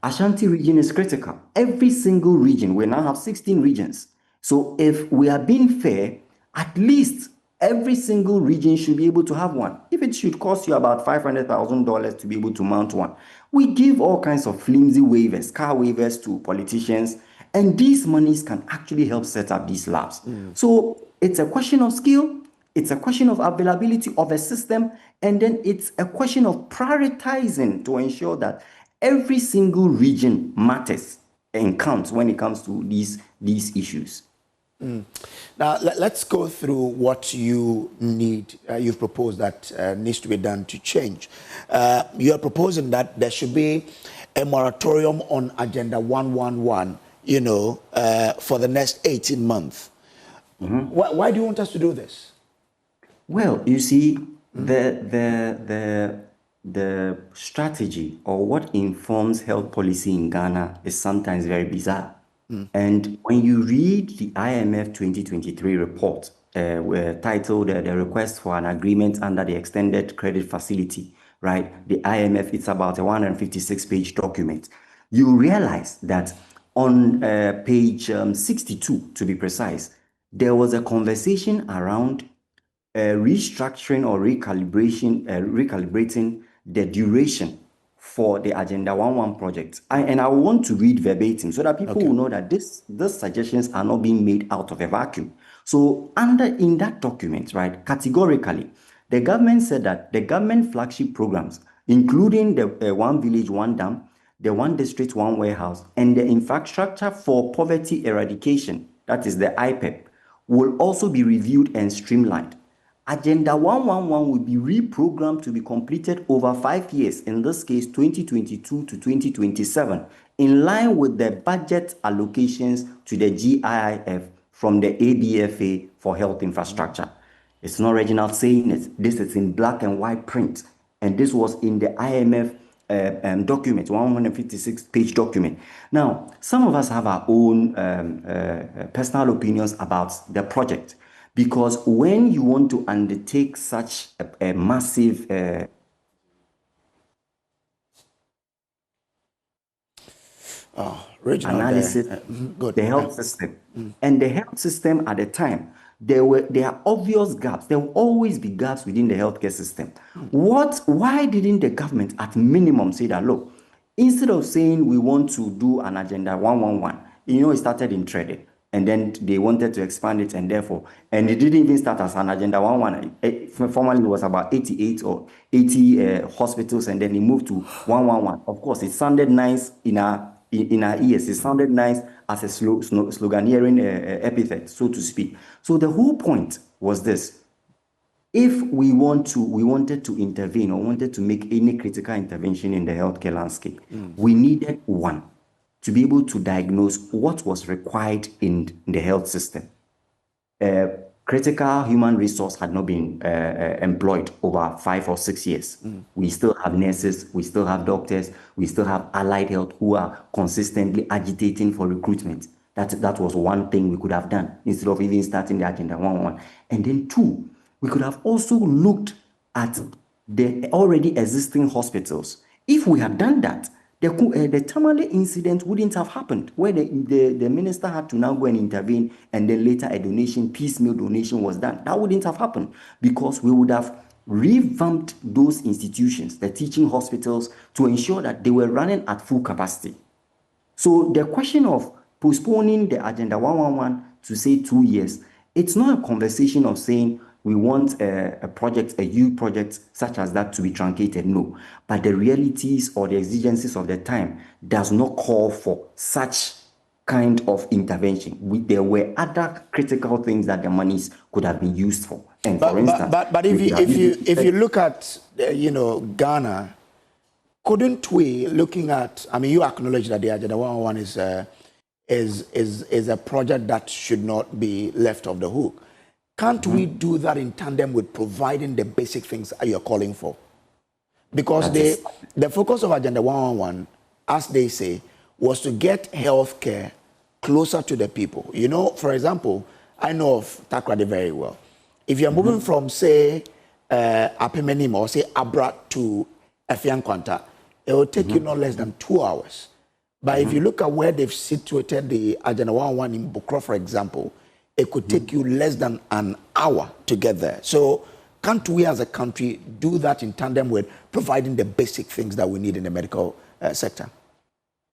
Ashanti region is critical. Every single region, we now have 16 regions. So if we are being fair, at least every single region should be able to have one. If it should cost you about $500,000 to be able to mount one, we give all kinds of flimsy waivers, car waivers to politicians, and these monies can actually help set up these labs. So it's a question of skill, it's a question of availability of a system, and then it's a question of prioritizing to ensure that every single region matters and counts when it comes to these issues. Now, let's go through what you need, you've proposed that needs to be done to change. You're proposing that there should be a moratorium on Agenda 111, for the next 18 months. Why do you want us to do this? Well, you see, the strategy or what informs health policy in Ghana is sometimes very bizarre. And when you read the IMF 2023 report, titled The Request for an Agreement under the Extended Credit Facility, right? The IMF, it's about a 156-page document. You realize that on page 62, to be precise, there was a conversation around restructuring or recalibrating the duration for the Agenda 11 project. And I want to read verbatim so that people will know that these suggestions are not being made out of a vacuum. So in that document, right, categorically, the government said that the government flagship programs, including the One Village, One Dam, the One District, One Warehouse, and the Infrastructure for Poverty Eradication, that is the IPEP, will also be reviewed and streamlined. Agenda 111 will be reprogrammed to be completed over 5 years, in this case 2022 to 2027, in line with the budget allocations to the GIIF from the ABFA for health infrastructure. It's not Reginald saying it. This is in black and white print, and this was in the IMF document, 156-page document. Now, some of us have our own personal opinions about the project. Because when you want to undertake such a massive analysis, the health system, and the health system at the time, there are obvious gaps. There will always be gaps within the healthcare system. Why didn't the government at minimum say that, look, instead of saying we want to do an Agenda 111, it started in trading. And then they wanted to expand it, and it didn't even start as an Agenda 111. Formerly, it was about 88 or 80 hospitals, and then it moved to 111. Of course, it sounded nice in our ears. It sounded nice as a sloganeering epithet, so to speak. So the whole point was this: if we wanted to intervene or wanted to make any critical intervention in the healthcare landscape, we needed one, to be able to diagnose what was required in the health system. Critical human resource had not been employed over 5 or 6 years. We still have nurses, we still have doctors, we still have allied health who are consistently agitating for recruitment. That was one thing we could have done instead of even starting the Agenda 111. And then two, we could have also looked at the already existing hospitals. If we had done that, the Tamale incident wouldn't have happened, where the minister had to now go and intervene, and then later a piecemeal donation was done. That wouldn't have happened because we would have revamped those institutions, the teaching hospitals, to ensure that they were running at full capacity. So the question of postponing the Agenda 111 to say 2 years, it's not a conversation of saying we want a project, a huge project such as that to be truncated. No. But the realities or the exigencies of the time does not call for such kind of intervention. There were other critical things that the monies could have been used for. And for instance, but if you look at Ghana, couldn't we, looking at, I mean, you acknowledge that the Agenda 111 is a project that should not be left off the hook. Can't we do that in tandem with providing the basic things you're calling for? Because the focus of Agenda 111, as they say, was to get healthcare closer to the people. You know, for example, I know of Takoradi very well. If you're moving from, say, Apemenim or, say, Abra to Efiankwanta, it will take you no less than 2 hours. But if you look at where they've situated the Agenda 111 in Bukro, for example, it could take you less than an hour to get there. So can't we as a country do that in tandem with providing the basic things that we need in the medical sector?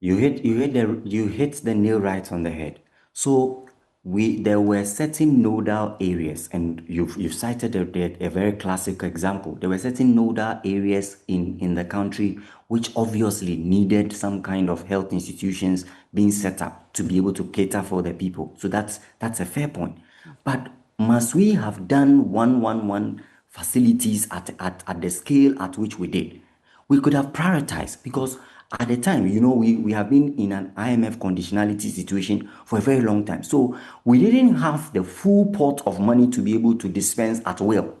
You hit the nail right on the head. So there were certain nodal areas, and you've cited a very classic example. There were certain nodal areas in the country which obviously needed some kind of health institutions being set up to be able to cater for the people. So that's a fair point. But must we have done 111 facilities at the scale at which we did? We could have prioritized, because at the time, we have been in an IMF conditionality situation for a very long time. So we didn't have the full pot of money to be able to dispense at will.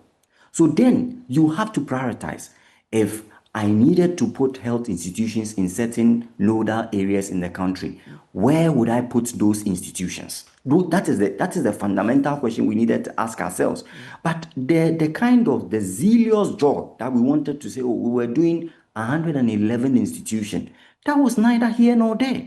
So then you have to prioritize. If I needed to put health institutions in certain nodal areas in the country, where would I put those institutions? That is the fundamental question we needed to ask ourselves. But the kind of the zealous job that we wanted to say, we were doing 111 institutions, that was neither here nor there.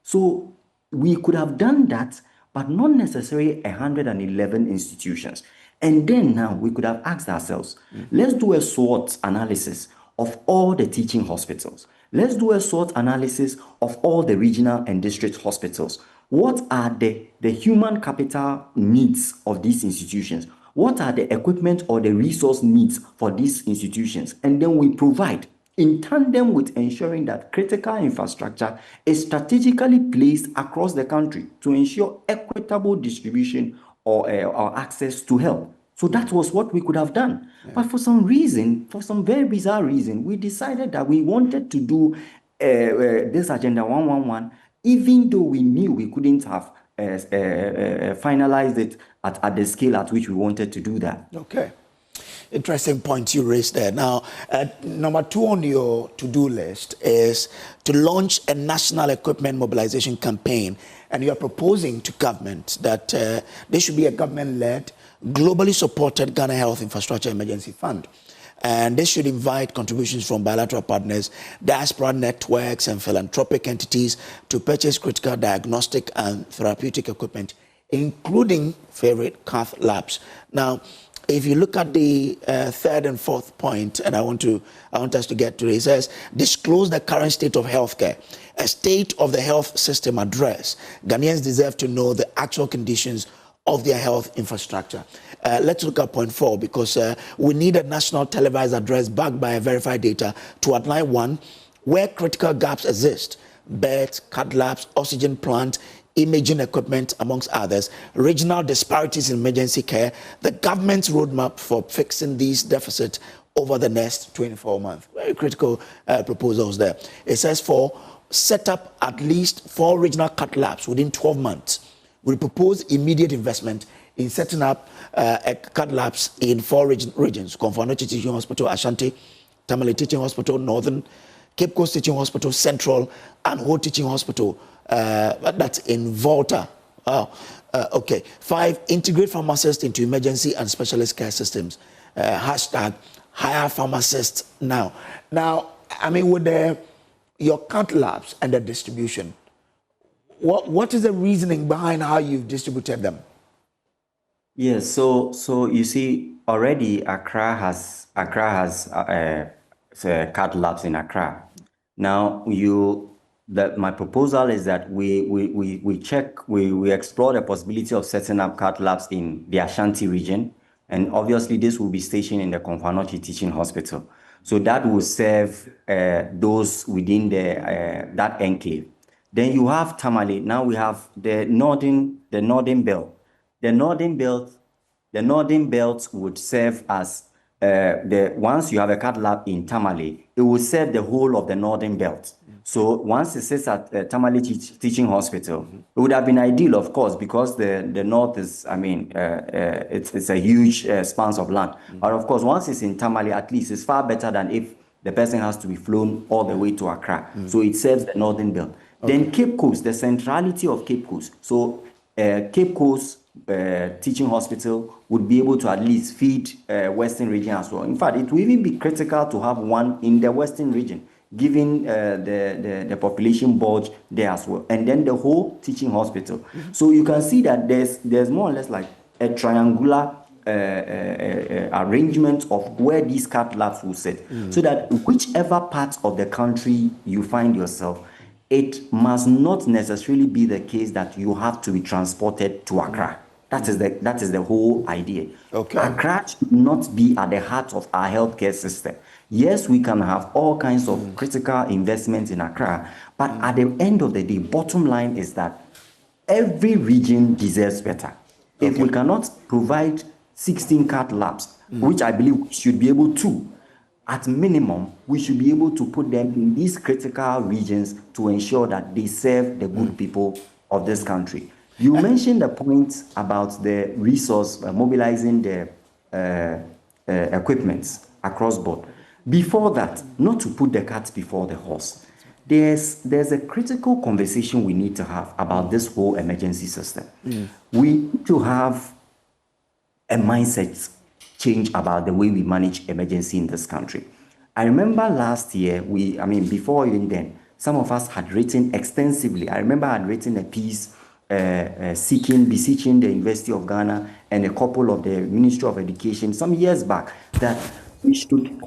So we could have done that, but not necessarily 111 institutions. And then now we could have asked ourselves, let's do a SWOT analysis of all the teaching hospitals. Let's do a SWOT analysis of all the regional and district hospitals. What are the human capital needs of these institutions? What are the equipment or the resource needs for these institutions? And then we provide, in tandem with ensuring that critical infrastructure is strategically placed across the country to ensure equitable distribution or access to health. So that was what we could have done. Yeah. But for some reason, for some very bizarre reason, we decided that we wanted to do this Agenda 111, even though we knew we couldn't have finalized it at the scale at which we wanted to do that. Okay. Interesting point you raised there. Now, number 2 on your to-do list is to launch a national equipment mobilization campaign. And you are proposing to government that there should be a government-led, globally supported Ghana Health Infrastructure Emergency Fund. And this should invite contributions from bilateral partners, diaspora networks, and philanthropic entities to purchase critical diagnostic and therapeutic equipment, including favorite cath labs. Now, if you look at the 3rd and 4th point, and I want us to get to it, it says, disclose the current state of healthcare, a state of the health system address. Ghanaians deserve to know the actual conditions of their health infrastructure. Let's look at point 4, because we need a national televised address backed by verified data to outline, 1, where critical gaps exist, beds, cath labs, oxygen plant, imaging equipment, amongst others, regional disparities in emergency care, the government's roadmap for fixing these deficits over the next 24 months. Very critical proposals there. It says 4, set up at least 4 regional cath labs within 12 months. We propose immediate investment in setting up cath labs in 4 regions: Konfano Teaching Hospital, Ashanti, Tamale Teaching Hospital, Northern, Cape Coast Teaching Hospital, Central, and Ho Teaching Hospital. That's in Volta. Okay. 5, integrate pharmacists into emergency and specialist care systems. Hashtag hire pharmacists now. Now, I mean, with your cath labs and the distribution, what is the reasoning behind how you've distributed them? Yes, so you see, already Accra has cath labs in Accra. Now my proposal is that we explore the possibility of setting up cath labs in the Ashanti region, And obviously, this will be stationed in the Konfanochi Teaching Hospital. So that will serve those within that enclave. Then you have Tamale. Now we have the northern belt. The northern belt would serve as once you have a cath lab in Tamale, it will serve the whole of the northern belt. So once it sits at Tamale Teaching Hospital, it would have been ideal, of course, because the north is, I mean, it's a huge span of land. But of course, once it's in Tamale, at least it's far better than if the person has to be flown all the way to Accra. So it serves the northern belt. Then Cape Coast, the centrality of Cape Coast. So Cape Coast Teaching Hospital would be able to at least feed Western region as well. In fact, it will even be critical to have one in the Western region, given the population bulge there as well. And then the whole teaching hospital. So you can see that there's more or less like a triangular arrangement of where these cath labs will sit. So that whichever part of the country you find yourself, it must not necessarily be the case that you have to be transported to Accra. That is the whole idea. Accra should not be at the heart of our healthcare system. Yes, we can have all kinds of critical investments in Accra, but at the end of the day, bottom line is that every region deserves better. If we cannot provide 16 cath labs, which I believe we should be able to, at minimum, we should be able to put them in these critical regions to ensure that they serve the good people of this country. You mentioned the point about the resource, mobilizing the equipments across board. Before that, not to put the cart before the horse, there's a critical conversation we need to have about this whole emergency system. We need to have a mindset change about the way we manage emergency in this country. I remember last year, before even then, some of us had written extensively. I remember I had written a piece beseeching the University of Ghana and a couple of the Ministry of Education some years back that we should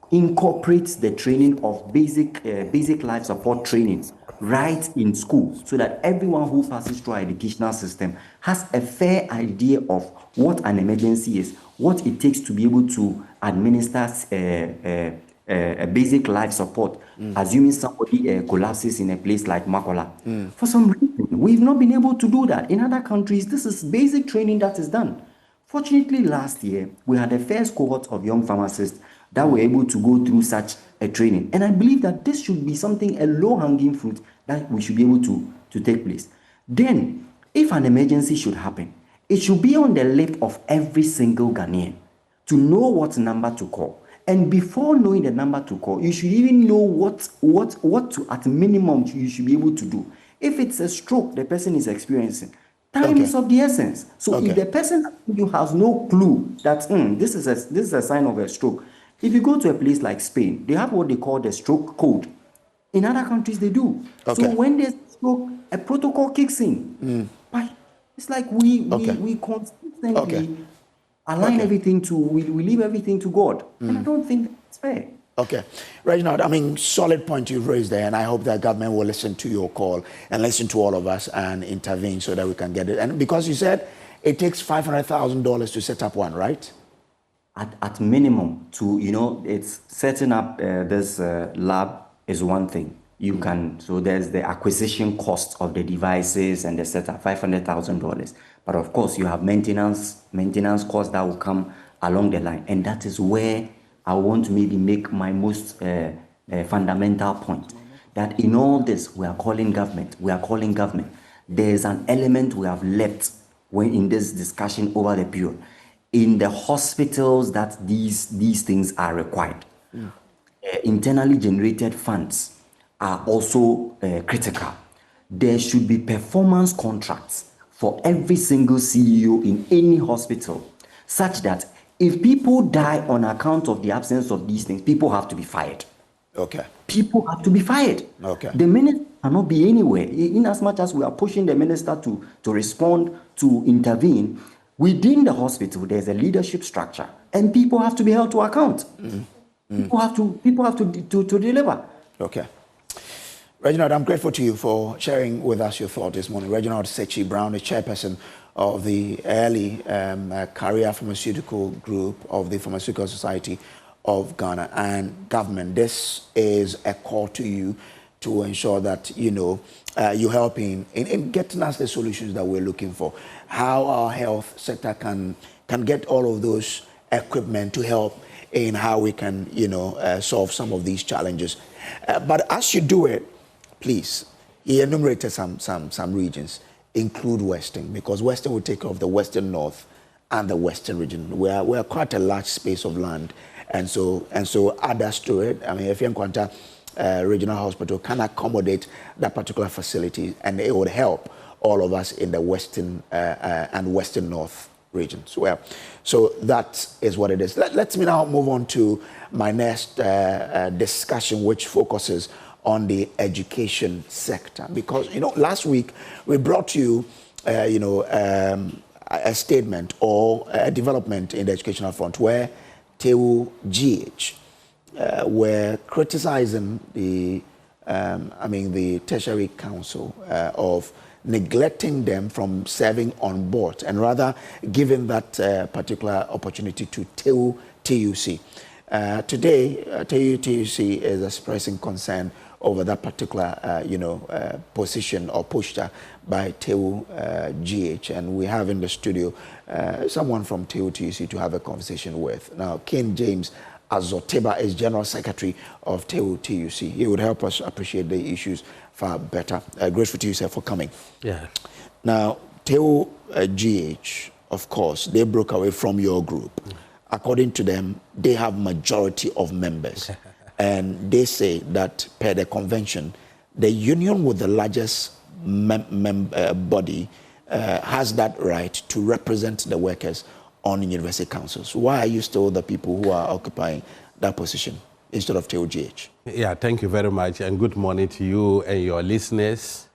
incorporate the training of basic life support training right in school, so that everyone who passes through our educational system has a fair idea of what an emergency is, what it takes to be able to administer a basic life support, assuming somebody collapses in a place like Makola. For some reason, we've not been able to do that. In other countries, this is basic training that is done. Fortunately, last year, we had the first cohort of young pharmacists that were able to go through such a training. And I believe that this should be something, a low-hanging fruit, that we should be able to take place. Then, if an emergency should happen, it should be on the lip of every single Ghanaian to know what number to call. And before knowing the number to call, you should even know what to, at minimum, you should be able to do. If it's a stroke the person is experiencing, time is of the essence. So if the person has no clue that this is a sign of a stroke, if you go to a place like Spain, they have what they call the stroke code. In other countries, they do. So when there's a stroke, a protocol kicks in. But it's like we consistently align everything to, we leave everything to God. And I don't think that's fair. Okay. Reginald, solid point you've raised there, and I hope that government will listen to your call and listen to all of us and intervene so that we can get it. And because you said it takes $500,000 to set up one, right? At minimum, it's setting up this lab is one thing. You can, so there's the acquisition cost of the devices and the setup, $500,000. But of course, you have maintenance costs that will come along the line. And that is where I want to maybe make my most fundamental point. That in all this, we are calling government. There's an element we have left when in this discussion over the period. In the hospitals that these things are required. Internally generated funds are also critical. There should be performance contracts for every single CEO in any hospital, such that if people die on account of the absence of these things, people have to be fired. People have to be fired. The minister cannot be anywhere. In as much as we are pushing the minister to respond, to intervene, within the hospital, there's a leadership structure, and people have to be held to account. People have to deliver. Reginald, I'm grateful to you for sharing with us your thought this morning. Reginald Sechi Brown, the chairperson of the early career pharmaceutical group of the Pharmaceutical Society of Ghana and government. This is a call to you to ensure that, you're helping in getting us the solutions that we're looking for. How our health sector can get all of those equipment to help in how we can, solve some of these challenges. But as you do it, please, he enumerated some regions. Include Western, because Western will take care of the Western North and the Western region. We are quite a large space of land, and so add us to it. I mean, if Nkwanta Regional Hospital can accommodate that particular facility, and it would help all of us in the Western and Western North regions. Well, so that is what it is. Let me now move on to my next discussion, which focuses on the education sector, because last week we brought you a statement or a development in the educational front where TEWU-GH were criticizing the Tertiary Council of neglecting them from serving on board and rather giving that particular opportunity to TEWU-TUC. Today, TEWU-TUC is expressing concern over that particular, position or posture by TEWU-GH. And we have in the studio someone from TEWU-TUC to have a conversation with. Now, Ken James Azoteba is General Secretary of TEWU-TUC. He would help us appreciate the issues far better. Grateful to you, sir, for coming. Yeah. Now, TEWU-GH, of course, they broke away from your group. According to them, they have majority of members. And they say that per the convention, the union with the largest body has that right to represent the workers on university councils. Why are you still the people who are occupying that position instead of TEWU-GH? Yeah, thank you very much, and good morning to you and your listeners.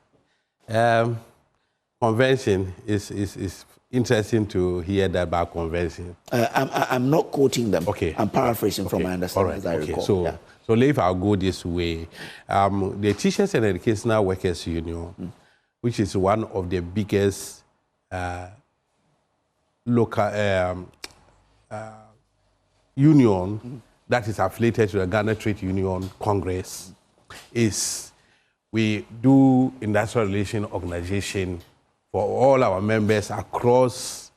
Convention is interesting to hear that about convention. I'm not quoting them. Okay. I'm paraphrasing from my understanding, as I recall. So if I'll go this way, the Teachers and Educational Workers Union, which is one of the biggest local union that is affiliated to the Ghana Trade Union Congress, we do industrial relation organization for all our members across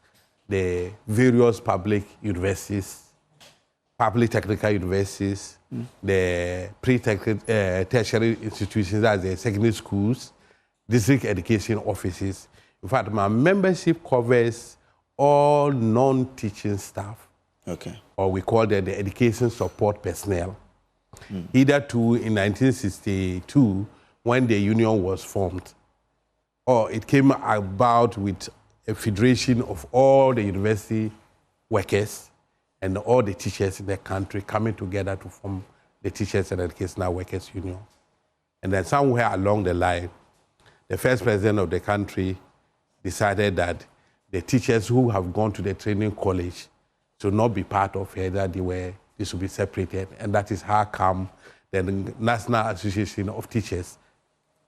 the various public universities, public technical universities, the pre-tertiary institutions, that's the secondary schools, district education offices. In fact, my membership covers all non-teaching staff. Okay. Or we call them the education support personnel. Hitherto in 1962, when the union was formed, or it came about with a federation of all the university workers and all the teachers in the country coming together to form the Teachers and Educational Workers Union. And then somewhere along the line, the first president of the country decided that the teachers who have gone to the training college should not be part of it, that they should be separated. And that is how come the National Association of Teachers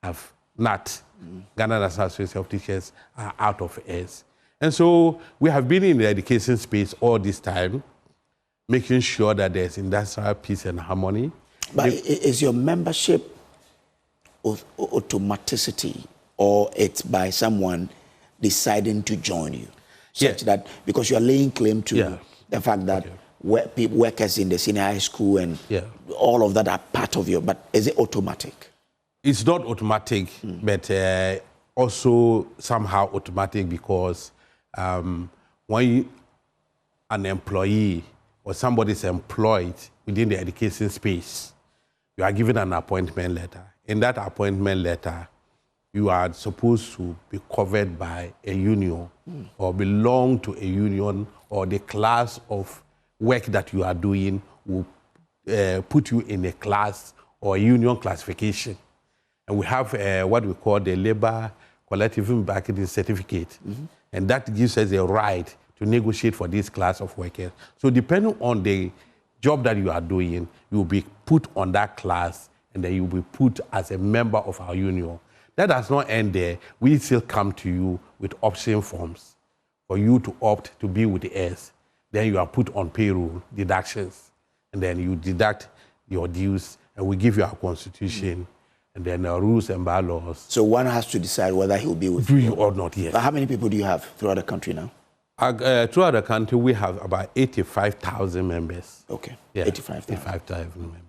have not, Ghana National Association of Teachers are out of it. And so we have been in the education space all this time, making sure that there's industrial peace and harmony. But is your membership automaticity, or it's by someone deciding to join you? Such that, because you are laying claim to the fact that workers in the senior high school and all of that are part of you, but is it automatic? It's not automatic, but also somehow automatic, because when an employee or somebody is employed within the education space, you are given an appointment letter. In that appointment letter, you are supposed to be covered by a union or belong to a union, or the class of work that you are doing will put you in a class or a union classification. And we have what we call the labor collective bargaining certificate. And that gives us a right to negotiate for this class of workers. So depending on the job that you are doing, you will be put on that class, and then you will be put as a member of our union. That does not end there. We still come to you with option forms. for you to opt to be with the heirs. Then you are put on payroll deductions, and then you deduct your dues, and we give you our constitution, and then our rules and bylaws. So one has to decide whether he'll be with you or not, yes. But how many people do you have throughout the country now? Throughout the country, we have about 85,000 members. Okay, yeah, 85,000 members.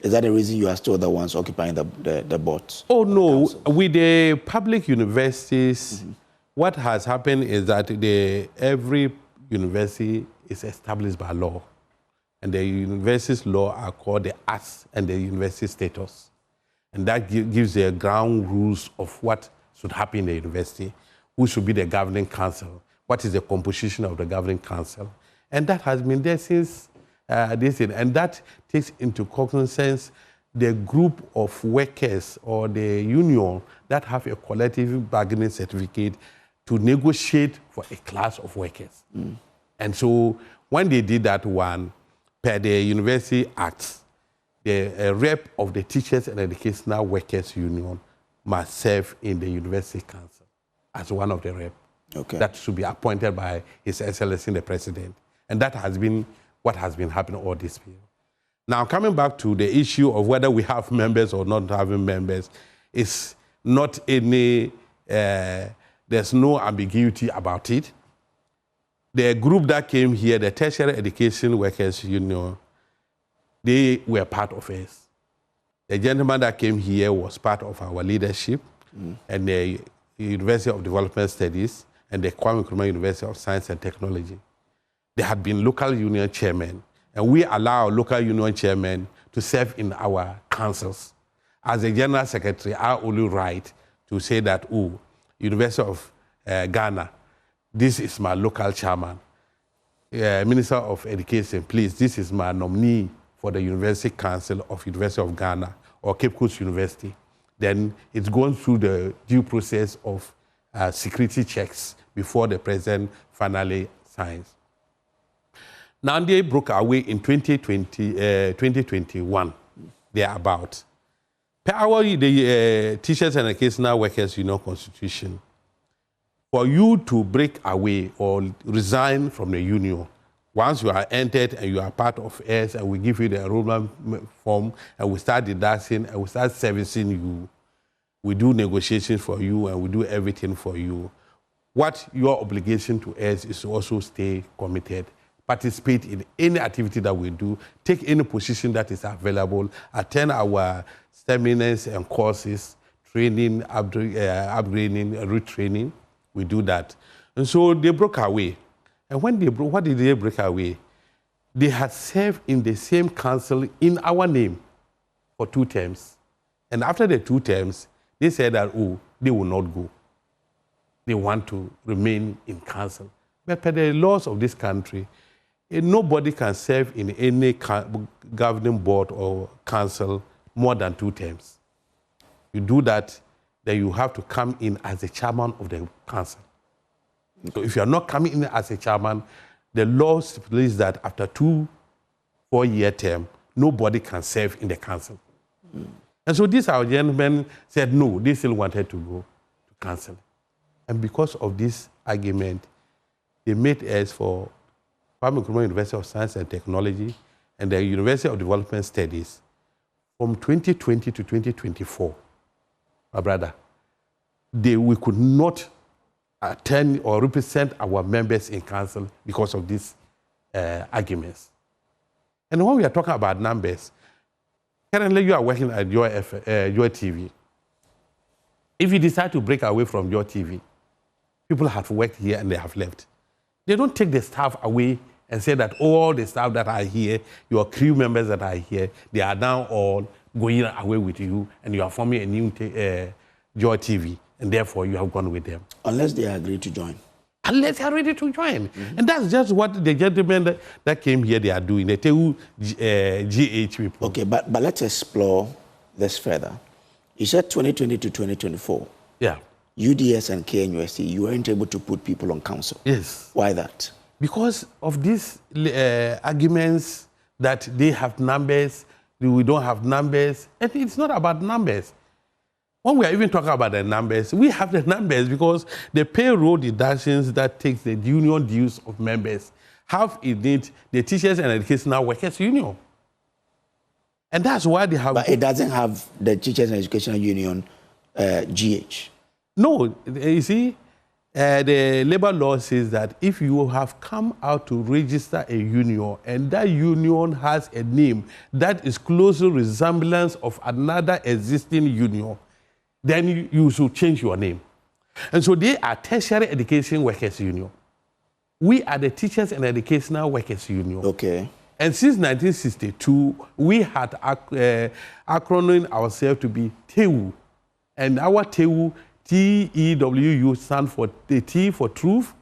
Is that the reason you are still the ones occupying the boards? Oh, no. With the public universities, what has happened is that every university is established by law. And the university's law are called the Acts and the University Status. And that gives the ground rules of what should happen in the university, who should be the governing council, what is the composition of the governing council. And that has been there since this year. And that takes into cognizance the group of workers or the union that have a collective bargaining certificate to negotiate for a class of workers. And so when they did that one, per the University Act, the rep of the Teachers and Educational Workers Union must serve in the University Council as one of the rep. Okay. That should be appointed by His Excellency the President. And that has been what has been happening all this period. Now, coming back to the issue of whether we have members or not having members, it's not any, there's no ambiguity about it. The group that came here, the Tertiary Education Workers Union, they were part of us. The gentleman that came here was part of our leadership, and the University of Development Studies and the Kwame Nkrumah University of Science and Technology. They had been local union chairmen, and we allow local union chairmen to serve in our councils. As a general secretary, I only right to say that, oh, University of Ghana, this is my local chairman. Minister of Education, please, this is my nominee for the University Council of University of Ghana or Cape Coast University. Then it's going through the due process of security checks before the president finally signs. Now they broke away in 2021, thereabout. Per our the Teachers and Educational Workers Union Constitution, for you to break away or resign from the union, once you are entered and you are part of us and we give you the enrollment form and we start deducting and we start servicing you, we do negotiations for you and we do everything for you. What your obligation to us is to also stay committed, participate in any activity that we do, take any position that is available, attend our seminars and courses, training, upgrading, retraining. We do that. And so they broke away. And when they broke, what did they break away? They had served in the same council in our name for 2 terms. And after the 2 terms, they said that, oh, they will not go. They want to remain in council. But per the laws of this country, nobody can serve in any governing board or council more than 2 terms. You do that, then you have to come in as the chairman of the council. So if you are not coming in as a chairman, the law stipulates that after 2 4-year term, nobody can serve in the council. And so these our gentlemen said no, they still wanted to go to council. And because of this argument, they made us for Kwame Nkrumah University of Science and Technology and the University of Development Studies from 2020 to 2024. My brother, we could not attend or represent our members in council because of these arguments. And when we are talking about numbers, currently you are working at your TV. If you decide to break away from your TV, people have worked here and they have left. They don't take the staff away and say that all the staff that are here, your crew members that are here, they are now all going away with you and you are forming a new Joy TV, and therefore you have gone with them. Unless they agree to join. Unless they are ready to join. And that's just what the gentlemen that came here, they are doing. The TEWU-GH people. Okay, but let's explore this further. You said 2020 to 2024. Yeah. UDS and KNUST, you weren't able to put people on council. Yes. Why that? Because of these arguments that they have numbers, we don't have numbers. And it's not about numbers. when we are even talking about the numbers, we have the numbers because the payroll deductions that takes the union dues of members have in it the Teachers and Educational Workers Union. And that's why they have... But it doesn't have the Teachers and Educational Union GH. No, you see, the labor law says that if you have come out to register a union and that union has a name that is closely resemblance of another existing union, then you should change your name. And so they are Tertiary Education Workers Union. We are the Teachers and Educational Workers Union. Okay. And since 1962, we had acronym ourselves to be TEWU. And our TEWU, TEWU, stands for the T for truth,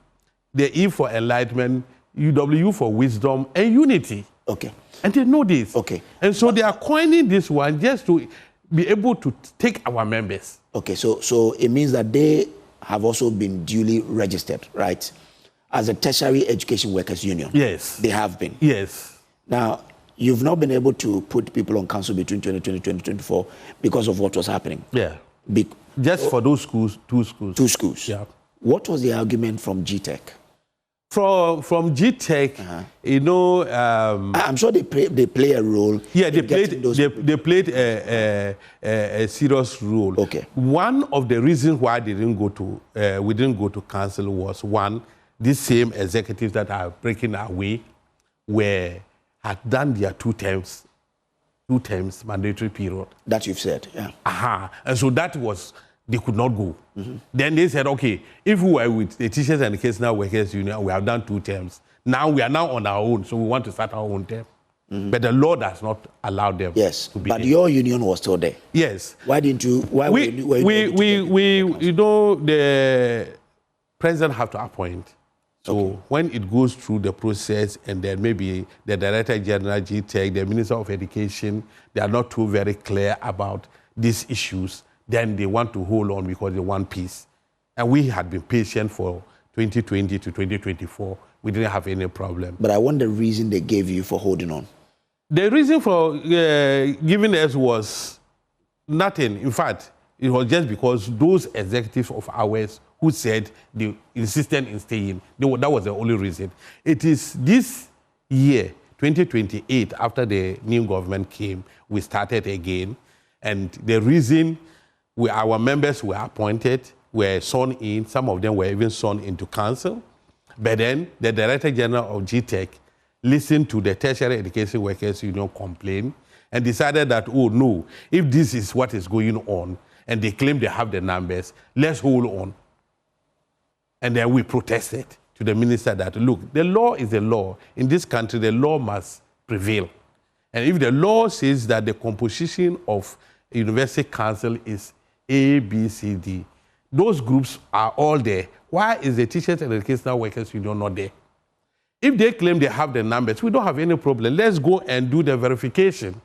the E for enlightenment, UW for wisdom, and unity. Okay. And they know this. Okay. And so they are coining this one just to be able to take our members. Okay, so it means that they have also been duly registered, right? As a Tertiary Education Workers Union. Yes. They have been. Yes. Now, you've not been able to put people on council between 2020 and 2024 because of what was happening. Yeah. Just for those schools, 2 schools. 2 schools. Yeah. What was the argument from GTEC? From GTEC, you know... I'm sure they play a role. Yeah, they played a serious role. Okay. One of the reasons why we didn't go to council was, one, these same executives that are breaking our way had done their 2 terms mandatory period. That you've said, yeah. And so that was, they could not go. Then they said, okay, if we were with the Teachers and Educational Workers Union, we have done 2 terms. Now we are now on our own, so we want to start our own term. But the law does not allow them to be but your union was still there. Yes. Why didn't you? Why we you know, the president have to appoint. So when it goes through the process and then maybe the Director General, GTEC, the Minister of Education, they are not too very clear about these issues, then they want to hold on because they want peace. And we had been patient for 2020 to 2024. We didn't have any problem. But I want the reason they gave you for holding on. The reason for giving us was nothing. In fact, it was just because those executives of ours who said they insisted in staying. That was the only reason. It is this year, 2028, after the new government came, we started again. And the reason our members were appointed, were sworn in, some of them were even sworn into council. But then the Director General of GTEC listened to the Tertiary Education Workers Union complaint and decided that, oh no, if this is what is going on, and they claim they have the numbers, let's hold on. And then we protested to the minister that, look, the law is the law. In this country, the law must prevail. And if the law says that the composition of a university council is A, B, C, D, those groups are all there. Why is the Teachers and Educational Workers Union not there? If they claim they have the numbers, we don't have any problem. Let's go and do the verification.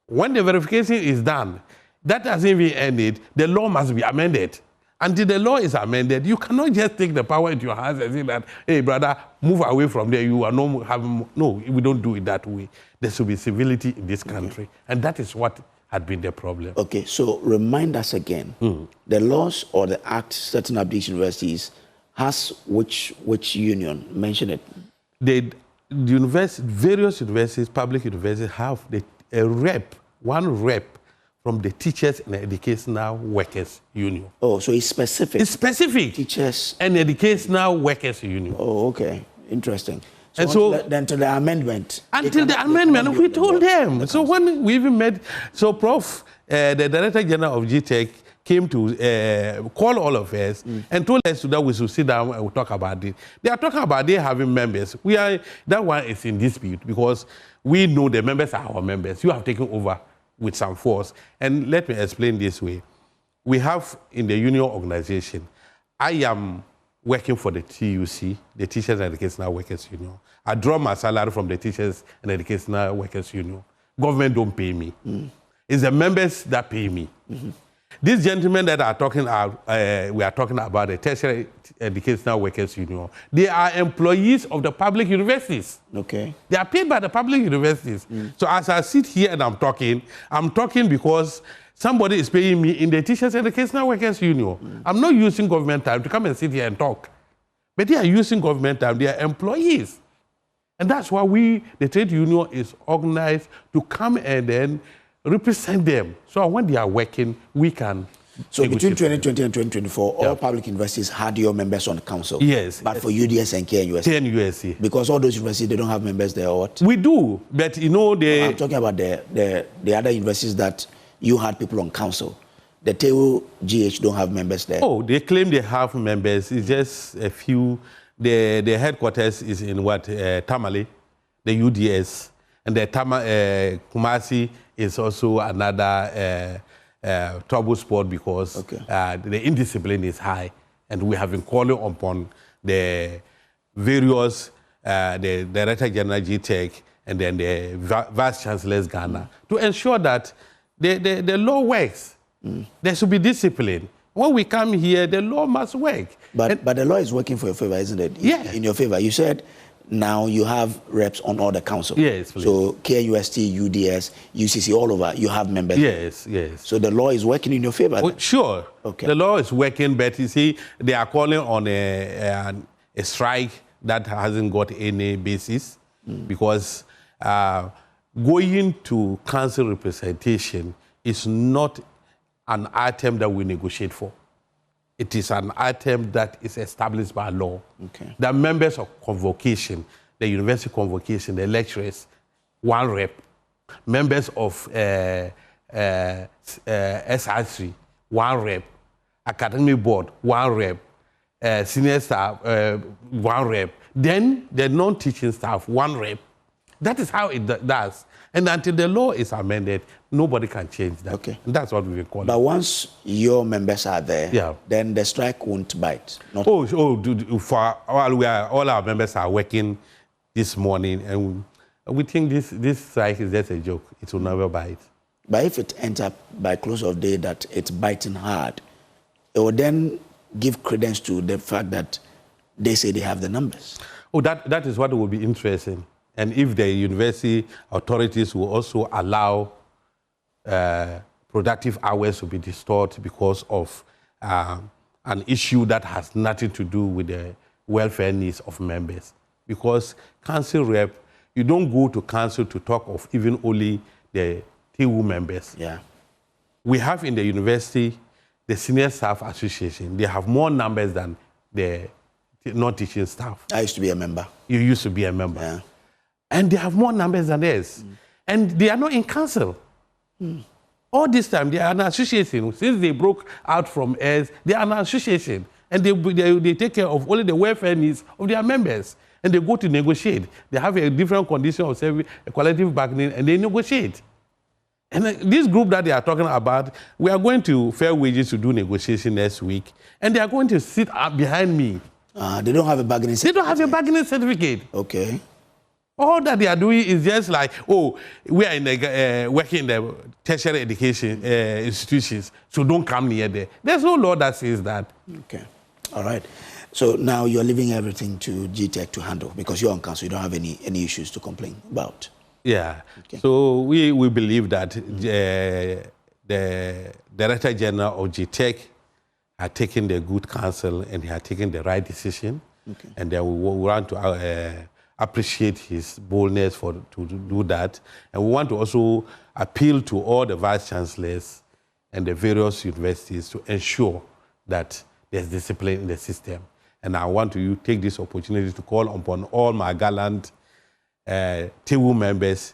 When the verification is done, that doesn't even end it. The law must be amended. Until the law is amended, you cannot just take the power into your hands and say that, hey, brother, move away from there. You are not having... No, we don't do it that way. There should be civility in this country. And that is what had been the problem. Okay, so remind us again. The laws or the act setting up these universities has which union? Mention it. The various universities, public universities, have one rep from the Teachers and Educational Workers Union. Oh, so it's specific? It's specific. Teachers and Educational Workers Union. Oh, okay. Interesting. So and so until the amendment. Until the amendment, we told them. So when we even met, so Prof, the Director General of GTEC came to call all of us and told us that we should sit down and we'll talk about it. They are talking about they having members. That one is in dispute because we know the members are our members. You have taken over with some force. And let me explain this way. We have in the union organization, I am working for the TEWU-TUC, the Teachers and Educational Workers Union. I draw my salary from the Teachers and Educational Workers Union. Government don't pay me. It's the members that pay me. These gentlemen that are talking we are talking about the Tertiary Educational Workers Union, they are employees of the public universities. Okay. They are paid by the public universities. So as I sit here and I'm talking because somebody is paying me in the Teachers Educational Workers Union. I'm not using government time to come and sit here and talk. But they are using government time, they are employees. And that's why the trade union is organized to come and then represent them. So when they are working, we can. So between 2020 and 2024, all public universities had your members on council. Yes. But for UDS and KNUST. KNUST. Because all those universities, they don't have members there, or what? We do, but you know I'm talking about the other universities that you had people on council. The TEWU-GH don't have members there. Oh, they claim they have members. It's just a few. The headquarters is in Tamale, the UDS, and the Kumasi is also another trouble spot because the indiscipline is high, and we have been calling upon the various, the Director General GTEC and then the Vice Chancellor's Ghana to ensure that the law works. There should be discipline. When we come here, the law must work. But the law is working for your favor, isn't it? Yeah. In your favor. You said now you have reps on all the council. Yes, please. So KNUST, UDS, UCC, all over, you have members. Yes, yes. So the law is working in your favor? Well, sure. Okay. The law is working, but you see, they are calling on a strike that hasn't got any basis because going to council representation is not an item that we negotiate for. It is an item that is established by law. Okay. The members of convocation, the university convocation, the lecturers, one rep. Members of SI3, one rep. Academic board, one rep. Senior staff, one rep. Then the non-teaching staff, one rep. That is how it does. And until the law is amended, nobody can change that. Okay. And that's what we've been calling. But once your members are there, then the strike won't bite. All our members are working this morning, and we think this strike is just a joke. It will never bite. But if it ends up by close of day that it's biting hard, it will then give credence to the fact that they say they have the numbers. Oh, that is what will be interesting. And if the university authorities will also allow productive hours to be distorted because of an issue that has nothing to do with the welfare needs of members. Because council rep, you don't go to council to talk of even only the TEWU members. Yeah. We have in the university the Senior Staff Association. They have more numbers than the non-teaching staff. I used to be a member. You used to be a member. Yeah. And they have more numbers than us. And they are not in council. All this time, they are an association. Since they broke out from us, they are an association. And they take care of only the welfare needs of their members. And they go to negotiate. They have a different condition of service, a collective bargaining, and they negotiate. And this group that they are talking about, we are going to Fair Wages to do negotiation next week. And they are going to sit up behind me. They don't have a bargaining certificate? They don't have a bargaining certificate. Okay. All that they are doing is just like, oh, we are in the, working in the tertiary education institutions, so don't come near there. There's no law that says that. Okay. All right. So now you're leaving everything to GTEC to handle because you're on council. You don't have any issues to complain about. Yeah. Okay. So we believe that the Director General of GTEC had taken the good counsel and he had taken the right decision. Okay. And then we want to appreciate his boldness to do that. And we want to also appeal to all the vice chancellors and the various universities to ensure that there's discipline in the system. And I want to take this opportunity to call upon all my gallant TEWU members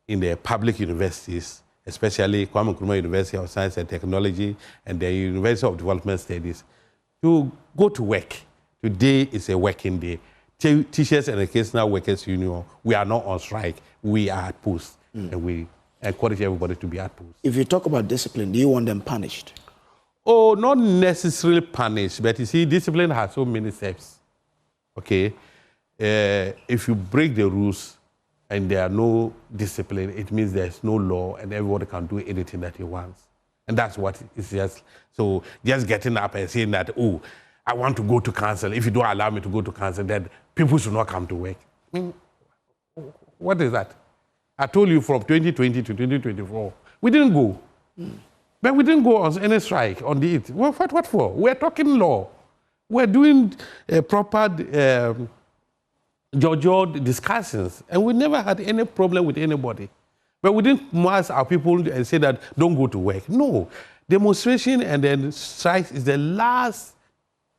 in the public universities, especially Kwame Nkrumah University of Science and Technology and the University of Development Studies, to go to work. Today is a working day. Teachers and Educational Workers Union, we are not on strike. We are at post. And we encourage everybody to be at post. If you talk about discipline, do you want them punished? Oh, not necessarily punished, but you see, discipline has so many steps. Okay? If you break the rules and there are no discipline, it means there's no law and everybody can do anything that he wants. And that's what it's just. So just getting up and saying that, oh, I want to go to council. If you don't allow me to go to council, then people should not come to work. I mean, what is that? I told you from 2020 to 2024, we didn't go. But we didn't go on any strike on the 8th. What for? We're talking law. We're doing proper discussions, and we never had any problem with anybody. But we didn't mass our people and say that don't go to work. No. Demonstration and then strikes is the last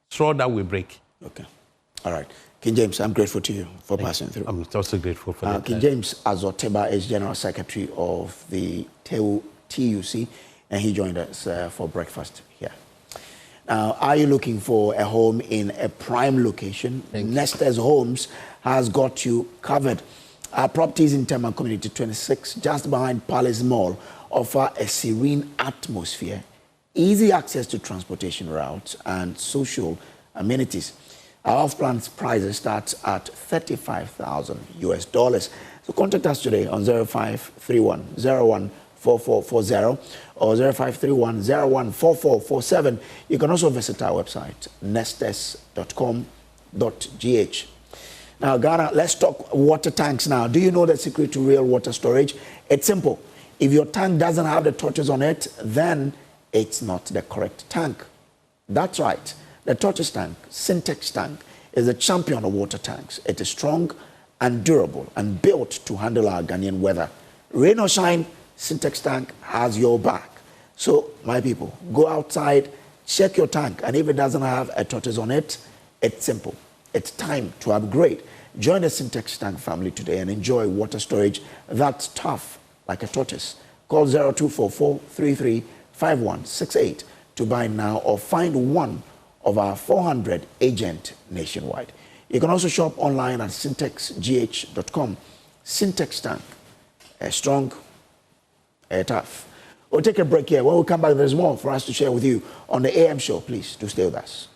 straw that we break. Okay. All right. King James, I'm grateful to you for passing through. I'm also grateful for that. King James Azoteba is General Secretary of the TEWU-TUC, and he joined us for breakfast here. Now, are you looking for a home in a prime location? Nesters Homes has got you covered. Our properties in Tema Community 26, just behind Palace Mall, offer a serene atmosphere, easy access to transportation routes, and social amenities. Our off-plan prices start at $35,000 US. So contact us today on 0531-014440 or 0531-014447. You can also visit our website, nestes.com.gh. Now, Ghana, let's talk water tanks now. Do you know the secret to real water storage? It's simple. If your tank doesn't have the torches on it, then it's not the correct tank. That's right. The torches tank, Syntex tank, is the champion of water tanks. It is strong and durable and built to handle our Ghanaian weather. Rain or shine, Syntex tank has your back. So, my people, go outside, check your tank, and if it doesn't have a tortoise on it, it's simple. It's time to upgrade. Join the Syntex tank family today and enjoy water storage that's tough like a tortoise. Call 0244-335168 to buy now or find one of our 400 agents nationwide. You can also shop online at syntexgh.com. Syntex tank, strong, tough. We'll take a break here. When we come back, there's more for us to share with you on the AM show. Please do stay with us.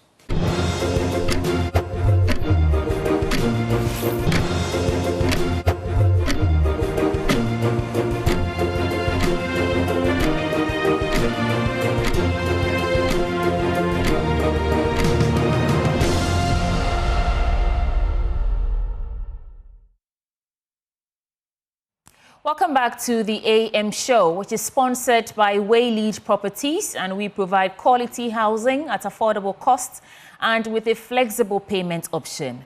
Welcome back to the AM show, which is sponsored by Waylead Properties, and we provide quality housing at affordable costs and with a flexible payment option.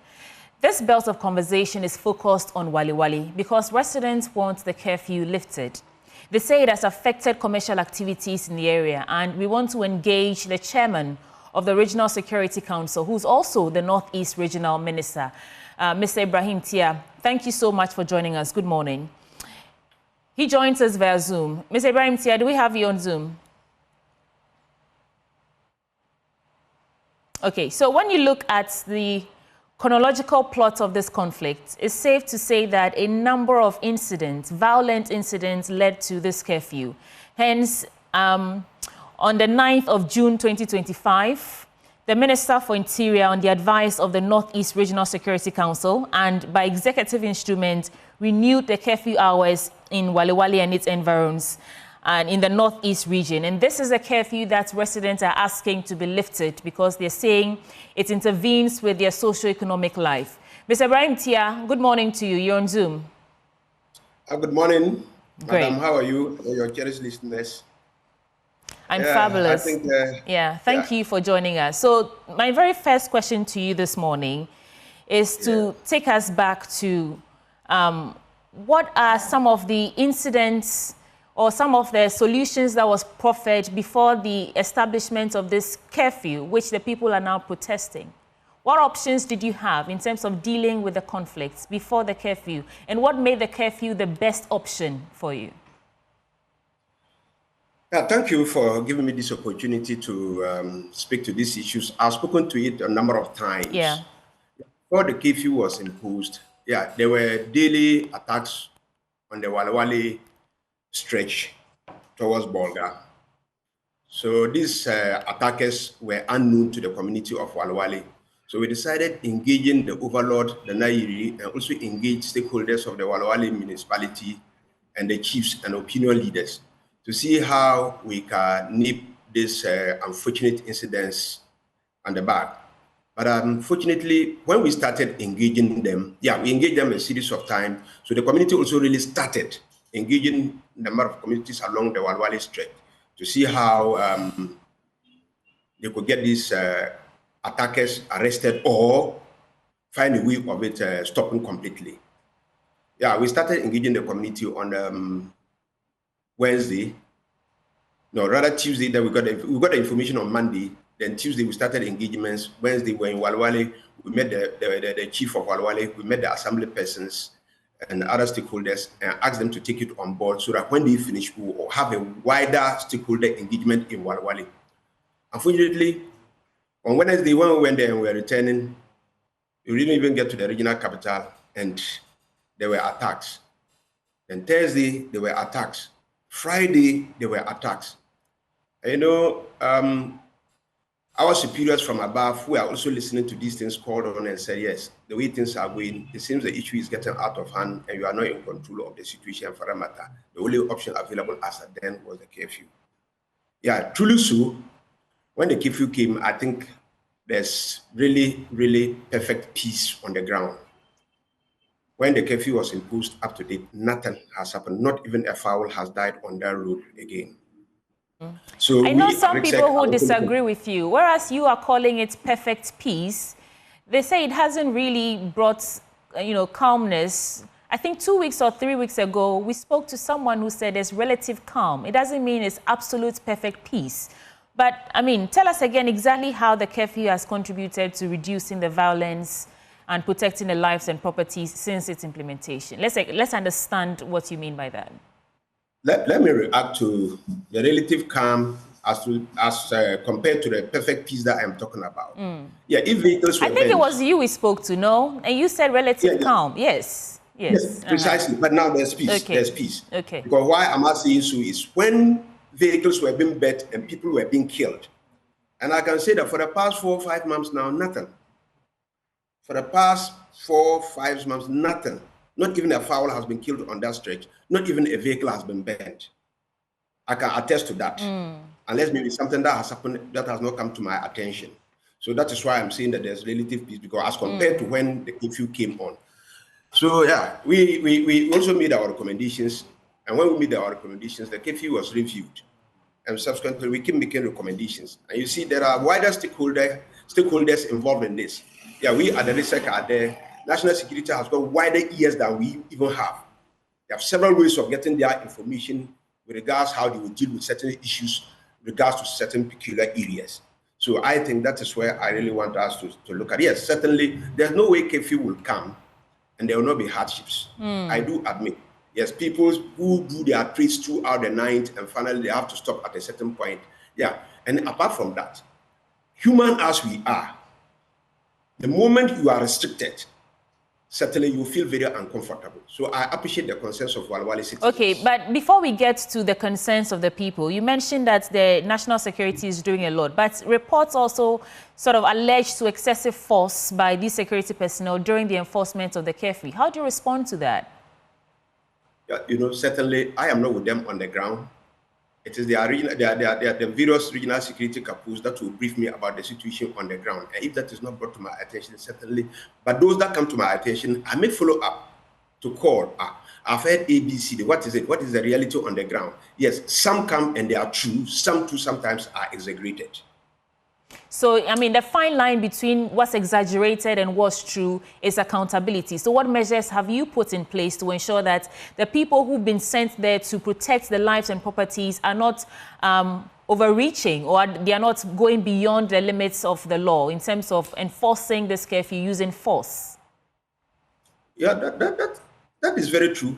This belt of conversation is focused on Wali Wali because residents want the curfew lifted. They say it has affected commercial activities in the area, and we want to engage the chairman of the Regional Security Council, who's also the Northeast Regional Minister, Mr. Ibrahim Tia. Thank you so much for joining us. Good morning. He joins us via Zoom. Mr. Ibrahim Tia, do we have you on Zoom? Okay, so when you look at the chronological plot of this conflict, it's safe to say that a number of incidents, violent incidents, led to this curfew. Hence, on the 9th of June 2025, the Minister for Interior, on the advice of the Northeast Regional Security Council and by executive instrument, renewed the curfew hours in Wali Wali and its environs and in the Northeast region. And this is a curfew that residents are asking to be lifted because they're saying it intervenes with their socio-economic life. Mr. Ibrahim Tia, good morning to you. You're on Zoom. Good morning, Great. Madam. How are you, your cherished listeners? I'm fabulous. I think, thank you for joining us. So my very first question to you this morning is to take us back to what are some of the incidents or some of the solutions that was proffered before the establishment of this curfew, which the people are now protesting? What options did you have in terms of dealing with the conflicts before the curfew? And what made the curfew the best option for you? Thank you for giving me this opportunity to speak to these issues. I've spoken to it a number of times. Yeah. Before the curfew was imposed, there were daily attacks on the Wali Wali stretch towards Bolga. So these attackers were unknown to the community of Wali Wali. So we decided engaging the overlord, the Nairi, and also engage stakeholders of the Wali Wali municipality and the chiefs and opinion leaders to see how we can nip this unfortunate incidents on the back. But unfortunately, when we started engaging them, we engaged them a series of times. So the community also really started engaging a number of communities along the Walwale Strait to see how they could get these attackers arrested or find a way of it stopping completely. Yeah, we started engaging the community on Wednesday. No, rather Tuesday. That we got the information on Monday. Then Tuesday we started engagements. Wednesday we're in Walwale. We met the chief of Walwale. We met the assembly persons and other stakeholders and asked them to take it on board so that when they finish, we will have a wider stakeholder engagement in Walwale. Unfortunately, on Wednesday when we went there and we were returning, we didn't even get to the regional capital and there were attacks. Then Thursday there were attacks. Friday there were attacks. You know, our superiors from above who are also listening to these things called on and said, yes, the way things are going, it seems the issue is getting out of hand and you are not in control of the situation for that matter. The only option available as at then was the curfew. Yeah, truly so. When the curfew came, I think there's really, really perfect peace on the ground. When the curfew was imposed up to date, nothing has happened. Not even a fowl has died on that road again. So I know some people who disagree with you. Whereas you are calling it perfect peace, they say it hasn't really brought, calmness. I think 2 weeks or 3 weeks ago, we spoke to someone who said there's relative calm. It doesn't mean it's absolute perfect peace. But, I mean, tell us again exactly how the curfew has contributed to reducing the violence and protecting the lives and properties since its implementation. Let's understand what you mean by that. Let me react to the relative calm as compared to the perfect peace that I'm talking about. Yeah, if vehicles were I think it was you we spoke to, no? And you said relative calm. Yes. Yes, precisely. But now there's peace. Okay. There's peace. Okay. Because why am I saying so is when vehicles were being burnt and people were being killed. And I can say that for the past 4 or 5 months now, nothing. For the past 4 or 5 months, nothing. Not even a fowl has been killed on that stretch. Not even a vehicle has been burnt. I can attest to that. Unless maybe something that has happened that has not come to my attention. So that is why I'm saying that there's relative peace, because as compared to when the curfew came on. So yeah, we also made our recommendations. And when we made our recommendations, the curfew was reviewed. And subsequently, we keep making recommendations. And you see, there are wider stakeholders involved in this. Yeah, we at the RISEC are there. National security has got wider ears than we even have. They have several ways of getting their information with regards how they will deal with certain issues, regards to certain peculiar areas. So I think that is where I really want us to look at. Yes, certainly, there's no way curfew will come and there will not be hardships. I do admit. Yes, people who do their trades throughout the night and finally they have to stop at a certain point. Yeah, and apart from that, human as we are, the moment you are restricted, certainly you feel very uncomfortable. So I appreciate the concerns of Walwale citizens. Okay, but before we get to the concerns of the people, you mentioned that the national security is doing a lot, but reports also sort of allege to excessive force by these security personnel during the enforcement of the curfew. How do you respond to that? Yeah, certainly I am not with them on the ground. It is the various regional security capos that will brief me about the situation on the ground. And if that is not brought to my attention, certainly. But those that come to my attention, I may follow up to call. I've heard ABC. What is it? What is the reality on the ground? Yes, some come and they are true. Some too sometimes are exaggerated. So, I mean, the fine line between what's exaggerated and what's true is accountability. So what measures have you put in place to ensure that the people who've been sent there to protect the lives and properties are not overreaching, or they are not going beyond the limits of the law in terms of enforcing this curfew using force? Yeah, that is very true.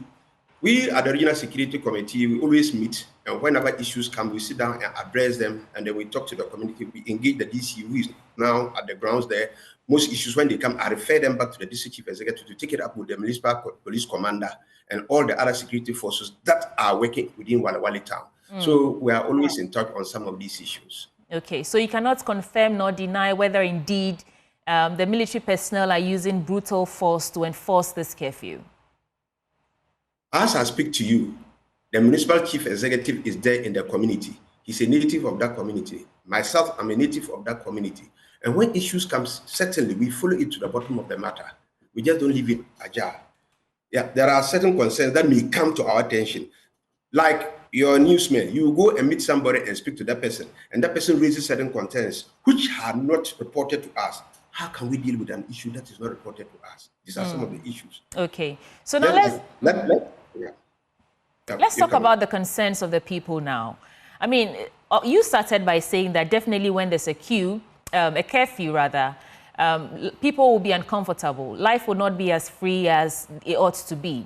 We at the Regional Security Committee, we always meet, and whenever issues come, we sit down and address them, and then we talk to the community. We engage the DC, who is now at the grounds there. Most issues, when they come, I refer them back to the district chief executive to take it up with the municipal police commander and all the other security forces that are working within Walwale town. So we are always in touch on some of these issues. Okay, so you cannot confirm nor deny whether indeed the military personnel are using brutal force to enforce this curfew? As I speak to you, The municipal chief executive is there in the community. He's a native of that community. Myself, I'm a native of that community. And when issues come, certainly we follow it to the bottom of the matter. We just don't leave it ajar. Yeah, there are certain concerns that may come to our attention. Like your newsman, you go and meet somebody and speak to that person, and that person raises certain concerns which are not reported to us. How can we deal with an issue that is not reported to us? These are some of the issues. Okay. So now let's talk about the concerns of the people now. I mean, you started by saying that definitely when there's a curfew rather, people will be uncomfortable. Life will not be as free as it ought to be.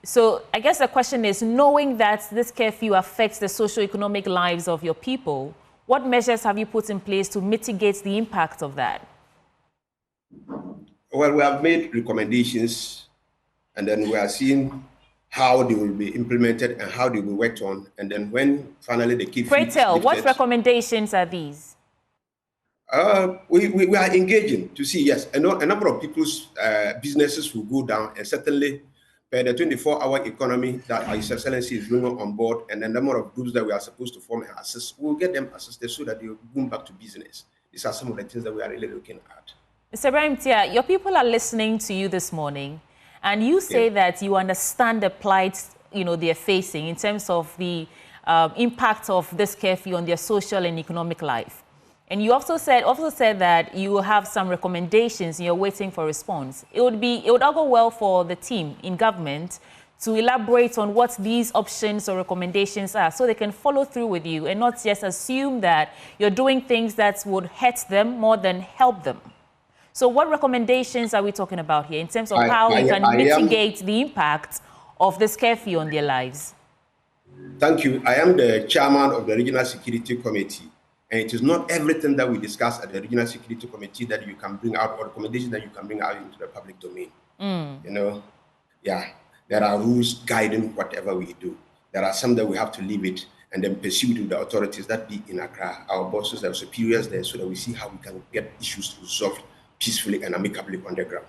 So I guess the question is, knowing that this curfew affects the socio-economic lives of your people, what measures have you put in place to mitigate the impact of that? Well, we have made recommendations, and then we are seeing how they will be implemented and how they will be worked on. And then when finally the curfew Pray tell, what recommendations are these? We are engaging to see, yes, a number of people's businesses will go down, and certainly per the 24-hour economy that His Excellency is bringing on board, and the number of groups that we are supposed to form and assist, we'll get them assisted so that they will boom back to business. These are some of the things that we are really looking at. Mr. Ibrahim Tia, your people are listening to you this morning, and you say that you understand the plight, they're facing in terms of the impact of this curfew on their social and economic life. And you also said that you will have some recommendations and you're waiting for response. It would all go well for the team in government to elaborate on what these options or recommendations are so they can follow through with you and not just assume that you're doing things that would hurt them more than help them. So what recommendations are we talking about here in terms of how we can mitigate the impact of this curfew on their lives? Thank you. I am the chairman of the Regional Security Committee. And it is not everything that we discuss at the Regional Security Committee that you can bring out, or recommendations that you can bring out into the public domain. There are rules guiding whatever we do. There are some that we have to leave it and then pursue with the authorities that be in Accra, our bosses, our superiors there, so that we see how we can get issues resolved peacefully and amicably on the ground.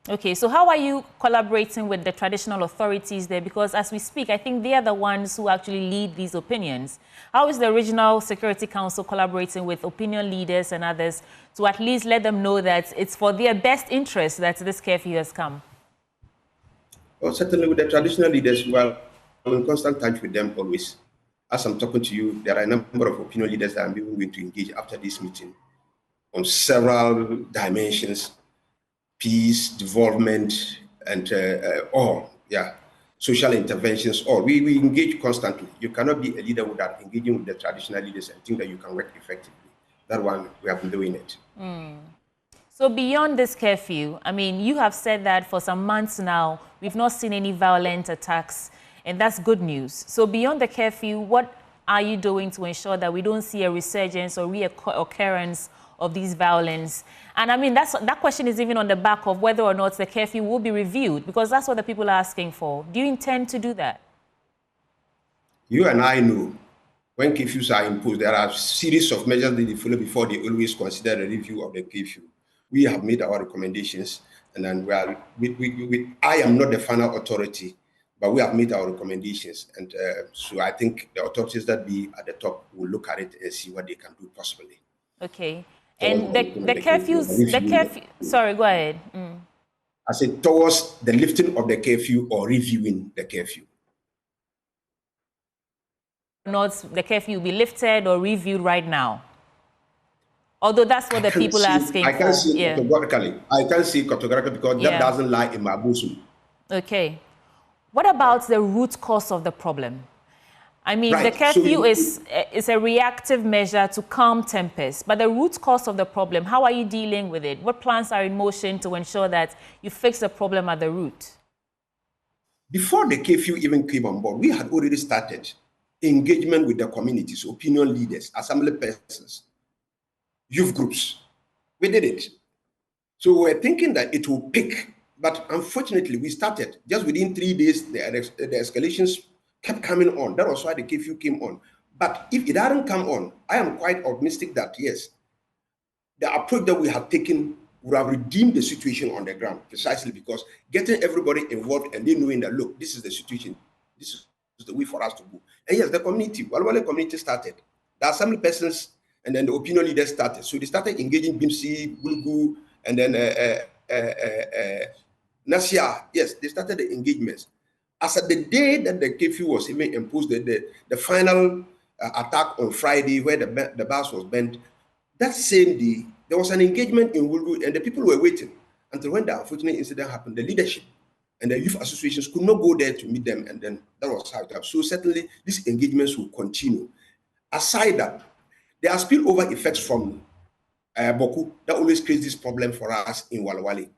Okay, so how are you collaborating with the traditional authorities there? Because as we speak, I think they are the ones who actually lead these opinions. How is the Regional Security Council collaborating with opinion leaders and others to at least let them know that it's for their best interest that this curfew has come? Well, certainly with the traditional leaders, I'm in constant touch with them always. As I'm talking to you, there are a number of opinion leaders that I'm even going to engage after this meeting on several dimensions. Peace, development, and social interventions, all. We engage constantly. You cannot be a leader without engaging with the traditional leaders and think that you can work effectively. That one, we have been doing it. So beyond this curfew, I mean, you have said that for some months now, we've not seen any violent attacks, and that's good news. So beyond the curfew, what are you doing to ensure that we don't see a resurgence or reoccurrence of these violence? And I mean, that question is even on the back of whether or not the curfew will be reviewed, because that's what the people are asking for. Do you intend to do that? You and I know when curfews are imposed, there are a series of measures that they follow before they always consider a review of the curfew. We have made our recommendations, and then I am not the final authority, but we have made our recommendations. And so I think the authorities that be at the top will look at it and see what they can do possibly. Okay. And the curfew, sorry, go ahead. I said towards the lifting of the curfew or reviewing the curfew. Not the curfew will be lifted or reviewed right now. Although that's what the people are asking for. I can't see categorically. I can't see categorically because that doesn't lie in my bosom. Okay. What about the root cause of the problem? I mean, the curfew is a reactive measure to calm tempers, but the root cause of the problem, how are you dealing with it? What plans are in motion to ensure that you fix the problem at the root? Before the curfew even came on board, we had already started engagement with the communities, opinion leaders, assembly persons, youth groups. We did it. So we're thinking that it will pick, but unfortunately we started. Just within 3 days, the escalations kept coming on. That was why the curfew came on. But if it hadn't come on, I am quite optimistic that, yes, the approach that we have taken would have redeemed the situation on the ground, precisely because getting everybody involved and they knowing that, look, this is the situation, this is the way for us to go. And yes, the community, Walwale community started. The assembly persons and then the opinion leaders started. So they started engaging BIMC, Gulugu, and then Nasia. Yes, they started the engagements. As at the day that the curfew was even imposed, the final attack on Friday where the bus was bent, that same day, there was an engagement in Wulu, and the people were waiting until when the unfortunate incident happened. The leadership and the youth associations could not go there to meet them, and then that was how it happened. So certainly, these engagements will continue. Aside that, there are spillover effects from Boku that always creates this problem for us in Walawale.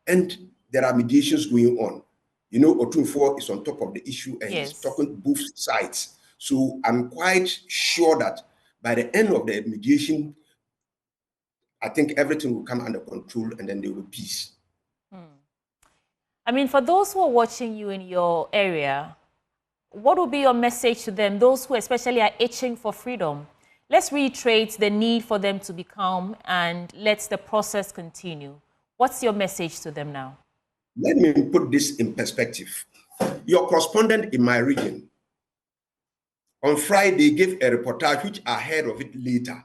And there are mediations going on. You know, Otunfo is on top of the issue and he's talking both sides. So I'm quite sure that by the end of the mediation, I think everything will come under control and then there will be peace. I mean, for those who are watching you in your area, what would be your message to them, those who especially are itching for freedom? Let's reiterate the need for them to be calm and let the process continue. What's your message to them now? Let me put this in perspective. Your correspondent in my region on Friday gave a reportage, which I heard of it later.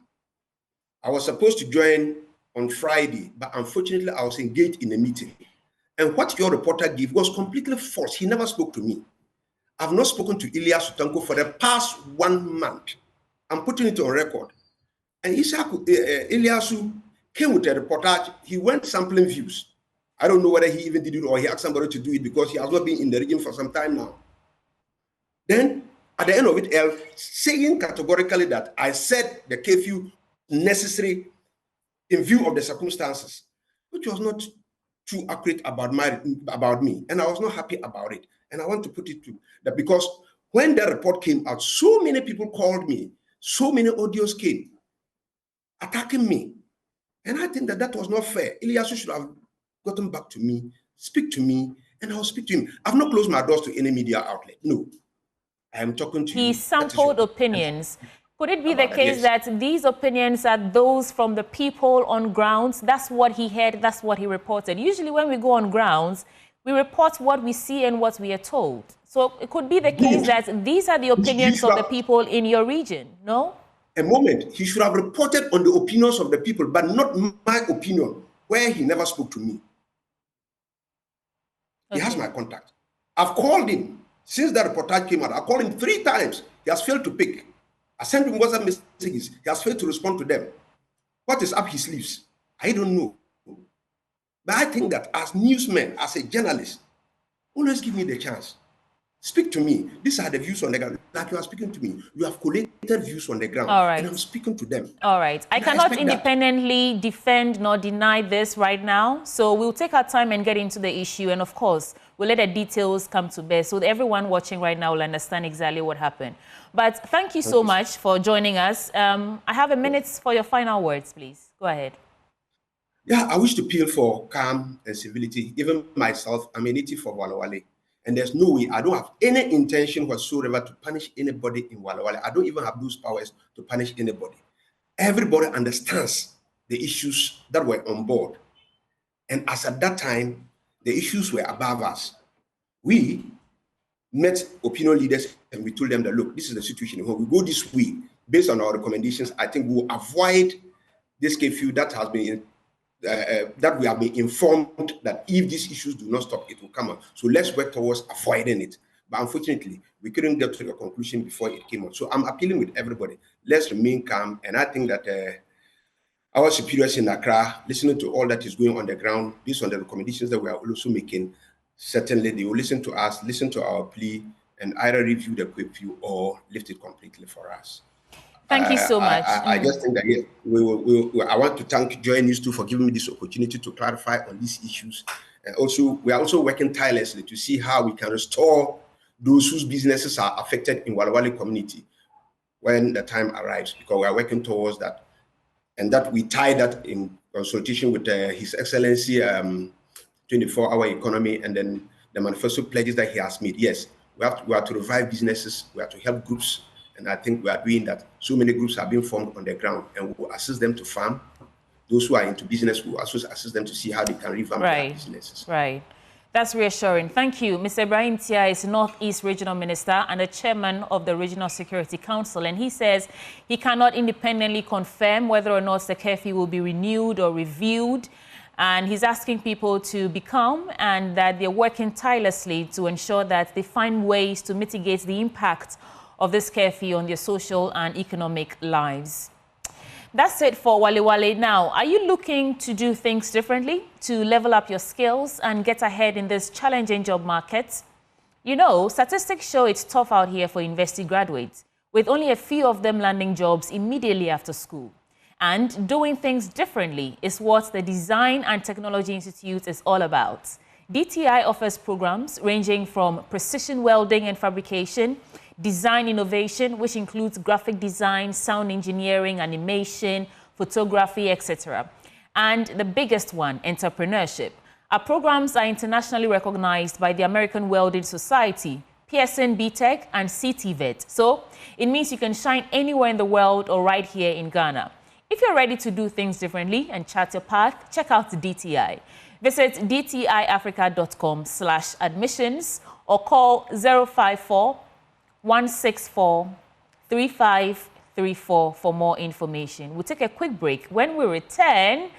I was supposed to join on Friday, but unfortunately I was engaged in a meeting. And what your reporter gave was completely false. He never spoke to me. I've not spoken to Ilyasu Tanko for the past 1 month. I'm putting it on record. And Ilyasu came with a reportage. He went sampling views. I don't know whether he even did it or he asked somebody to do it because he has not been in the region for some time now. Then, at the end of it, saying categorically that I said the curfew necessary in view of the circumstances, which was not too accurate about me, and I was not happy about it. And I want to put it to that because when the report came out, so many people called me, so many audios came attacking me, and I think that that was not fair. Ilyasu should have gotten back to me, speak to me, and I'll speak to him. I've not closed my doors to any media outlet. No, I am talking to you. He sampled opinions. Could it be the case that these opinions are those from the people on grounds? That's what he heard, that's what he reported. Usually when we go on grounds, we report what we see and what we are told. So it could be the case that these are the opinions of the people in your region, no? A moment, he should have reported on the opinions of the people, but not my opinion, where he never spoke to me. He has my contact. I've called him. Since that reportage came out, I called him 3 times. He has failed to pick. I sent him WhatsApp messages. He has failed to respond to them. What is up his sleeves? I don't know. But I think that as newsmen, as a journalist, always give me the chance. Speak to me. These are the views on the ground. Like you are speaking to me. You have collected views on the ground. All right. And I'm speaking to them. All right. I cannot independently defend nor deny this right now. So we'll take our time and get into the issue. And of course, we'll let the details come to bear so that everyone watching right now will understand exactly what happened. But thank you so much for joining us. I have a minute for your final words, please. Go ahead. Yeah, I wish to appeal for calm and civility. Even myself, I'm a native of Walawale. And there's no way, I don't have any intention whatsoever to punish anybody in Walawale. I don't even have those powers to punish anybody. Everybody understands the issues that were on board. And as at that time, the issues were above us. We met opinion leaders and we told them that, look, this is the situation. When we go this way, based on our recommendations, I think we'll avoid this curfew that has been that we have been informed that if these issues do not stop, it will come up. So let's work towards avoiding it. But unfortunately, we couldn't get to a conclusion before it came out. So I'm appealing with everybody. Let's remain calm. And I think that our superiors in Accra, listening to all that is going on the ground, based on the recommendations that we are also making, certainly they will listen to us, listen to our plea, and either review the curfew or lift it completely for us. Thank you so much. I just think that I want to thank Joy News 2 for giving me this opportunity to clarify on these issues. And also, we are also working tirelessly to see how we can restore those whose businesses are affected in Walawale community when the time arrives, because we are working towards that. And that we tie that in consultation with His Excellency 24-hour economy and then the manifesto pledges that he has made. Yes, we have to revive businesses, we have to help groups. And I think we are doing that. So many groups are being formed on the ground, and we'll assist them to farm. Those who are into business will also assist them to see how they can revamp their businesses. Right. That's reassuring. Thank you. Mr. Ibrahim Tia is Northeast Regional Minister and the chairman of the Regional Security Council. And he says he cannot independently confirm whether or not the curfew will be renewed or reviewed. And he's asking people to be calm and that they're working tirelessly to ensure that they find ways to mitigate the impact of this curfew on their social and economic lives. That's it for Wale Wale. Now, are you looking to do things differently, to level up your skills and get ahead in this challenging job market? You know, statistics show it's tough out here for university graduates, with only a few of them landing jobs immediately after school. And doing things differently is what the Design and Technology Institute is all about. DTI offers programs ranging from precision welding and fabrication, design innovation, which includes graphic design, sound engineering, animation, photography, etc. And the biggest one, entrepreneurship. Our programs are internationally recognized by the American Welding Society, Pearson BTech, and CTVET. So it means you can shine anywhere in the world or right here in Ghana. If you're ready to do things differently and chart your path, check out DTI. Visit dtiafrica.com/admissions or call 054-164-3534 for more information. We'll take a quick break. When we return,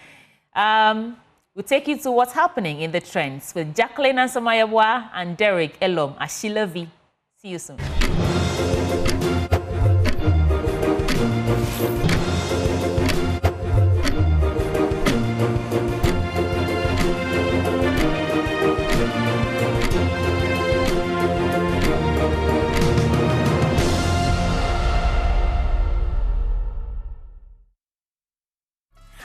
we'll take you to what's happening in the trends with Jacqueline Ansamayabwa and Derek Elom Ashilavi. See you soon.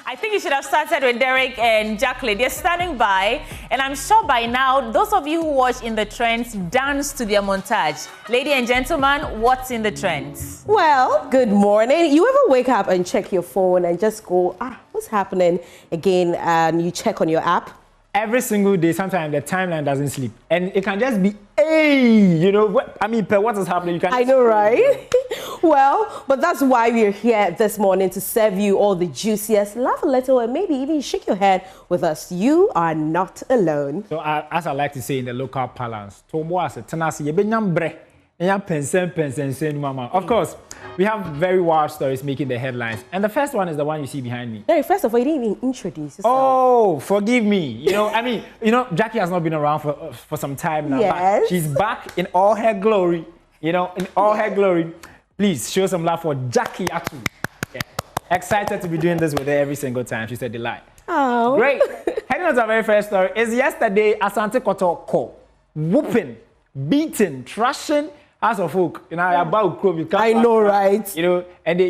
I think you should have started with Derek and Jacqueline. They're standing by, and I'm sure by now, those of you who watch In the Trends dance to their montage. Ladies and gentlemen, what's in the trends? Well, good morning. You ever wake up and check your phone and just go, what's happening again? And you check on your app? Every single day, sometimes the timeline doesn't sleep. And it can just be, you know, what is happening? You can I know, right? Well, but that's why we're here this morning to serve you all the juiciest, laugh a little, and maybe even shake your head with us. You are not alone. So, as I like to say in the local parlance, of course, we have very wild stories making the headlines. And the first one is the one you see behind me. Hey, first of all, you didn't even introduce yourself. Oh, forgive me. You know, Jackie has not been around for some time now. Yes. But she's back in all her glory. You know, in all her glory. Please show some love for Jackie Atu. Yeah. Excited to be doing this with her every single time. She's a delight. Oh. Great. Heading on to our very first story is yesterday, Asante Kotoko whooping, beating, trashing House of Folk. You know, I know, right? You know, and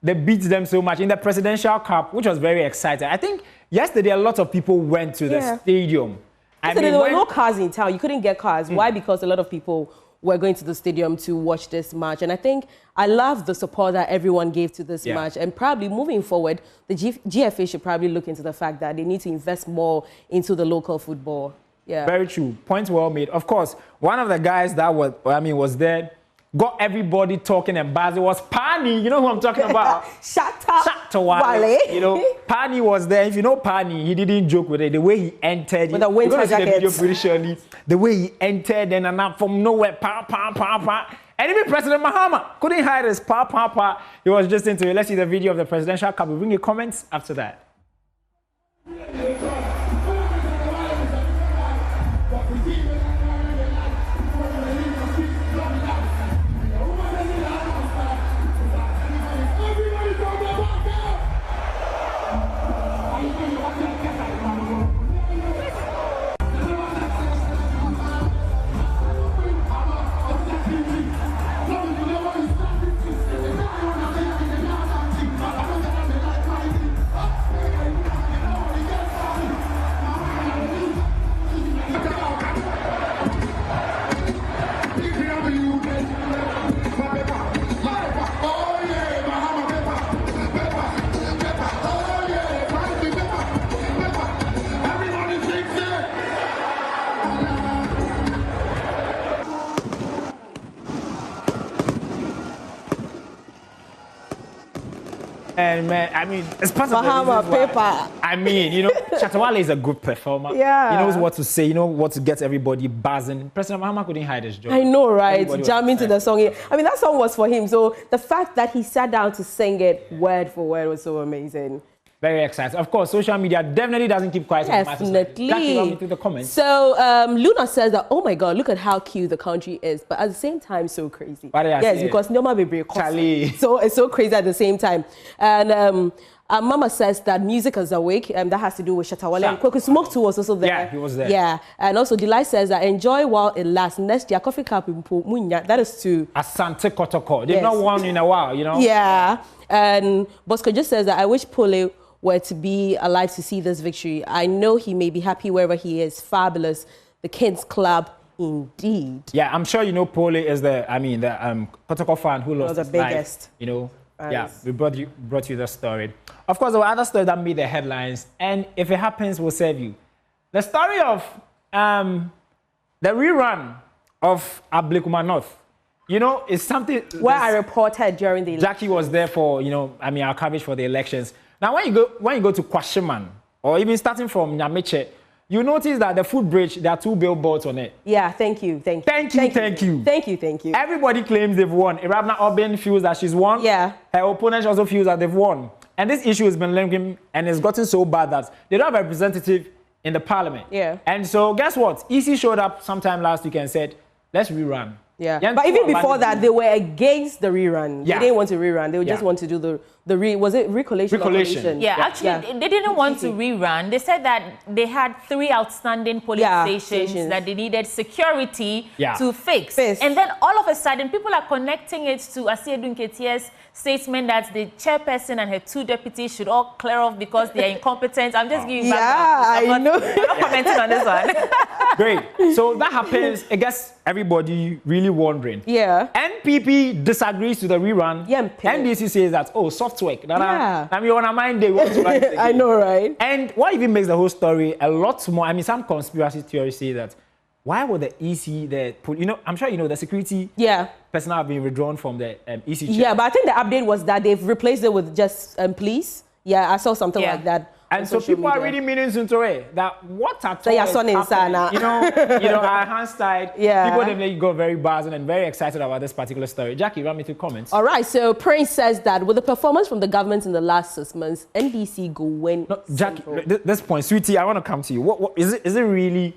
they beat them so much in the Presidential Cup, which was very exciting. I think yesterday a lot of people went to the stadium. There were no cars in town. You couldn't get cars. Why? Because a lot of people were going to the stadium to watch this match. And I think I love the support that everyone gave to this match. And probably moving forward, the GFA should probably look into the fact that they need to invest more into the local football. Yeah. Very true. Points well made. Of course, one of the guys that was there, got everybody talking and buzzing was Pani. You know who I'm talking about? Shatta Wale. You know, Pani was there. If you know Pani, he didn't joke with it. The way he entered, with the winter jacket. The video pretty surely. The way he entered and from nowhere, and even President Mahama couldn't hide his He was just into it. Let's see the video of the Presidential Cup. We'll bring you comments after that. And man, I mean, it's part Bahama of the reasons paper. why. I mean, you know, Chatawale is a good performer. Yeah. He knows what to say, you know what to get everybody buzzing. President Mahama couldn't hide his joy. I know, right? Everybody was Jam into excited. the song. I mean, that song was for him. So the fact that he sat down to sing it word for word was so amazing. Very excited. Of course, social media definitely doesn't keep quiet. Definitely. Jackie, run me through the comments. So Luna says that, oh my God, look at how cute the country is, but at the same time, so crazy. What did I Yes, say? because Noma Baby Charlie. So it's so crazy at the same time. And Mama says that music is awake, and that has to do with Shatawale. And Kweku Smoke too was also there. Yeah, he was there. Yeah, and also Delight says that enjoy while it lasts. Next year, coffee cup in Munya. That is to Asante Kotoko. They've Yes. not won in a while, you know. Yeah, and Bosco just says that I wish Pole were to be alive to see this victory. I know he may be happy wherever he is. Fabulous. The Kids Club, indeed. Yeah, I'm sure you know Pole is the Kotoko fan who lost the his life, biggest. you know. Fans. Yeah, we brought you the story. Of course, there were other stories that made the headlines, and if it happens, we'll serve you. The story of the rerun of Ablekuma North, you know, is something Where I reported during the Jackie was there for, you know, I mean, our coverage for the elections. Now, when you go to Kwashiman, or even starting from Nyameche, you notice that the footbridge, there are 2 billboards on it. Yeah, thank you. Thank you. Everybody claims they've won. Irabna Obin feels that she's won. Yeah. Her opponent also feels that they've won. And this issue has been linking, and it's gotten so bad that they don't have a representative in the parliament. Yeah. And so, guess what? EC showed up sometime last week and said, let's rerun. Yeah. But even before that, they were against the rerun. Yeah. They didn't want to rerun. They would just Yeah. want to do was it recollation? or collation? Yeah, actually, they didn't want to rerun. They said that they had 3 outstanding police stations that they needed security to fix. And then all of a sudden, people are connecting it to Asiedu Nketiah's statement that the chairperson and her 2 deputies should all clear off because they are incompetent. I'm just giving background. I know. I'm not commenting on this one. Great. So that happens. I guess everybody really wondering. Yeah. NPP disagrees to the rerun. Yeah. NDC says that, oh, soft work. Yeah. I mean, on our mind, they want to run it again. I know, right? And what even makes the whole story a lot more, I mean, some conspiracy theories say that, why would the EC, you know, I'm sure you know the security personnel have been withdrawn from the EC chair. Yeah, but I think the update was that they've replaced it with just police. Yeah, I saw something like that. And so people are reading meanings into it that what at all your is son is happening. You know, our hands tied. Yeah. People definitely go very buzzing and very excited about this particular story. Jackie, run me through comments. All right, so Prince says that with the performance from the government in the last 6 months, NDC go win. No, Jackie, this point, sweetie, I want to come to you. What is it really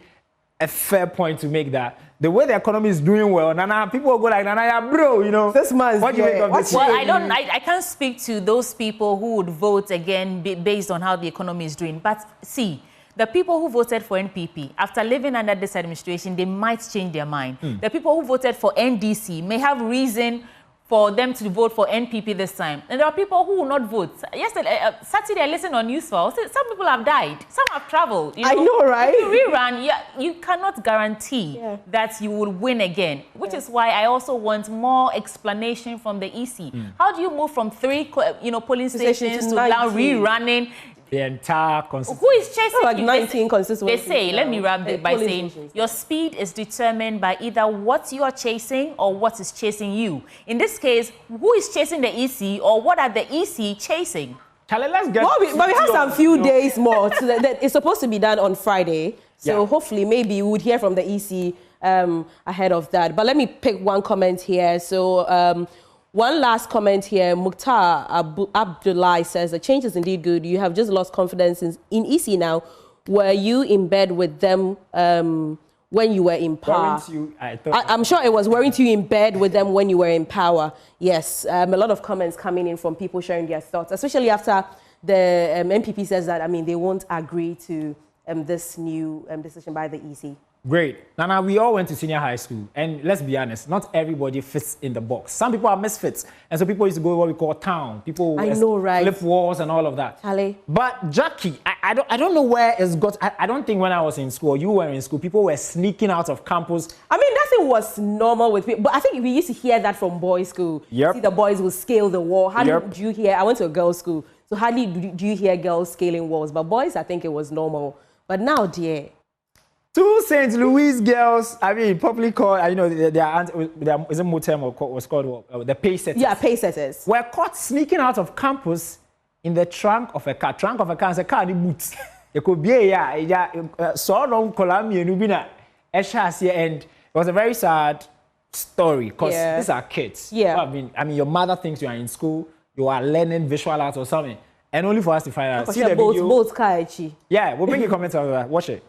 a fair point to make that the way the economy is doing well, Nana, people will go like, Nana, yeah, bro, you know. 6 months. What do you make of this? Well, I can't speak to those people who would vote again based on how the economy is doing. But see, the people who voted for NPP, after living under this administration, they might change their mind. The people who voted for NDC may have reason for them to vote for NPP this time. And there are people who will not vote. Yesterday, Saturday, I listened on News 4. Some people have died. Some have traveled. You know? I know, right? If you rerun, you cannot guarantee that you will win again, which is why I also want more explanation from the EC. How do you move from 3 polling stations to now rerunning? The entire constituency. Who is chasing like you? 19 constituencies. They say, let me wrap it by saying, your speed is determined by either what you are chasing or what is chasing you. In this case, who is chasing the EC or what are the EC chasing? Charlie, let's get but we have some few days more. So that it's supposed to be done on Friday. So hopefully maybe we would hear from the EC ahead of that. But let me pick one comment here. So one last comment here. Mukhtar Abdullah says, the change is indeed good. You have just lost confidence in EC now. Were you in bed with them when you were in power? I'm sure it was. Weren't you in bed with them when you were in power? Yes. A lot of comments coming in from people sharing their thoughts, especially after the MPP says that, I mean, they won't agree to this new decision by the EC. Great. Nana, we all went to senior high school, and let's be honest, not everybody fits in the box. Some people are misfits, and so people used to go to what we call town. People flip walls and all of that. Charlie. But Jackie, I don't know where it's got. I don't think when I was in school, you were in school, people were sneaking out of campus. I mean, that thing was normal with people, but I think we used to hear that from boys' school. Yep. See, the boys would scale the wall. How did you hear? I went to a girls' school, so hardly do you hear girls scaling walls. But boys, I think it was normal. But now, dear. 2 St. Louis girls, I mean, publicly called, is it Motem or what's called the pace setters? Yeah, pace setters. Were caught sneaking out of campus in the trunk of a car. Trunk of a car is a car the boots. It could be so long Columbia Nubina Eshasia, and it was a very sad story because these are kids. Yeah. I mean, your mother thinks you are in school, you are learning visual arts or something, and only for us to find out. See the video. Both Kaichi. Yeah, we'll bring you comments over that. Watch it.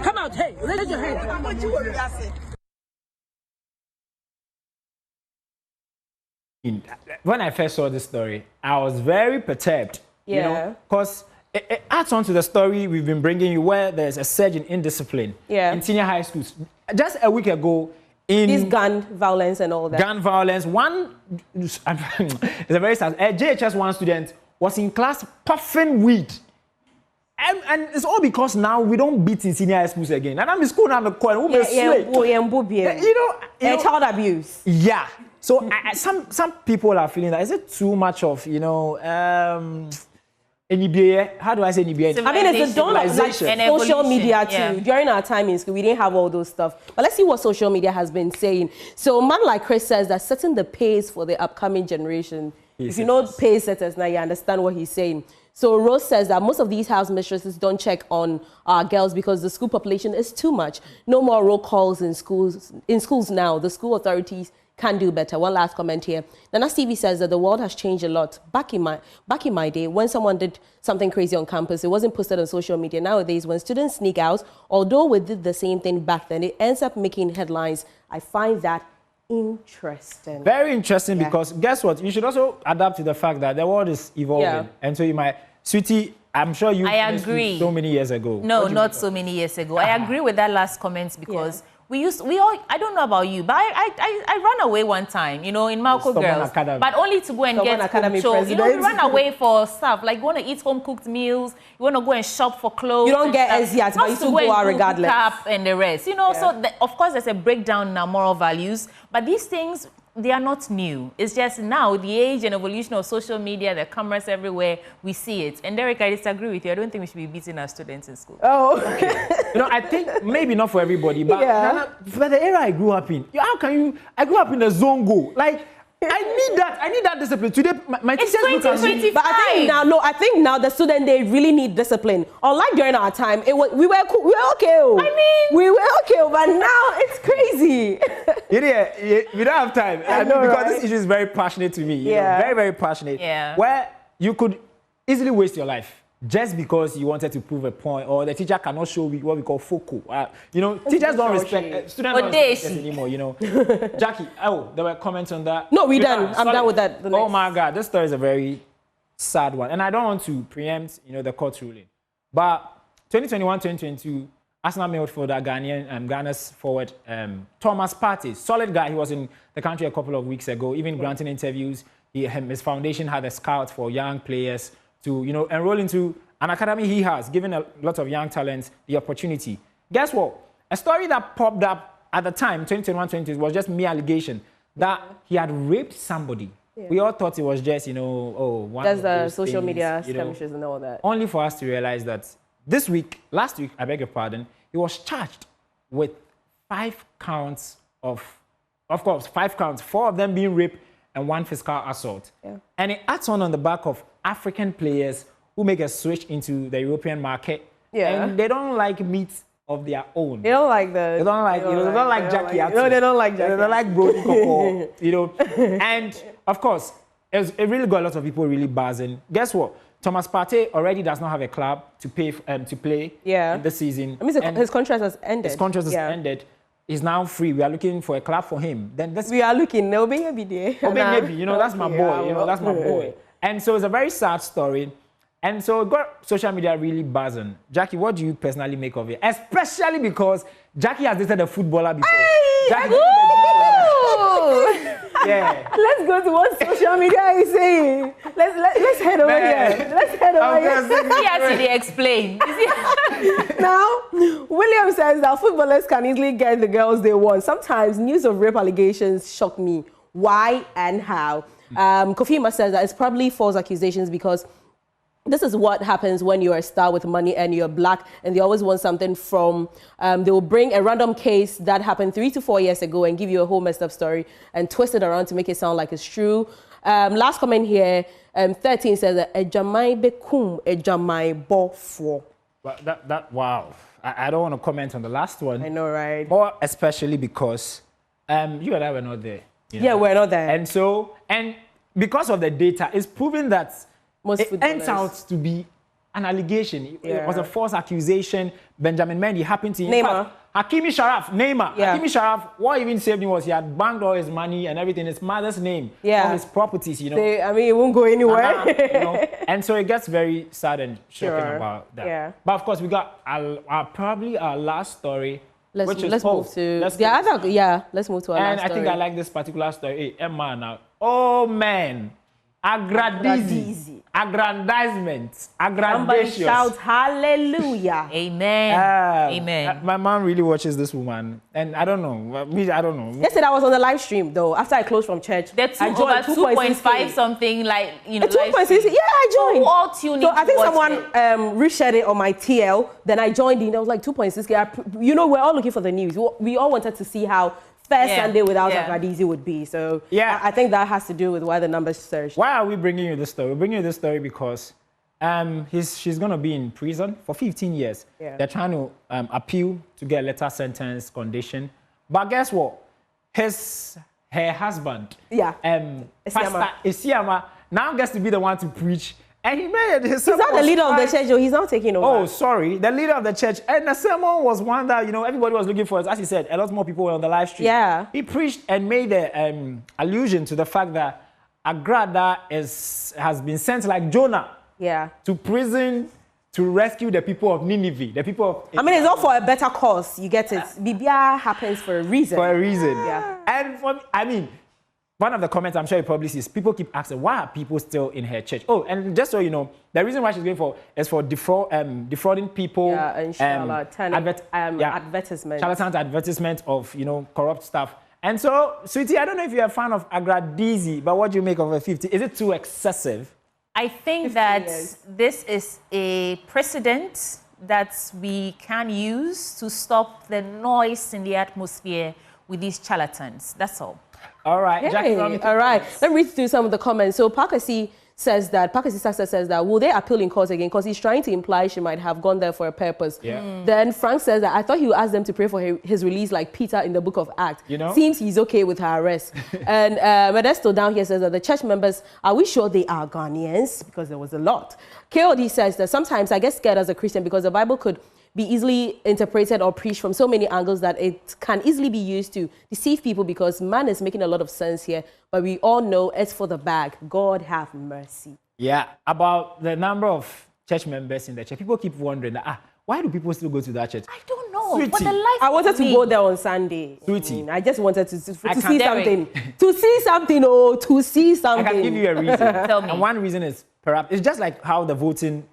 Come out, hey, raise your hand. When I first saw this story, I was very perturbed, you know, because it adds on to the story we've been bringing you where there's a surge in indiscipline in senior high schools. Just a week ago, in this gun violence and all that. Gun violence, one, it's a very sad, a JHS 1 student was in class puffing weed. And it's all because now we don't beat in senior high schools again. And I'm in school now, I'm a coin, child abuse. Yeah. So some people are feeling that, is it too much of, you know, how do I say NBA? I mean, it's the dawn of like social media too. Yeah. During our time in school, we didn't have all those stuff. But let's see what social media has been saying. So, man like Chris says that setting the pace for the upcoming generation. If you know pace setters now, you understand what he's saying. So Rose says that most of these house mistresses don't check on our girls because the school population is too much. No more roll calls in schools. In schools now, the school authorities can do better. One last comment here. Nana Stevie says that the world has changed a lot. Back in my day, when someone did something crazy on campus, it wasn't posted on social media. Nowadays, when students sneak out, although we did the same thing back then, it ends up making headlines. I find that interesting. Very interesting because guess what? You should also adapt to the fact that the world is evolving. Yeah. And so you might, Sweetie, I'm sure you agree. So many years ago. No, not so many years ago. I agree with that last comment because we all, I don't know about you, but I ran away one time, you know, in Malco Girls, but only to go and get home. So, you know, we run away for stuff, like you want to eat home-cooked meals, you want to go and shop for clothes. You don't get as yet, but you still go out regardless. Up and the rest, you know, so of course there's a breakdown in our moral values, but these things, they are not new. It's just now, the age and evolution of social media, the cameras everywhere, we see it. And Derek, I disagree with you. I don't think we should be beating our students in school. Oh, you know, I think maybe not for everybody, but Nana, for the era I grew up in, how can you? I grew up in a zongo. Like, I need that discipline. Today, my teachers look at me. But I think now the students, they really need discipline. Unlike during our time, we were okay. We were okay, but now it's crazy. We don't have time. I know, because this issue is very passionate to me. You know, very, very passionate. Yeah. Where you could easily waste your life just because you wanted to prove a point, or the teacher cannot show what we call focal. You know, teachers don't respect students don't respect us anymore. You know, Jackie. Oh, there were comments on that. No, I'm done with that. Oh my God, this story is a very sad one, and I don't want to preempt, you know, the court ruling. But 2021-2022, Arsenal midfielder Ghana's forward Thomas Partey, solid guy. He was in the country a couple of weeks ago, even granting interviews. His foundation had a scout for young players to, you know, enroll into an academy he has, giving a lot of young talents the opportunity. Guess what? A story that popped up at the time, 2021-2022, was just mere allegation that he had raped somebody. Yeah. We all thought it was just, you know, one of those social things, media skirmishes and all that. Only for us to realize that last week, I beg your pardon, he was charged with 5 counts of course, 5 counts, 4 of them being rape and 1 physical assault. Yeah. And it adds on the back of African players who make a switch into the European market. Yeah. And they don't like meat of their own. They don't like that. They don't like Jackie. No, they don't like Jackie. They don't like Brody Coco, you know. And of course, it really got a lot of people really buzzing. Guess what? Thomas Partey already does not have a club to play to play in the season. I mean, his contract has ended. His contract has ended. He's now free. We are looking for a club for him. We are looking. No, maybe there. Maybe, you know, that's my boy. You know, that's my boy. And so it's a very sad story. And so it got social media really buzzing. Jackie, what do you personally make of it? Especially because Jackie has dated a footballer before. Yeah. Let's go to what social media is saying. Let's head over here. Let's head over here. He has to explain. Now, William says that footballers can easily get the girls they want. Sometimes news of rape allegations shock me. Why and how? Kofima says that it's probably false accusations because this is what happens when you're a star with money and you're black, and they always want something from, they will bring a random case that happened 3 to 4 years ago and give you a whole messed up story and twist it around to make it sound like it's true. Last comment here, 13 says that ejamai bekum ejamai bofo. Wow. I don't want to comment on the last one. I know, right? More especially because you and I were not there. You know? Yeah, we're not there. And because of the data, it's proven that most it ends out to be an allegation. It was a false accusation. Benjamin Mendy happened to him. Neymar. Hakimi Sharaf, Neymar. Yeah. Hakimi Sharaf, what even saved him was he had banked all his money and everything, his mother's name, all his properties, you know. I mean, it won't go anywhere. You know? And so it gets very sad and shocking about that. Yeah. But of course, we got probably our last story. Let's move to let's move to our last story. And I think I like this particular story. Hey, Emma now. Oh man. Aggrandizement. Somebody shout hallelujah. Amen. Amen. My mom really watches this woman, and I don't know. I don't know. Yesterday I was on the live stream though. After I closed from church, over 2.5 something like 2.6. Yeah, I joined. So all tuning. So I think someone reshared it on my TL. Then I joined in. I was like 2.6. You know, we're all looking for the news. We all wanted to see how first Sunday without Aggradizi would be. So I think that has to do with why the numbers surged. Why are we bringing you this story? We're bringing you this story because she's going to be in prison for 15 years. Yeah. They're trying to appeal to get a letter sentence condition. But guess what? Her husband, Pastor Isiama, now gets to be the one to preach. And he made it. He's not the leader of the church, he's not taking over. Oh, sorry. The leader of the church. And the sermon was one that, you know, everybody was looking for. As he said, a lot more people were on the live stream. Yeah. He preached and made an allusion to the fact that Agrada has been sent like Jonah to prison to rescue the people of Nineveh. The people of... I mean, it's all for a better cause. You get it. Bibia happens for a reason. For a reason. Yeah. And for me, I mean... One of the comments I'm sure you probably see is people keep asking, why are people still in her church? Oh, and just so you know, the reason why she's going for is for defrauding people. Yeah, and advertisement. Charlatan's advertisement of, you know, corrupt stuff. And so, Sweetie, I don't know if you're a fan of Aggradizi, but what do you make of a 50? Is it too excessive? I think that this is a precedent that we can use to stop the noise in the atmosphere with these charlatans. That's all. All right, Jackie. All right. Let me read through some of the comments. So Parker C says that, will they appeal in court again? Because he's trying to imply she might have gone there for a purpose. Yeah. Then Frank says that I thought he would ask them to pray for his release like Peter in the book of Acts. You know? Seems he's okay with her arrest. And Modesto down here says that the church members, are we sure they are Ghanaians? Because there was a lot. KOD says that sometimes I get scared as a Christian because the Bible could be easily interpreted or preached from so many angles that it can easily be used to deceive people because man is making a lot of sense here. But we all know it's for the bag. God have mercy. Yeah, about the number of church members in the church. People keep wondering, why do people still go to that church? I don't know. Sweetie. But the life I wanted to go there on Sunday. Sweetie. I just wanted to see something. To see something. I can give you a reason. Tell me. And one reason is perhaps it's just like how the voting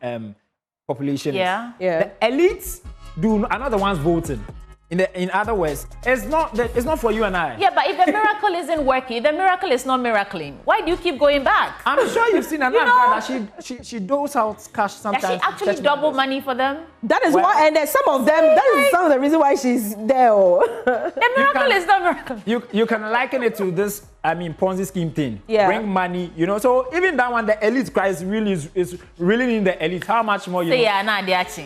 population is. Yeah. The elites are not the ones voting. In other words, it's not for you and I. Yeah, but if the miracle isn't working, the miracle is not miracling. Why do you keep going back? I'm sure you've seen another that she doles out cash sometimes. Does she actually double money for them? That is why, and there's some of them. That is some of the reason why she's there. The miracle is not miracle. You can liken it to this. I mean, Ponzi scheme thing. Yeah. Bring money, you know. So even that one, the elite guys really is really in the elite. How much more you know?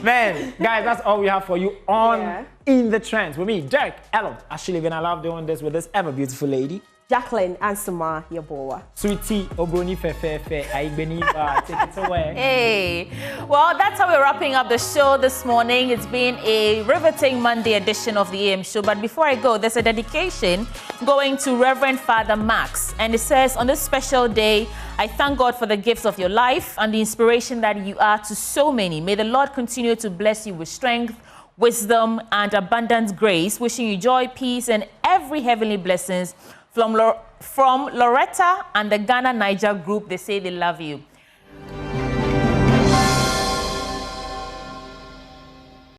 Man, guys, that's all we have for you on In the Trends with me, Derek, Ellen, Ashili, and I love doing this with this ever beautiful lady, Jacqueline Ansama Yaboa. Sweetie Obroni Fefefe Aigbeniba. Take it away. Hey, well, that's how we're wrapping up the show this morning. It's been a riveting Monday edition of the AM show. But before I go, there's a dedication going to Reverend Father Max. And it says, on this special day, I thank God for the gifts of your life and the inspiration that you are to so many. May the Lord continue to bless you with strength, wisdom, and abundant grace. Wishing you joy, peace, and every heavenly blessings from Loretta and the Ghana Niger group. They say they love you.